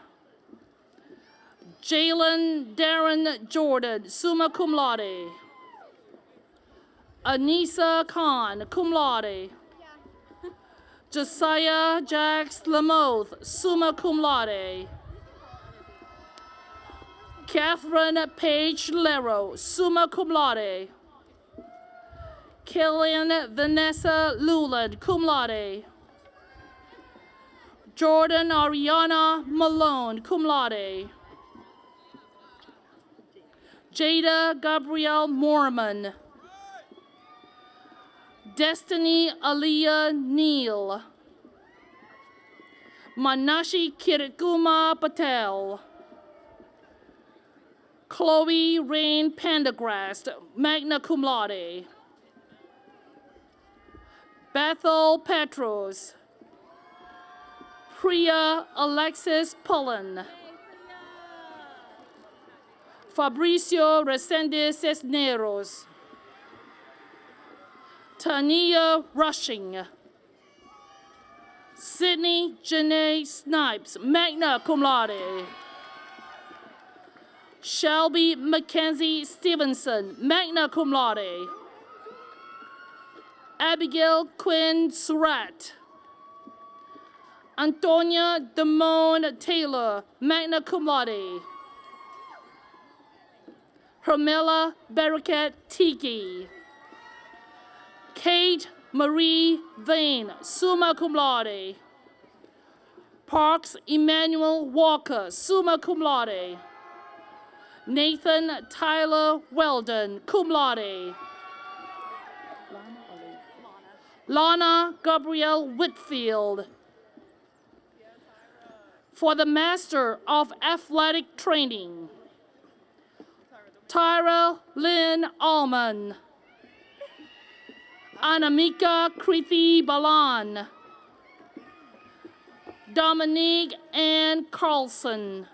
Jalen Darren Jordan, summa cum laude. Anissa Khan, cum laude. Josiah Jax Lamoth, summa cum laude. Catherine Paige Lero, summa cum laude. Killian Vanessa Luland, cum laude. Jordan Ariana Malone, cum laude. Jada Gabrielle Mormon. Destiny Aliyah Neal. Manashi Kirikuma Patel. Chloe Rain Pendergrast, magna cum laude. Bethel Petros. Priya Alexis Pullen. Fabricio Resendez Cisneros. Tania Rushing. Sydney Janae Snipes, magna cum laude. Shelby Mackenzie Stevenson, magna cum laude. Abigail Quinn Surratt. Antonia Damone Taylor, magna cum laude. Hermela Barakat Tiki. Kate Marie Vane, summa cum laude. Parks Emmanuel Walker, summa cum laude. Nathan Tyler Weldon, cum laude. Lana Gabrielle Whitfield. For the Master of Athletic Training, Tyra Lynn Allman. Anamika Krithi Balan. Dominique Ann Carlson.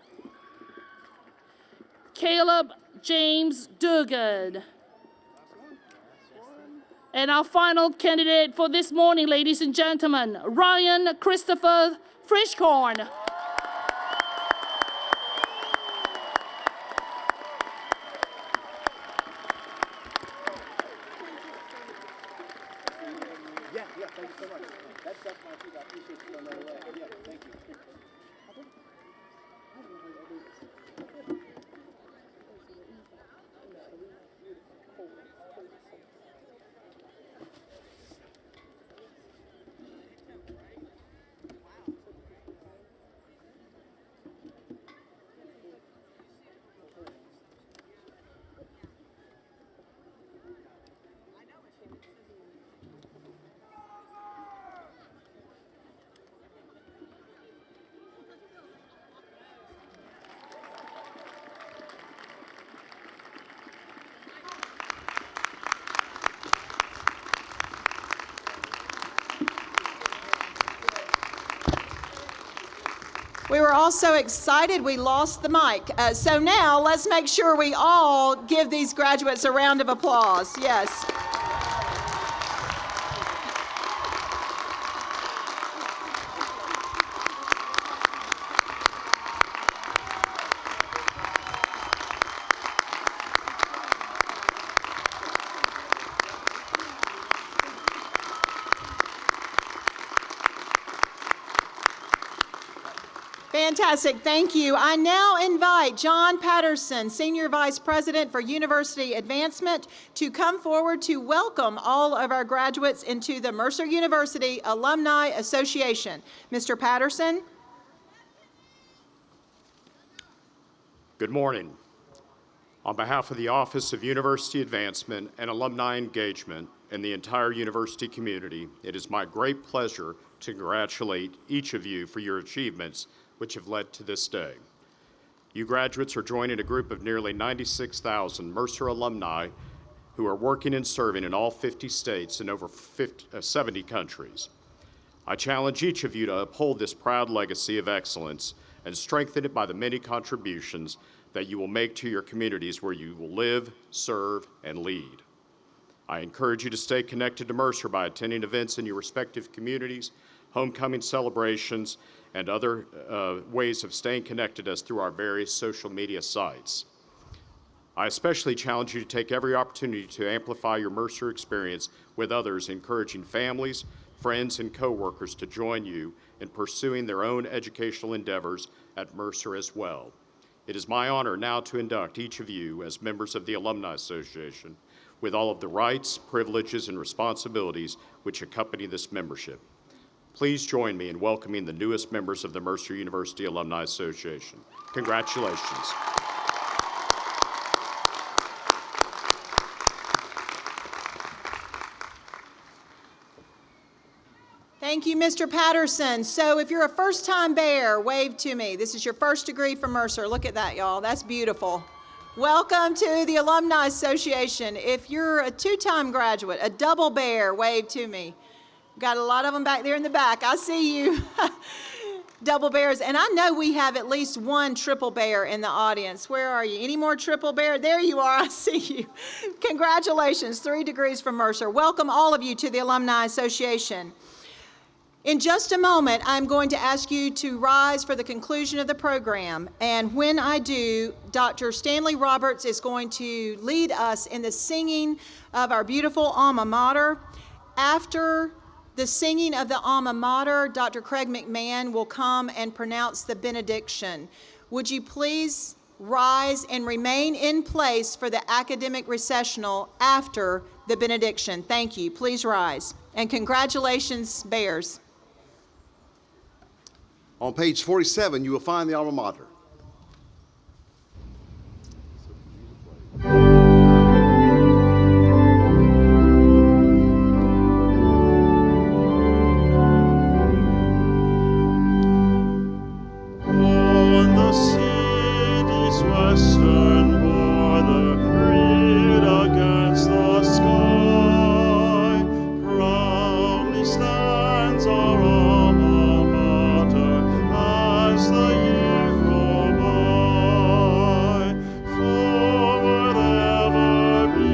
Caleb James Dugan. And our final candidate for this morning, ladies and gentlemen, Ryan Christopher Frischkorn. Thank you so much. That's my feet. I appreciate you on that way. Yeah, thank you. We were all so excited we lost the mic. So now let's make sure we all give these graduates a round of applause. Yes. Fantastic, thank you. I now invite John Patterson, Senior Vice President for University Advancement, to come forward to welcome all of our graduates into the Mercer University Alumni Association. Mr. Patterson. Good morning. On behalf of the Office of University Advancement and Alumni Engagement and the entire university community, it is my great pleasure to congratulate each of you for your achievements which have led to this day. You graduates are joining a group of nearly 96,000 Mercer alumni who are working and serving in all 50 states and over 70 countries. I challenge each of you to uphold this proud legacy of excellence and strengthen it by the many contributions that you will make to your communities where you will live, serve, and lead. I encourage you to stay connected to Mercer by attending events in your respective communities, homecoming celebrations, and other ways of staying connected as through our various social media sites. I especially challenge you to take every opportunity to amplify your Mercer experience with others, encouraging families, friends, and coworkers to join you in pursuing their own educational endeavors at Mercer as well. It is my honor now to induct each of you as members of the Alumni Association with all of the rights, privileges, and responsibilities which accompany this membership. Please join me in welcoming the newest members of the Mercer University Alumni Association. Congratulations. Thank you, Mr. Patterson. So if you're a first-time Bear, wave to me. This is your first degree from Mercer. Look at that, y'all. That's beautiful. Welcome to the Alumni Association. If you're a two-time graduate, a double bear, wave to me. Got a lot of them back there in the back. I see you. Double bears. And I know we have at least one triple bear in the audience. Where are you? Any more triple bear? There you are. I see you. Congratulations. 3 degrees from Mercer. Welcome all of you to the Alumni Association. In just a moment, I'm going to ask you to rise for the conclusion of the program. And when I do, Dr. Stanley Roberts is going to lead us in the singing of our beautiful alma mater. After the singing of the alma mater, Dr. Craig McMahon will come and pronounce the benediction. Would you please rise and remain in place for the academic recessional after the benediction? Thank you. Please rise. And congratulations, Bears. On page 47, you will find the alma mater. On the city's western border, reared against the sky, proudly stands our alma mater as the year go by. Forward ever be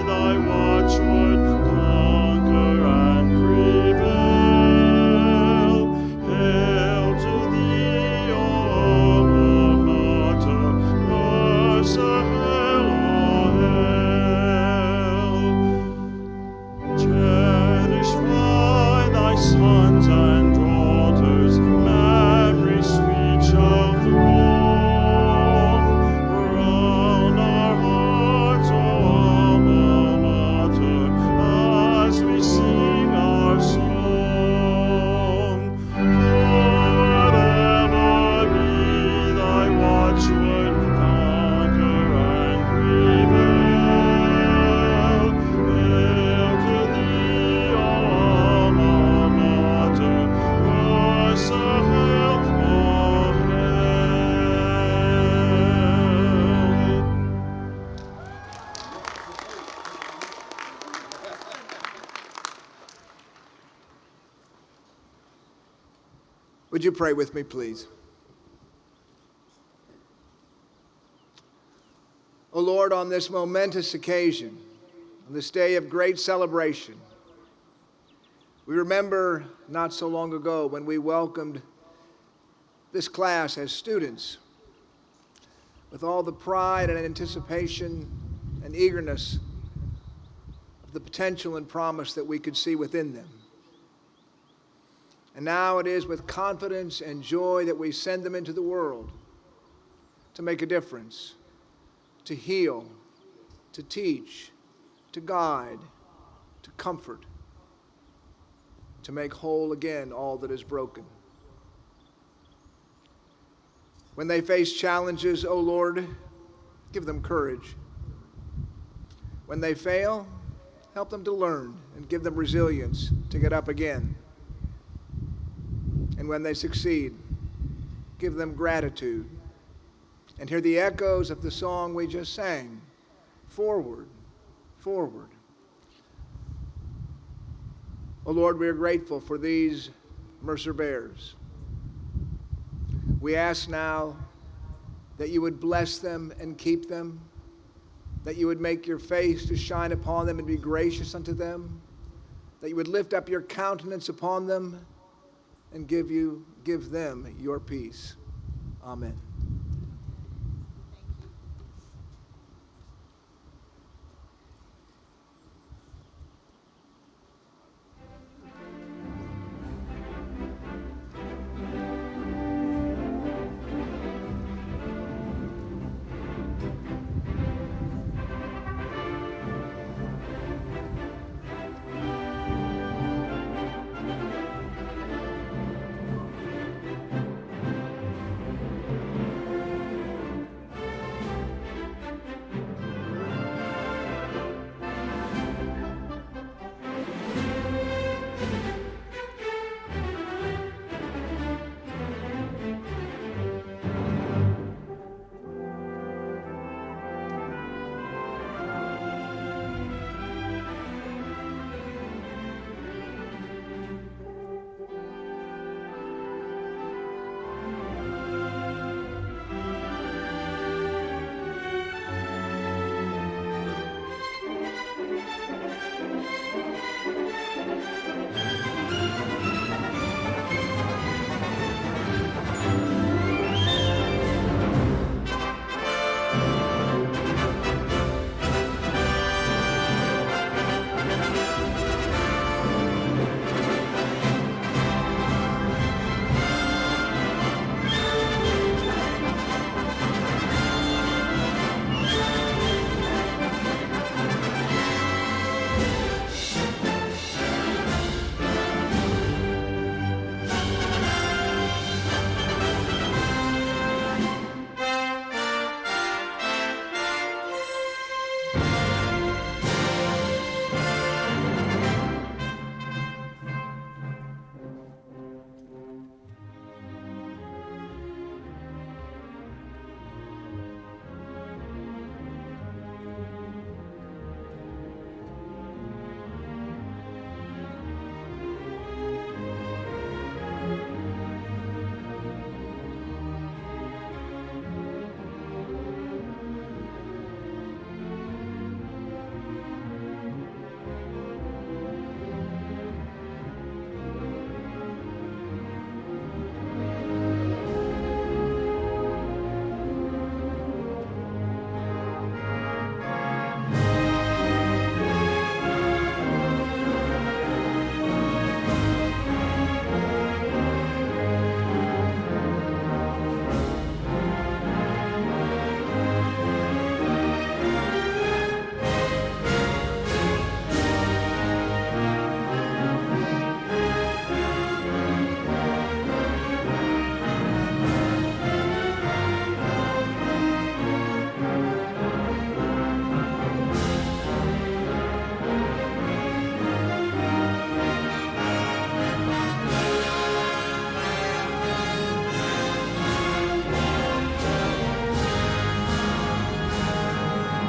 thy watchword, conquer and prevail. Hail to thee, O alma mater, Mercer, hail, O hail. Cherished by thy sons and daughters, memory sweet shall throng round our hearts, O alma mater, as we sing our song. Forward ever be thy watchword, conquer and prevail. Hail to thee, O alma mater, Mercer, hail, O hail. Would you pray with me, please? O Lord, on this momentous occasion, on this day of great celebration, we remember not so long ago when we welcomed this class as students with all the pride and anticipation and eagerness of the potential and promise that we could see within them. And now it is with confidence and joy that we send them into the world to make a difference, to heal, to teach, to guide, to comfort, to make whole again all that is broken. When they face challenges, O Lord, give them courage. When they fail, help them to learn and give them resilience to get up again. And when they succeed, give them gratitude. And hear the echoes of the song we just sang, forward, forward. Oh Lord, we are grateful for these Mercer Bears. We ask now that you would bless them and keep them, that you would make your face to shine upon them and be gracious unto them, that you would lift up your countenance upon them and give them your peace. Amen.